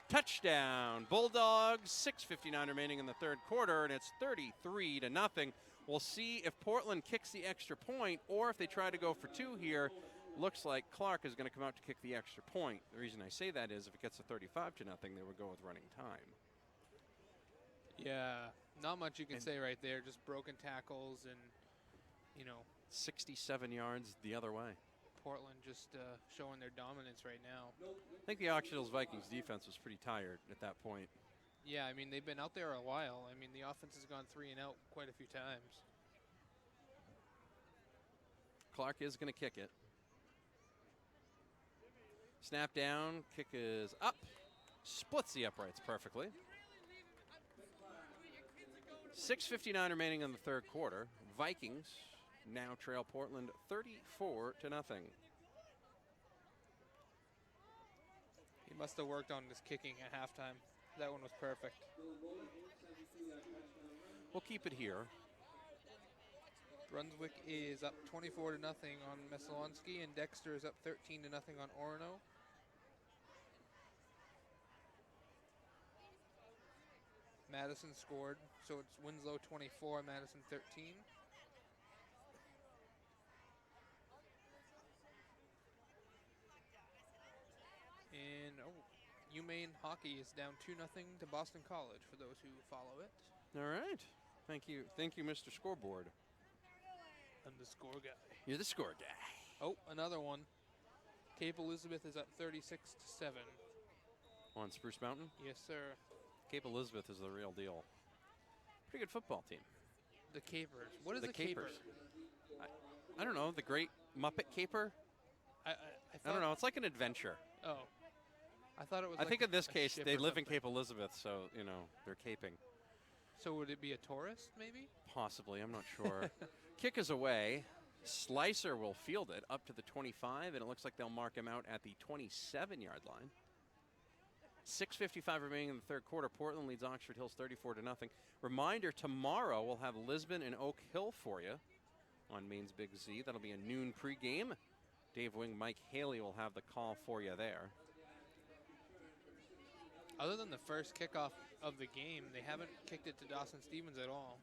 S2: Touchdown, Bulldogs. 6:59 remaining in the third quarter, and it's 33-0. We'll see if Portland kicks the extra point or if they try to go for 2 here. Looks like Clark is going to come out to kick the extra point. The reason I say that is if it gets to 35-0, they would go with running time.
S1: Yeah, not much you can say right there. Just broken tackles and,
S2: 67 yards the other way.
S1: Portland just showing their dominance right now.
S2: I think the Oxford Hills Vikings defense was pretty tired at that point.
S1: Yeah, I mean, they've been out there a while. I mean, the offense has gone 3 and out quite a few times.
S2: Clark is going to kick it. Snap down, kick is up. Splits the uprights perfectly. 6:59 remaining in the third quarter. Vikings now trail Portland 34-0.
S1: He must have worked on his kicking at halftime. That one was perfect.
S2: We'll keep it here.
S1: Brunswick is up 24-0 on Messalonsky, and Dexter is up 13-0 on Orono. Madison scored, so it's Winslow 24, Madison 13. And UMaine hockey is down 2-0 to Boston College for those who follow it.
S2: All right. Thank you, Mr. Scoreboard.
S1: I'm the score guy.
S2: You're the score guy.
S1: Oh, another one. Cape Elizabeth is up 36-7.
S2: On Spruce Mountain?
S1: Yes, sir.
S2: Cape Elizabeth is the real deal. Pretty good football team.
S1: The Capers. What is the
S2: Capers?
S1: Caper?
S2: I don't know. The Great Muppet Caper?
S1: I
S2: don't know. It's like an adventure.
S1: Oh. I thought it was
S2: I
S1: like
S2: think in this case,
S1: ship
S2: they
S1: or
S2: live in
S1: something.
S2: Cape Elizabeth, so, they're caping.
S1: So would it be a tourist, maybe?
S2: Possibly. I'm not sure. Kick is away. Slicer will field it up to the 25, and it looks like they'll mark him out at the 27-yard line. 6:55 remaining in the third quarter. Portland leads Oxford Hills 34-0. Reminder, tomorrow we'll have Lisbon and Oak Hill for you on Maine's Big Z. That'll be a noon pregame. Dave Wing, Mike Haley will have the call for you there.
S1: Other than the first kickoff of the game, they haven't kicked it to Dawson Stevens at all.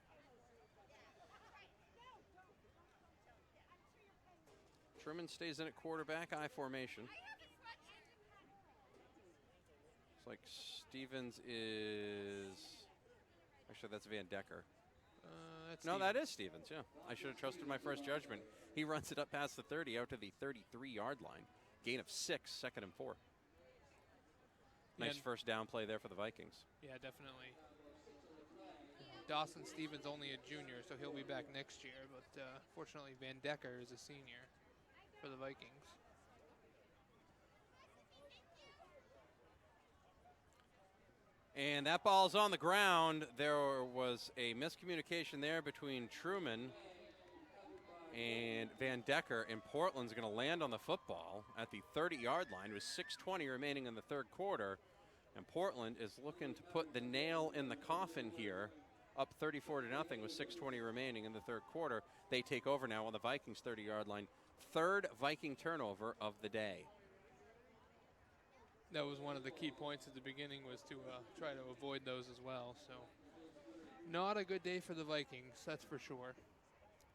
S2: Truman stays in at quarterback, I formation. Looks like Stevens is... Actually, that's Van Decker. No, that is Stevens, yeah. I should have trusted my first judgment. He runs it up past the 30, out to the 33-yard line. Gain of 6, 2nd and 4. Nice first down play there for the Vikings.
S1: Yeah, definitely. Dawson Stevens only a junior, so he'll be back next year. But fortunately, Van Decker is a senior for the Vikings.
S2: And that ball's on the ground. There was a miscommunication there between Truman and Van Decker, and Portland's going to land on the football at the 30-yard line with 6:20 remaining in the third quarter. And Portland is looking to put the nail in the coffin here, up 34-0 with 6:20 remaining in the third quarter. They take over now on the Vikings' 30-yard line. Third Viking turnover of the day.
S1: That was one of the key points at the beginning, was to try to avoid those as well. So not a good day for the Vikings, that's for sure.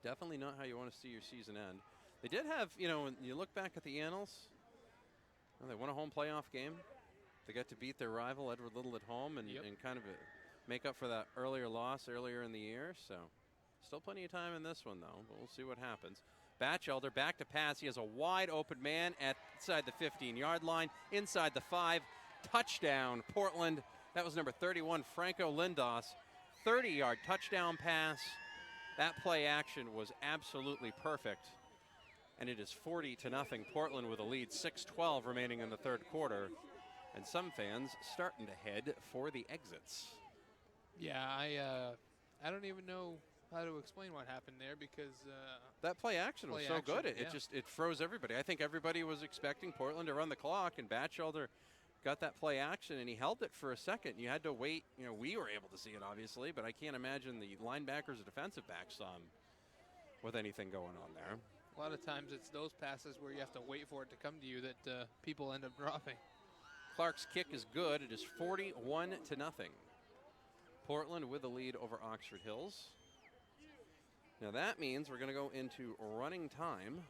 S2: Definitely not how you want to see your season end. They did have, when you look back at the annals, they won a home playoff game. They got to beat their rival, Edward Little, at home and kind of make up for that earlier loss earlier in the year. So still plenty of time in this one, though, but we'll see what happens. Batchelder back to pass. He has a wide open man inside the 15-yard line, inside the 5. Touchdown, Portland. That was number 31, Franco Lindos. 30-yard touchdown pass. That play action was absolutely perfect. And it is 40-0. Portland with a lead, 6:12 remaining in the third quarter. And some fans starting to head for the exits.
S1: Yeah, I don't even know how to explain what happened there, because
S2: that play action was so good. It froze everybody. I think everybody was expecting Portland to run the clock, and Batchelder got that play action, and he held it for a second. You had to wait. We were able to see it, obviously, but I can't imagine the linebackers or defensive backs with anything going on there.
S1: A lot of times it's those passes where you have to wait for it to come to you that people end up dropping.
S2: Clark's kick is good. It is 41-0. Portland with the lead over Oxford Hills. Now that means we're going to go into running time.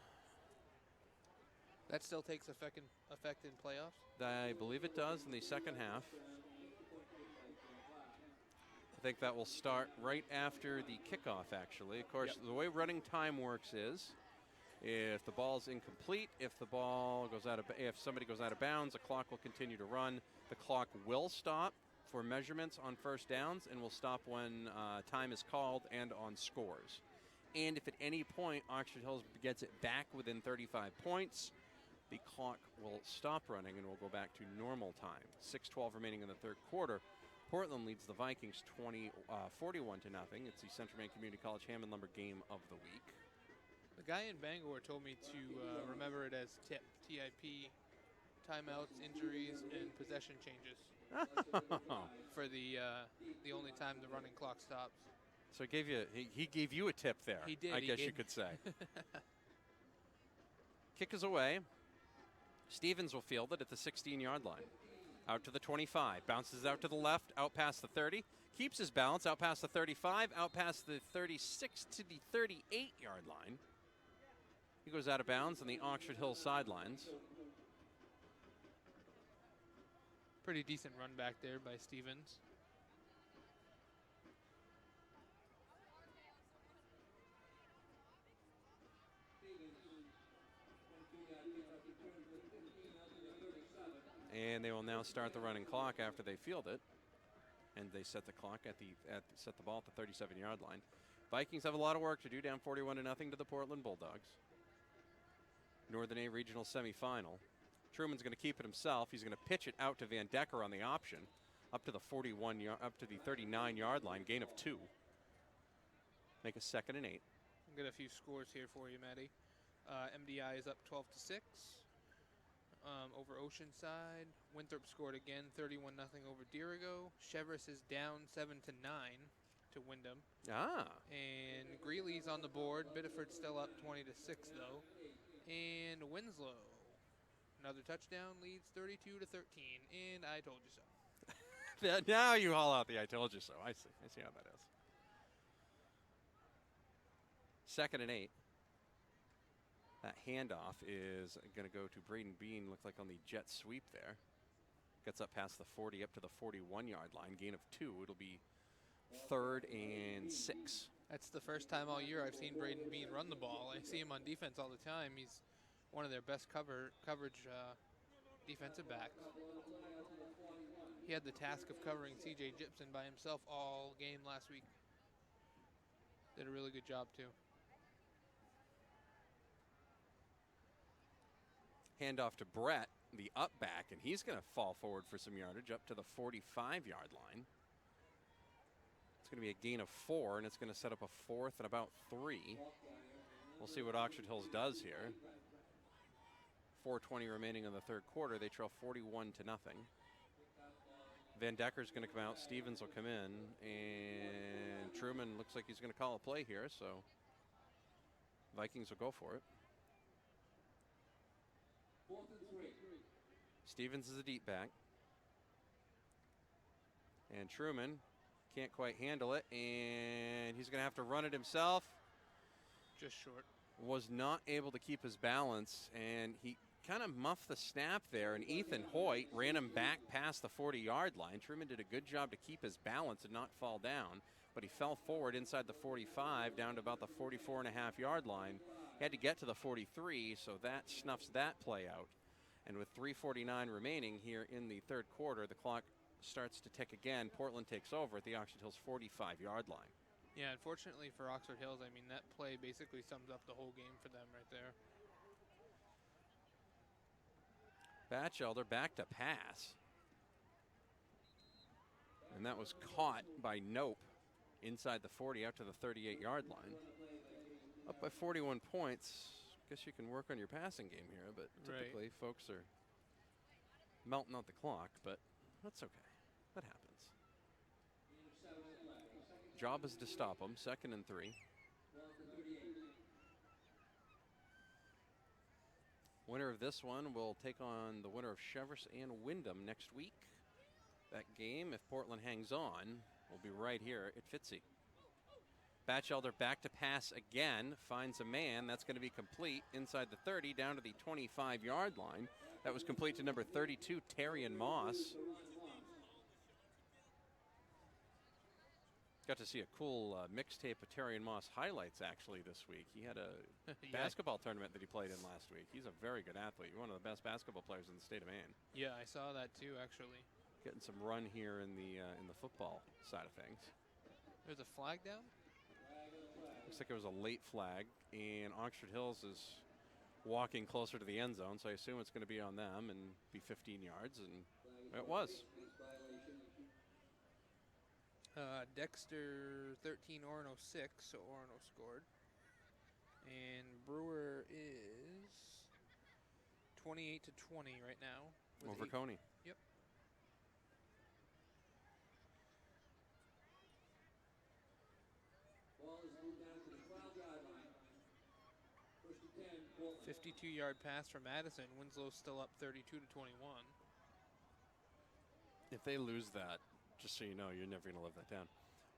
S1: That still takes effect in playoffs?
S2: I believe it does in the second half. I think that will start right after the kickoff, actually. Of course, the way running time works is if the ball's incomplete, if somebody goes out of bounds, the clock will continue to run. The clock will stop for measurements on first downs and will stop when time is called and on scores. And if at any point Oxford Hills gets it back within 35 points, the clock will stop running and we'll go back to normal time. 6:12 remaining in the third quarter. Portland leads the Vikings 41 to nothing. It's the Central Maine Community College Hammond Lumber game of the week.
S1: The guy in Bangor told me to remember it as TIP, T-I-P, timeouts, injuries, and possession changes for the only time the running clock stops.
S2: So he gave you a tip there.
S1: He did.
S2: I guess you could say. Kick is away. Stevens will field it at the 16-yard line. Out to the 25. Bounces out to the left, out past the 30. Keeps his balance, out past the 35, out past the 36 to the 38-yard line. He goes out of bounds on the Oxford Hill sidelines.
S1: Pretty decent run back there by Stevens.
S2: And they will now start the running clock after they field it. And they set the clock set the ball at the 37-yard line. Vikings have a lot of work to do, down 41 to nothing to the Portland Bulldogs. Northern A Regional Semifinal. Truman's going to keep it himself. He's going to pitch it out to Van Decker on the option, up to the 39-yard line, gain of 2. Make a 2nd and 8.
S1: I'll get a few scores here for you, Matty. MDI is up 12-6 over Oceanside. Winthrop scored again, 31-0 over Dirigo. Chevrolet is down 7-9 to Wyndham. And Greeley's on the board. Biddeford's still up 20-6 though. And Winslow, another touchdown, leads 32-13. And I told you so.
S2: Now you haul out the I told you so. I see how that is. 2nd and 8. That handoff is going to go to Braden Bean. Looks like on the jet sweep there. Gets up past the 40, up to the 41-yard line. Gain of 2. It'll be 3rd and 6.
S1: That's the first time all year I've seen Braden Bean run the ball. I see him on defense all the time. He's one of their best coverage defensive backs. He had the task of covering C.J. Gibson by himself all game last week. Did a really good job, too.
S2: Handoff to Brett, the up back, and he's going to fall forward for some yardage up to the 45-yard line. It's going to be a gain of 4, and it's going to set up a 4th and about 3. We'll see what Oxford Hills does here. 4:20 remaining in the third quarter. They trail 41-0. Van Decker's going to come out. Stevens will come in, and Truman looks like he's going to call a play here, so Vikings will go for it. Stevens is a deep back. And Truman can't quite handle it, and he's going to have to run it himself.
S1: Just short.
S2: Was not able to keep his balance, and he kind of muffed the snap there, and Ethan Hoyt ran him back past the 40-yard line. Truman did a good job to keep his balance and not fall down, but he fell forward inside the 45 down to about the 44.5-yard line. He had to get to the 43, so that snuffs that play out. And with 3:49 remaining here in the third quarter, the clock starts to tick again. Portland takes over at the Oxford Hills 45-yard line.
S1: Yeah, unfortunately for Oxford Hills, I mean, that play basically sums up the whole game for them right there.
S2: Batchelder back to pass. And that was caught by Nope inside the 40 out to the 38-yard line. Up by 41 points. Guess you can work on your passing game here, but typically folks are melting out the clock, but that's okay. That happens. Job is to stop them. 2nd and 3. Winner of this one will take on the winner of Chevrolet and Wyndham next week. That game, if Portland hangs on, will be right here at Fitzy. Batchelder back to pass again, finds a man. That's going to be complete inside the 30 down to the 25-yard line. That was complete to number 32, Terrian Moss. Got to see a cool mixtape of Terrian Moss highlights actually this week. He had a basketball tournament that he played in last week. He's a very good athlete, one of the best basketball players in the state of Maine.
S1: Yeah, I saw that too, actually.
S2: Getting some run here in the football side of things.
S1: There's a flag down?
S2: Looks like it was a late flag, and Oxford Hills is walking closer to the end zone, so I assume it's going to be on them and be 15 yards, and it was.
S1: Dexter 13, Orono 6, so Orono scored. And Brewer is 28 to 20 right now.
S2: Over Coney.
S1: Yep.
S3: Ball is moved down to the 12-yard line. First and 10, Portland.
S1: 52-yard pass from Madison. Winslow's still up 32 to 21.
S2: If they lose that, just so you know, you're never going to live that down.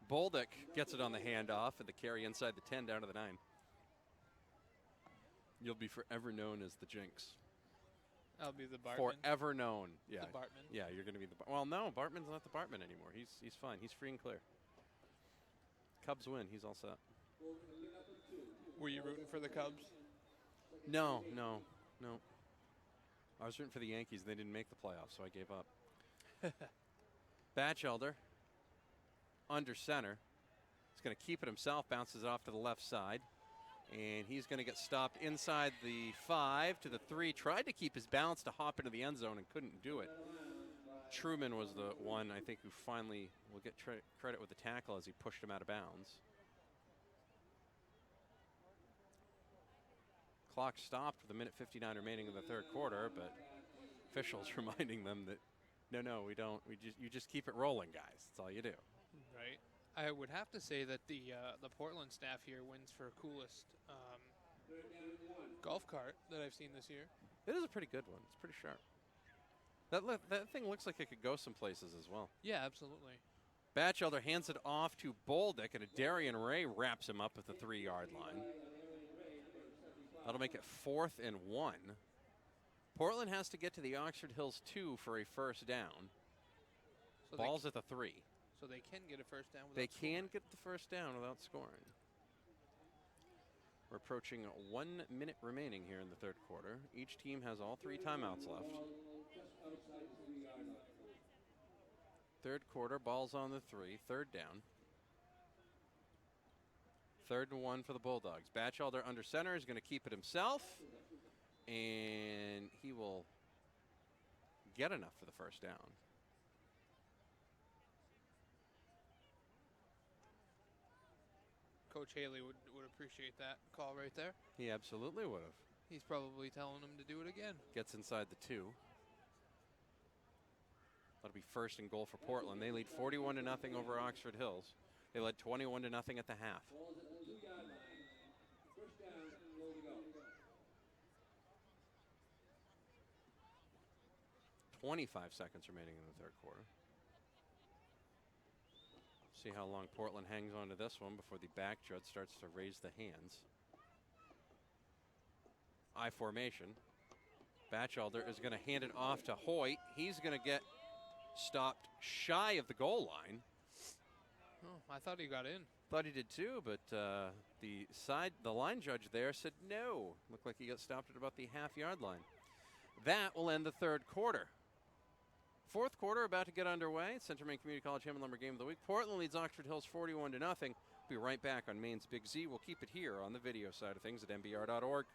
S2: Bolduc gets it on the handoff and the carry inside the 10 down to the 9. You'll be forever known as the Jinx.
S1: I'll be the Bartman.
S2: Forever known. Yeah.
S1: The Bartman.
S2: Yeah, you're going to be the Well, no, Bartman's not the Bartman anymore. He's fine. He's free and clear. Cubs win. He's all set.
S1: Were you rooting for the Cubs?
S2: No. I was rooting for the Yankees. They didn't make the playoffs, so I gave up. Batchelder, under center. He's going to keep it himself, bounces it off to the left side. And he's going to get stopped inside the 5 to the 3. Tried to keep his balance to hop into the end zone and couldn't do it. Truman was the one, I think, who finally will get credit with the tackle as he pushed him out of bounds. Clock stopped with 1:59 remaining in the third quarter, but officials reminding them that, no, we don't. You just keep it rolling, guys. That's all you do.
S1: Right. I would have to say that the Portland staff here wins for coolest golf cart that I've seen this year.
S2: It is a pretty good one. It's pretty sharp. That thing looks like it could go some places as well.
S1: Yeah, absolutely.
S2: Batchelder hands it off to Bolduc, and a Darian Ray wraps him up at the 3-yard line. That'll make it 4th and 1. Portland has to get to the Oxford Hills 2 for a first down.
S1: So
S2: Ball's at the 3.
S1: So they can get a first down without
S2: They
S1: scoring.
S2: can get the first down without scoring. We're approaching 1 minute remaining here in the third quarter. Each team has all 3 timeouts left. Third quarter, ball's on the 3, third down. 3rd and 1 for the Bulldogs. Batchelder under center is going to keep it himself, and he will get enough for the first down.
S1: Coach Haley would appreciate that call right there.
S2: He absolutely would have.
S1: He's probably telling him to do it again.
S2: Gets inside the 2. That'll be 1st and goal for Portland. They lead 41-0 over Oxford Hills. They led 21-0 at the half. 25 seconds remaining in the third quarter. See how long Portland hangs on to this one before the back judge starts to raise the hands. I formation. Batchelder is going to hand it off to Hoyt. He's going to get stopped shy of the goal line.
S1: Oh, I thought he got in.
S2: Thought he did too, but the line judge there said no. Looked like he got stopped at about the half-yard line. That will end the third quarter. Fourth quarter about to get underway. Center Maine Community College Hammond Lumber Game of the Week. Portland leads Oxford Hills 41-0. Be right back on Maine's Big Z. We'll keep it here on the video side of things at mbr.org.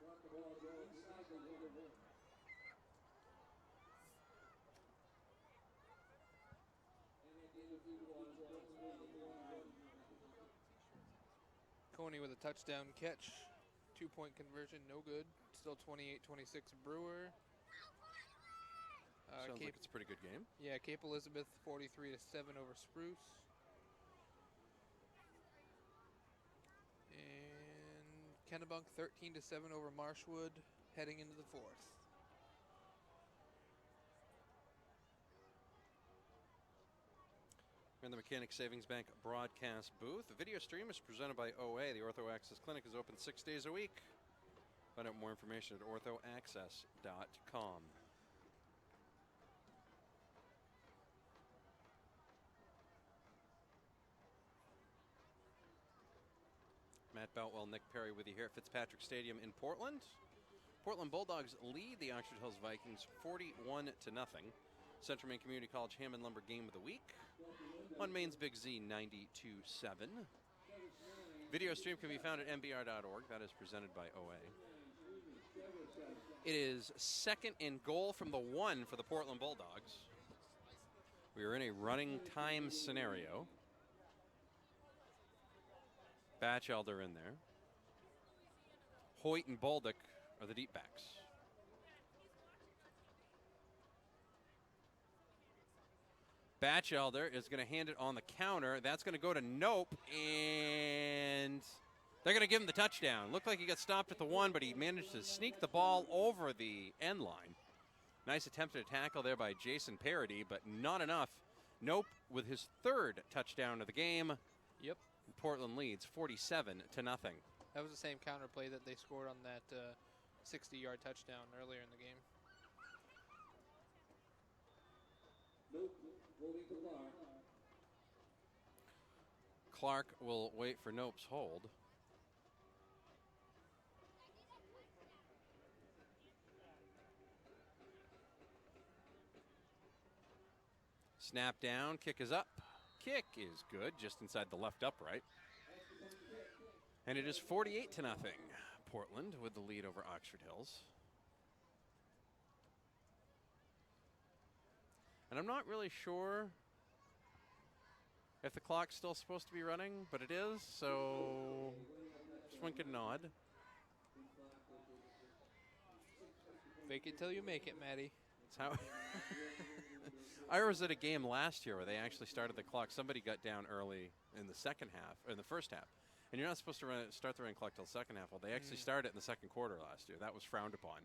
S1: Coney with a touchdown catch. 2-point conversion, no good. Still 28-26 Brewer.
S2: Sounds like it's a pretty good game.
S1: Yeah, Cape Elizabeth 43-7 over Spruce. And Kennebunk 13-7 over Marshwood, heading into the fourth.
S2: We're in the Mechanic Savings Bank broadcast booth. The video stream is presented by OA. The Ortho Access Clinic is open 6 days a week. Find out more information at orthoaccess.com. Matt Boutwell, Nick Perry with you here at Fitzpatrick Stadium in Portland. Portland Bulldogs lead the Oxford Hills Vikings 41-0. Central Maine Community College Hammond Lumber Game of the Week on Maine's Big Z 92.7. Video stream can be found at mbr.org. That is presented by OA. It is 2nd and goal from the 1 for the Portland Bulldogs. We are in a running time scenario. Batchelder in there. Hoyt and Bolduc are the deep backs. Batchelder is going to hand it on the counter. That's going to go to Nope, and they're going to give him the touchdown. Looked like he got stopped at the 1, but he managed to sneak the ball over the end line. Nice attempted tackle there by Jason Parody, but not enough. Nope with his 3rd touchdown of the game.
S1: Yep.
S2: Portland leads 47-0.
S1: That was the same counter play that they scored on that 60-yard touchdown earlier in the game.
S3: Nope, holding to Clark.
S2: Clark will wait for Nope's hold. Snap down, kick is up. Kick is good, just inside the left upright. And it is 48-0. Portland with the lead over Oxford Hills. And I'm not really sure if the clock's still supposed to be running, but it is, so just wink and nod.
S1: Fake it till you make it, Maddie.
S2: That's how. I was at a game last year where they actually started the clock. Somebody got down early in the second half, or in the first half. And you're not supposed to start the running clock till the second half. Well, they actually started it in the second quarter last year. That was frowned upon.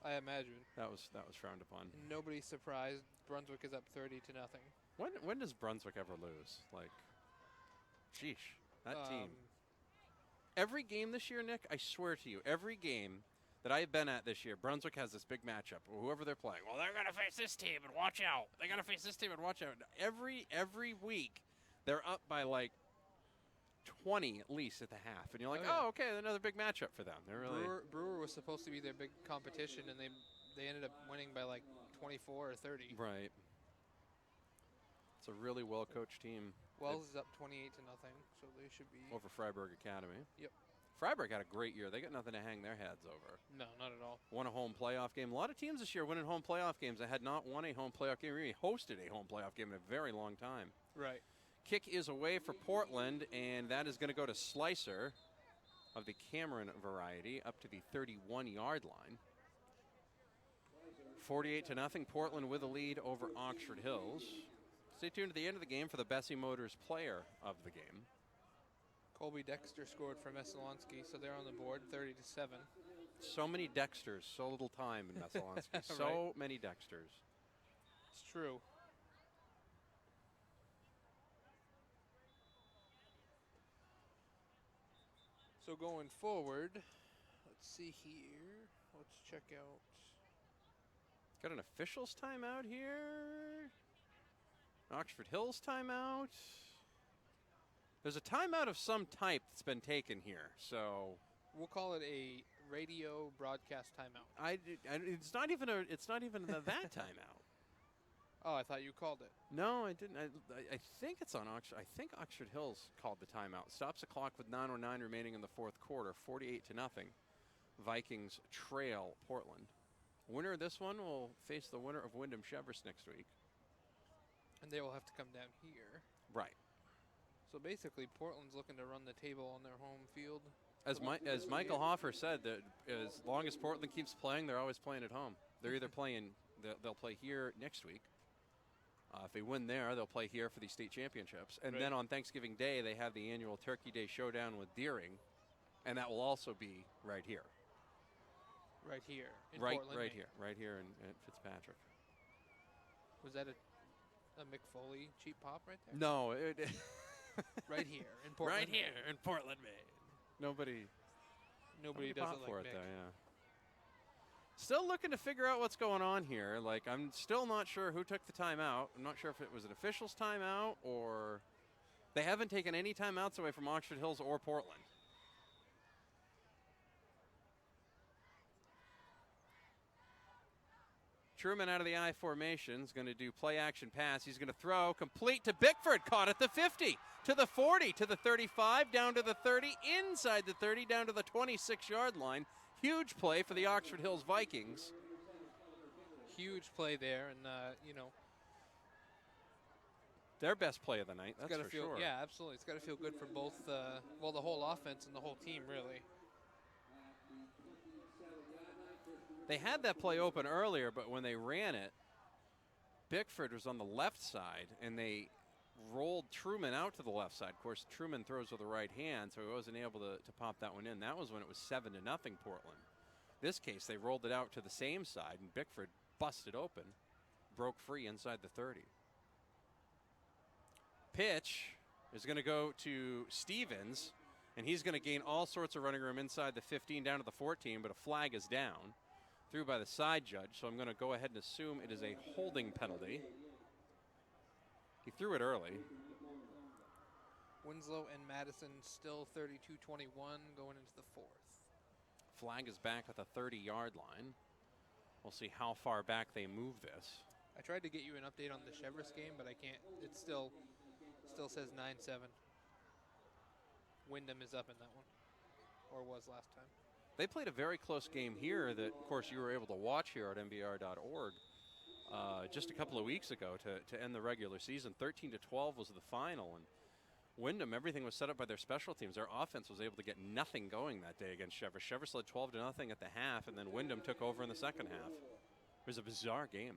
S1: I imagine.
S2: That was frowned upon.
S1: Nobody's surprised. Brunswick is up 30-0.
S2: When does Brunswick ever lose? Like, sheesh, that team. Every game this year, Nick, I swear to you, every game that I've been at this year, Brunswick has this big matchup. Whoever they're playing, well, they're going to face this team and watch out. They're going to face this team and watch out. Every week, they're up by like 20 at least at the half. And you're like, oh, okay, another big matchup for them. They're really
S1: Brewer was supposed to be their big competition, and they ended up winning by like 24 or 30.
S2: Right. It's a really well-coached team.
S1: Wells is up 28-0, so they should be
S2: over Freiburg Academy.
S1: Yep.
S2: Freiburg had a great year. They got nothing to hang their heads over.
S1: No, not at all.
S2: Won a home playoff game. A lot of teams this year winning home playoff games that had not won a home playoff game, or even hosted a home playoff game in a very long time.
S1: Right.
S2: Kick is away for Portland, and that is going to go to Slicer of the Cameron variety up to the 31-yard line. 48-0. Portland with a lead over Oxford Hills. Stay tuned to the end of the game for the Bessie Motors player of the game.
S1: Colby Dexter scored for Messalonsky, so they're on the board, 30-7.
S2: So many Dexters, so little time in Messalonsky. So many Dexters.
S1: It's true. So going forward, let's see here. Let's check out.
S2: Got an officials timeout here. Oxford Hills timeout. There's a timeout of some type that's been taken here, so
S1: we'll call it a radio broadcast timeout.
S2: It's not even that timeout.
S1: Oh, I thought you called it.
S2: No, I didn't. I think it's on Oxford. I think Oxford Hills called the timeout. Stops the clock with 9:09 remaining in the fourth quarter. 48-0. Vikings trail Portland. Winner of this one will face the winner of Wyndham Chevers next week.
S1: And they will have to come down here.
S2: Right.
S1: So basically, Portland's looking to run the table on their home field.
S2: As Michael Hoffer said, that as long as Portland keeps playing, they're always playing at home. They're either playing, they'll play here next week. If they win there, they'll play here for the state championships. And then on Thanksgiving Day, they have the annual Turkey Day Showdown with Deering, and that will also be right here.
S1: Right here in
S2: Portland,
S1: Maine.
S2: right here in Fitzpatrick.
S1: Was that a Mick Foley cheap pop right there?
S2: No,
S1: right here in Portland.
S2: Right here in Portland, Maine. Nobody
S1: does
S2: pop
S1: it like
S2: for it
S1: Mick.
S2: though, yeah. Still looking to figure out what's going on here. Like, I'm still not sure who took the timeout. I'm not sure if it was an official's timeout or they haven't taken any timeouts away from Oxford Hills or Portland. Truman out of the I formation is going to do play action pass. He's going to throw complete to Bickford. Caught at the 50, to the 40, to the 35, down to the 30, inside the 30, down to the 26-yard line. Huge play for the Oxford Hills Vikings.
S1: Huge play there, and
S2: their best play of the night, that's for sure.
S1: Yeah, absolutely. It's got to feel good for both, the whole offense and the whole team, really.
S2: They had that play open earlier, but when they ran it, Bickford was on the left side, and they rolled Truman out to the left side. Of course, Truman throws with the right hand, so he wasn't able to pop that one in. That was when it was 7-0 Portland. This case, they rolled it out to the same side, and Bickford busted open, broke free inside the 30. Pitch is going to go to Stevens, and he's going to gain all sorts of running room inside the 15 down to the 14, but a flag is down. Through by the side judge, so I'm going to go ahead and assume it is a holding penalty. He threw it early.
S1: Winslow and Madison still 32-21 going into the fourth.
S2: Flag is back at the 30-yard line. We'll see how far back they move this.
S1: I tried to get you an update on the Chevrolet game, but I can't. It still says 9-7. Wyndham is up in that one, or was last time.
S2: They played a very close game here that, of course, you were able to watch here at mbr.org just a couple of weeks ago to end the regular season. 13-12 was the final, and Wyndham, everything was set up by their special teams. Their offense was able to get nothing going that day against Chevrolet. Chevrolet led 12-0 at the half, and then Wyndham took over in the second half. It was a bizarre game,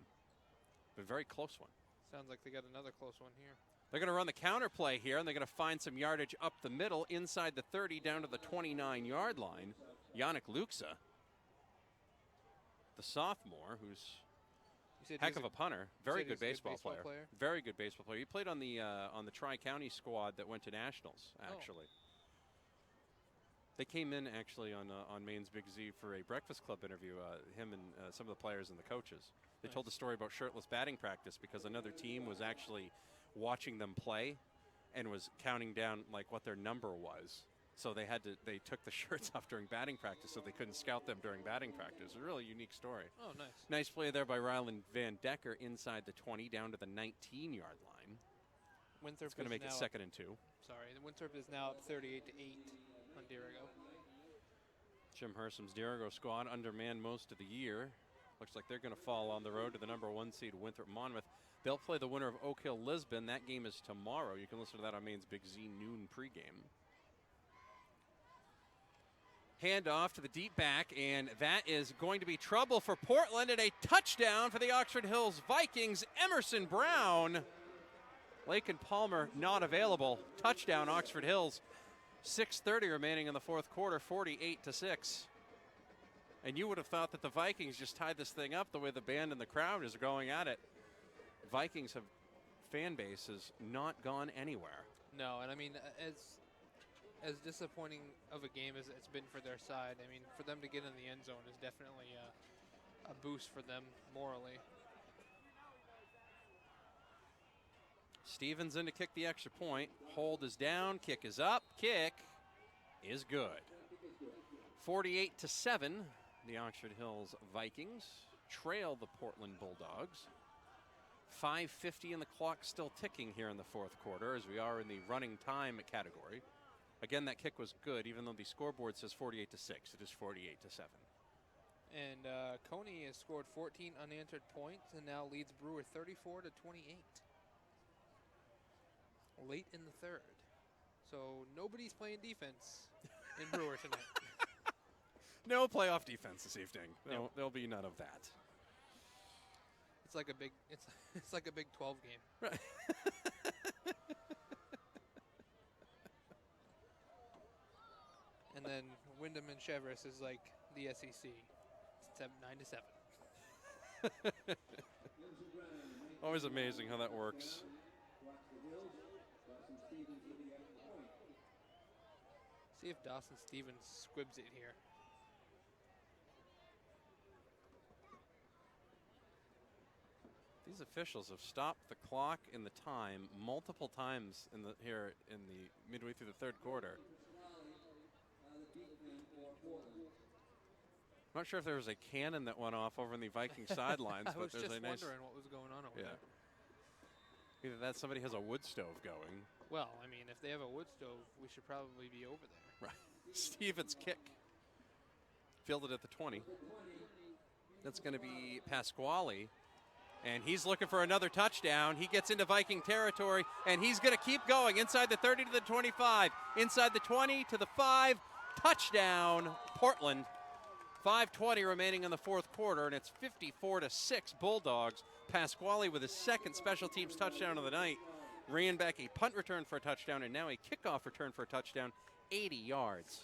S2: but a very close one.
S1: Sounds like they got another close one here.
S2: They're going to run the counter play here, and they're going to find some yardage up the middle, inside the 30, down to the 29-yard line. Yannick Luxa, the sophomore, who's heck of a punter, very good baseball player. Very good baseball player. He played on the Tri-County squad that went to nationals, actually. They came in, actually, on Maine's Big Z for a Breakfast Club interview, him and some of the players and the coaches. They told the story about shirtless batting practice because another team was actually watching them play and was counting down, like, what their number was. So they took the shirts off during batting practice so they couldn't scout them during batting practice. A really unique story.
S1: Oh, nice.
S2: Nice play there by Ryland Van Decker inside the 20 down to the 19-yard line.
S1: Winthrop
S2: it's going to make it 2nd and 2.
S1: Sorry, the Winthrop is now up 38-8 on Dirigo.
S2: Jim Hersum's Dirigo squad undermanned most of the year. Looks like they're going to fall on the road to the number 1 seed Winthrop Monmouth. They'll play the winner of Oak Hill Lisbon. That game is tomorrow. You can listen to that on Maine's Big Z noon pregame. Hand off to the deep back, and that is going to be trouble for Portland, and a touchdown for the Oxford Hills Vikings. Emerson Brown. Lake and Palmer not available. Touchdown, Oxford Hills. 6:30 remaining in the fourth quarter, 48-6. And you would have thought that the Vikings just tied this thing up the way the band and the crowd is going at it. Vikings fan base has not gone anywhere.
S1: No, and I mean, as disappointing of a game as it's been for their side, I mean, for them to get in the end zone is definitely a boost for them morally.
S2: Stevens in to kick the extra point. Hold is down, kick is up, kick is good. 48-7, the Oxford Hills Vikings trail the Portland Bulldogs. 5:50 and the clock still ticking here in the fourth quarter as we are in the running time category. Again, that kick was good, even though the scoreboard says 48-6. It is 48-7.
S1: And Coney has scored 14 unanswered points and now leads Brewer 34-28. Late in the third. So nobody's playing defense in Brewer tonight.
S2: No playoff defense this evening. No, there'll be none of that.
S1: It's like a big it's like a Big 12 game.
S2: Right.
S1: And then Wyndham and Chevrolet is like the SEC. It's 9-7.
S2: Always amazing how that works.
S1: See if Dawson Stevens squibs it here.
S2: These officials have stopped the clock and the time multiple times here in the midway through the third quarter. I'm not sure if there was a cannon that went off over in the Viking sidelines,
S1: I
S2: but
S1: was
S2: there's
S1: just
S2: a nice.
S1: wondering what was going on over
S2: Yeah.
S1: there.
S2: Either that, somebody has a wood stove going.
S1: Well, I mean, if they have a wood stove, we should probably be over there.
S2: Right. Stevens kick. Fielded at the 20. That's going to be Pasquale. And he's looking for another touchdown. He gets into Viking territory, and he's going to keep going inside the 30 to the 25, inside the 20 to the 5. Touchdown, Portland. 5:20 remaining in the fourth quarter, and it's 54-6 Bulldogs. Pasquale with his second special teams touchdown of the night. Ran back a punt return for a touchdown, and now a kickoff return for a touchdown, 80 yards.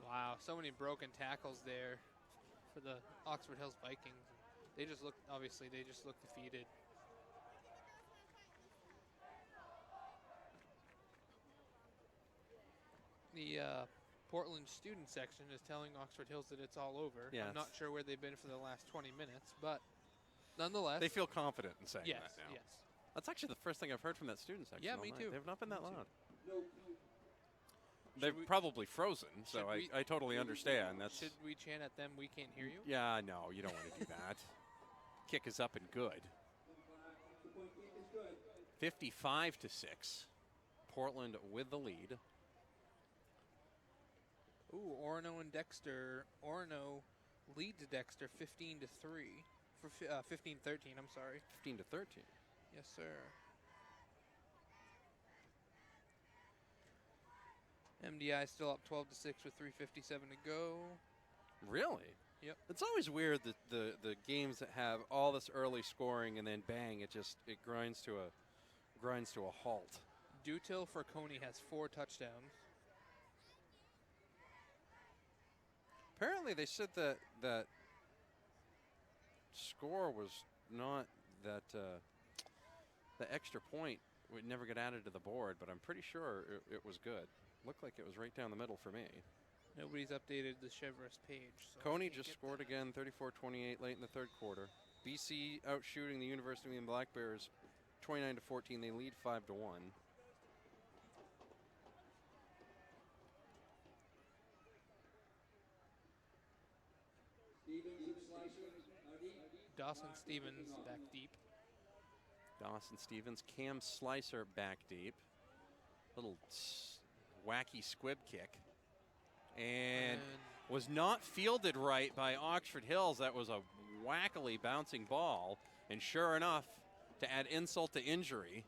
S1: Wow, so many broken tackles there for the Oxford Hills Vikings. They just look, obviously, they just look defeated. The Portland student section is telling Oxford Hills that it's all over.
S2: Yes.
S1: I'm not sure where they've been for the last 20 minutes, but nonetheless.
S2: They feel confident in saying
S1: yes,
S2: that now.
S1: Yes.
S2: That's actually the first thing I've heard from that student section.
S1: Yeah,
S2: all
S1: me
S2: night.
S1: too.
S2: They've not been that
S1: Me too.
S2: loud. They're probably frozen, so
S1: Should we-
S2: I totally understand. That's
S1: Should we chant at them, we can't hear you?
S2: Yeah, no, you don't want to do that. Kick is up and good. 55-6. Portland with the lead.
S1: Ooh, Orono and Dexter. Orono leads Dexter 15-3. For 15-13, I'm sorry.
S2: 15-13.
S1: Yes, sir. MDI still up 12-6 with 3:57 to go.
S2: Really?
S1: Yep.
S2: It's always weird that the games that have all this early scoring and then bang, it grinds to a halt.
S1: Dutil for Coney has 4 touchdowns.
S2: Apparently, they said that score was not that the extra point would never get added to the board, but I'm pretty sure it was good. Looked like it was right down the middle for me.
S1: Nobody's updated the Chevrolet page. So
S2: Coney just scored again, 34-28 late in the third quarter. BC out shooting the University of Black Bears 29-14. They lead 5-1.
S1: Dawson Stevens back deep.
S2: Dawson Stevens, Cam Slicer back deep. Little wacky squib kick. And was not fielded right by Oxford Hills. That was a wackily bouncing ball. And sure enough, to add insult to injury,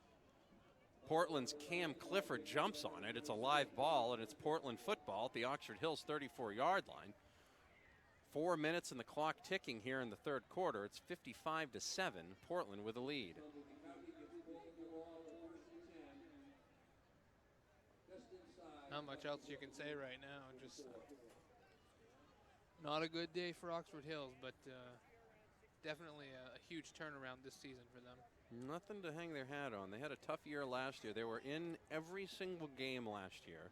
S2: Portland's Cam Clifford jumps on it. It's a live ball, and it's Portland football at the Oxford Hills 34-yard line. 4 minutes and the clock ticking here in the third quarter. It's 55-7, Portland with a lead.
S1: Not much else you can say right now. Just not a good day for Oxford Hills, but definitely a huge turnaround this season for them.
S2: Nothing to hang their hat on. They had a tough year last year. They were in every single game last year,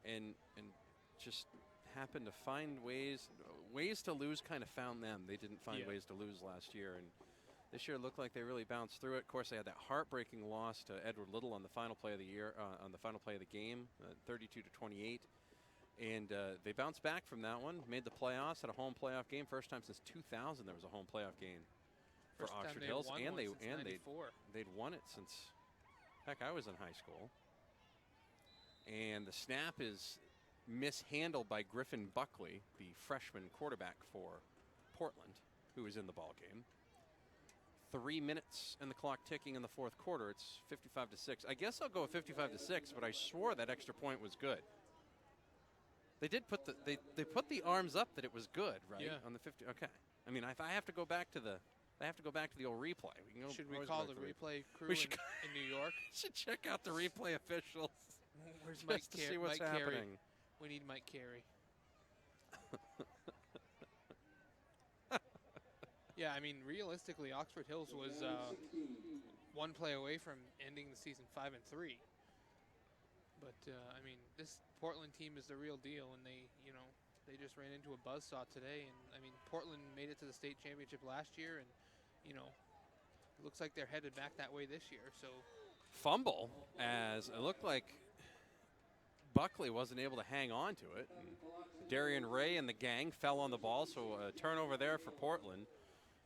S2: and just happened to find ways to lose. Kind of found them. They didn't find ways to lose last year, and this year looked like they really bounced through it. Of course, they had that heartbreaking loss to Edward Little on the final play of the year, on the final play of the game, 32-28. And they bounced back from that one, made the playoffs, had a home playoff game. First time since 2000 there was a home playoff game for Oxford Hills, and they'd won it since, heck, I was in high school. And the snap is mishandled by Griffin Buckley, the freshman quarterback for Portland, who was in the ball game. 3 minutes and the clock ticking in the fourth quarter. It's 55-6. I guess I'll go with 55-6, but I swore that extra point was good. They did put they put the arms up that it was good, right?
S1: Yeah.
S2: On the 50. Okay. I mean, if I have to go back to the old replay. We can go.
S1: Should we call the replay crew in New York?
S2: Should check out the replay officials.
S1: Where's
S2: just
S1: Mike
S2: to see what's
S1: Mike Carey?
S2: happening.
S1: We need Mike Carey. Yeah, I mean, realistically, Oxford Hills was one play away from ending the season 5-3. But I mean, this Portland team is the real deal, and they just ran into a buzzsaw today. And I mean, Portland made it to the state championship last year, and it looks like they're headed back that way this year. So
S2: Fumble, as it looked like Buckley wasn't able to hang on to it. And Darian Ray and the gang fell on the ball, so a turnover there for Portland.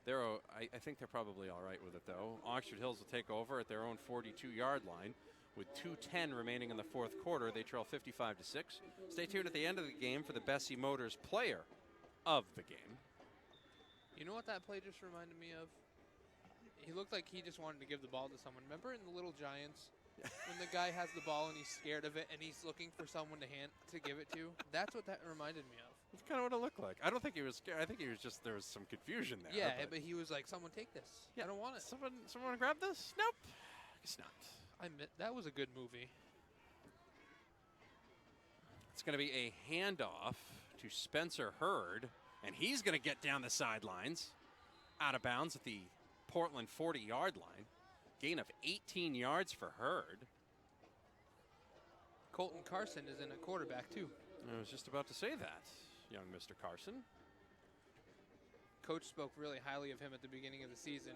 S2: I think they're probably all right with it, though. Oxford Hills will take over at their own 42-yard line. With 2:10 remaining in the fourth quarter, they trail 55-6. Stay tuned at the end of the game for the Bessie Motors player of the game.
S1: You know what that play just reminded me of? He looked like he just wanted to give the ball to someone. Remember in the Little Giants when the guy has the ball and he's scared of it and he's looking for someone to give it to? That's what that reminded me of.
S2: That's kind of what it looked like. I don't think he was scared. I think he was just, there was some confusion there.
S1: Yeah, but he was like, someone take this.
S2: Yeah,
S1: I don't want it.
S2: Someone want to grab this? Nope. Guess not.
S1: That was a good movie.
S2: It's going to be a handoff to Spencer Hurd, and he's going to get down the sidelines, out of bounds at the Portland 40-yard line. Gain of 18 yards for Hurd.
S1: Colton Carson is in a quarterback, too.
S2: I was just about to say that, young Mr. Carson.
S1: Coach spoke really highly of him at the beginning of the season.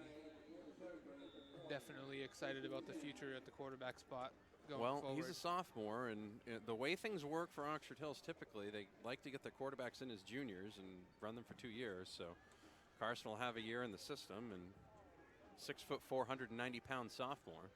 S1: Definitely excited about the future at the quarterback spot going forward.
S2: He's a sophomore, and the way things work for Oxford Hills, typically, they like to get their quarterbacks in as juniors and run them for 2 years. So Carson will have a year in the system, and 6'4", 190-pound sophomore.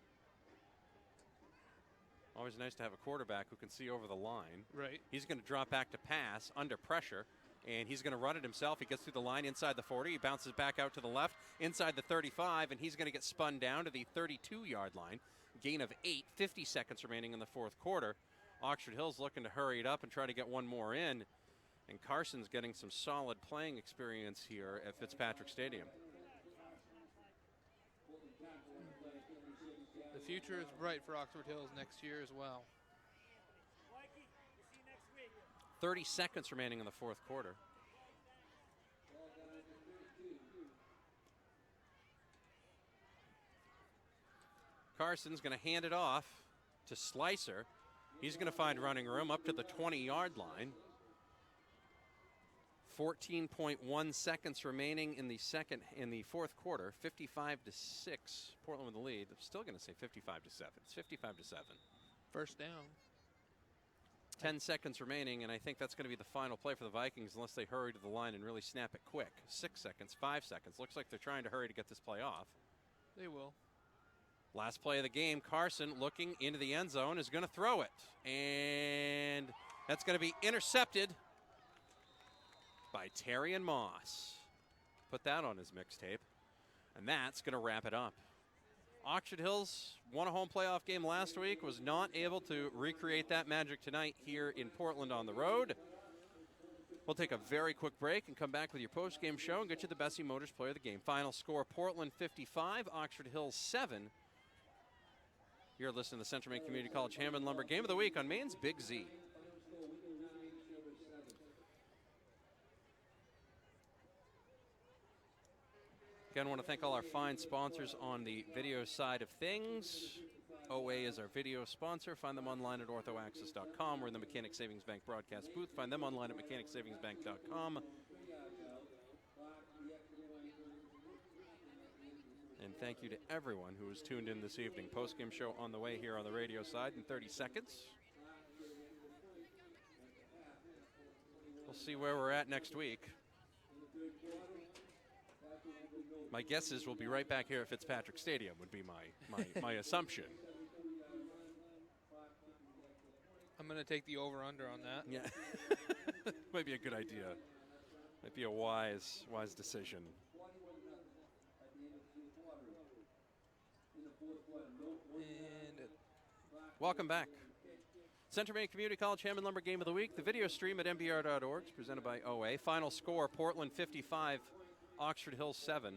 S2: Always nice to have a quarterback who can see over the line.
S1: Right.
S2: He's going to drop back to pass under pressure, and he's going to run it himself. He gets through the line inside the 40. He bounces back out to the left inside the 35, and he's going to get spun down to the 32-yard line. Gain of 8, 50 seconds remaining in the fourth quarter. Oxford Hills looking to hurry it up and try to get one more in, and Carson's getting some solid playing experience here at Fitzpatrick Stadium.
S1: The future is bright for Oxford Hills next year as well.
S2: 30 seconds remaining in the fourth quarter. Carson's going to hand it off to Slicer. He's going to find running room up to the 20-yard line. 14.1 seconds remaining in the fourth quarter. 55-6. Portland with the lead. I'm still going to say 55-7. It's 55-7.
S1: First down.
S2: 10 seconds remaining, and I think that's going to be the final play for the Vikings unless they hurry to the line and really snap it quick. 6 seconds, 5 seconds. Looks like they're trying to hurry to get this play off.
S1: They will.
S2: Last play of the game, Carson looking into the end zone is going to throw it. And that's going to be intercepted by Terry and Moss. Put that on his mixtape. And that's going to wrap it up. Oxford Hills won a home playoff game last week, was not able to recreate that magic tonight here in Portland on the road. We'll take a very quick break and come back with your post-game show and get you the Bessie Motors player of the game. Final score, Portland 55, Oxford Hills 7. You're listening to the Central Maine Community College Hammond Lumber Game of the Week on Maine's Big Z. Again, I want to thank all our fine sponsors on the video side of things. OA is our video sponsor. Find them online at orthoaccess.com. We're in the Mechanic Savings Bank broadcast booth. Find them online at mechanicsavingsbank.com. And thank you to everyone who was tuned in this evening. Postgame show on the way here on the radio side in 30 seconds. We'll see where we're at next week. My guess is we'll be right back here at Fitzpatrick Stadium would be my assumption.
S1: I'm going to take the over-under on that.
S2: Yeah. Might be a good idea. Might be a wise decision.
S1: And
S2: welcome back. Central Maine Community College Hammond Lumber Game of the Week. The video stream at mbr.org is presented by OA. Final score, Portland 55, Oxford Hills 7.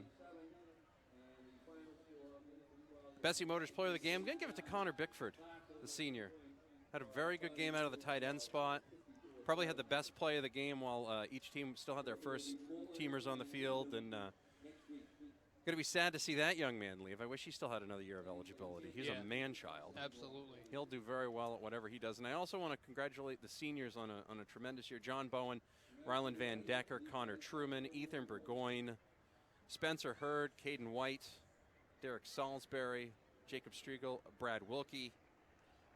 S2: Bessie Motors player of the game. I'm going to give it to Connor Bickford, the senior. Had a very good game out of the tight end spot. Probably had the best play of the game while each team still had their first teamers on the field. And going to be sad to see that young man leave. I wish he still had another year of eligibility. He's a man-child.
S1: Absolutely.
S2: He'll do very well at whatever he does. And I also want to congratulate the seniors on a tremendous year. John Bowen, Ryland Van Decker, Connor Truman, Ethan Burgoyne, Spencer Hurd, Caden White, Derek Salisbury, Jacob Striegel, Brad Wilkie,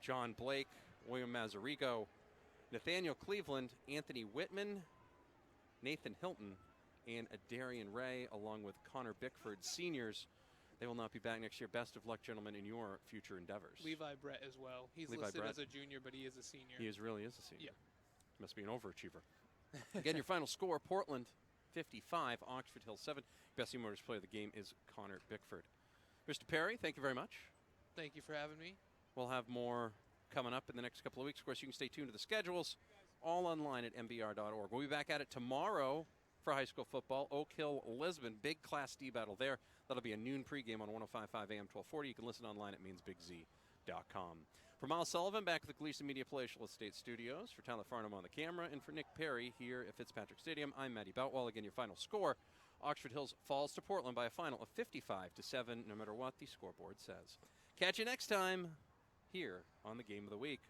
S2: John Blake, William Mazzarigo, Nathaniel Cleveland, Anthony Whitman, Nathan Hilton, and Adarian Ray, along with Connor Bickford, seniors. They will not be back next year. Best of luck, gentlemen, in your future endeavors.
S1: Levi Brett as well. He's
S2: Levi
S1: listed
S2: Brett.
S1: as a junior, but he is a senior.
S2: He really is a senior.
S1: Yeah.
S2: Must be an overachiever. Again, your final score, Portland 55, Oxford Hill 7. Best Motors player of the game is Connor Bickford. Mr. Perry, thank you very much.
S1: Thank you for having me.
S2: We'll have more coming up in the next couple of weeks. Of course, you can stay tuned to the schedules, all online at mbr.org. We'll be back at it tomorrow for high school football. Oak Hill, Lisbon, big Class D battle there. That'll be a noon pregame on 105.5 AM 1240. You can listen online at meansbigz.com. For Miles Sullivan, back at the Gleason Media Palatial Estate Studios. For Tyler Farnham on the camera, and for Nick Perry here at Fitzpatrick Stadium, I'm Matty Boutwell. Again, your final score, Oxford Hills falls to Portland by a final of 55-7, no matter what the scoreboard says. Catch you next time here on the Game of the Week.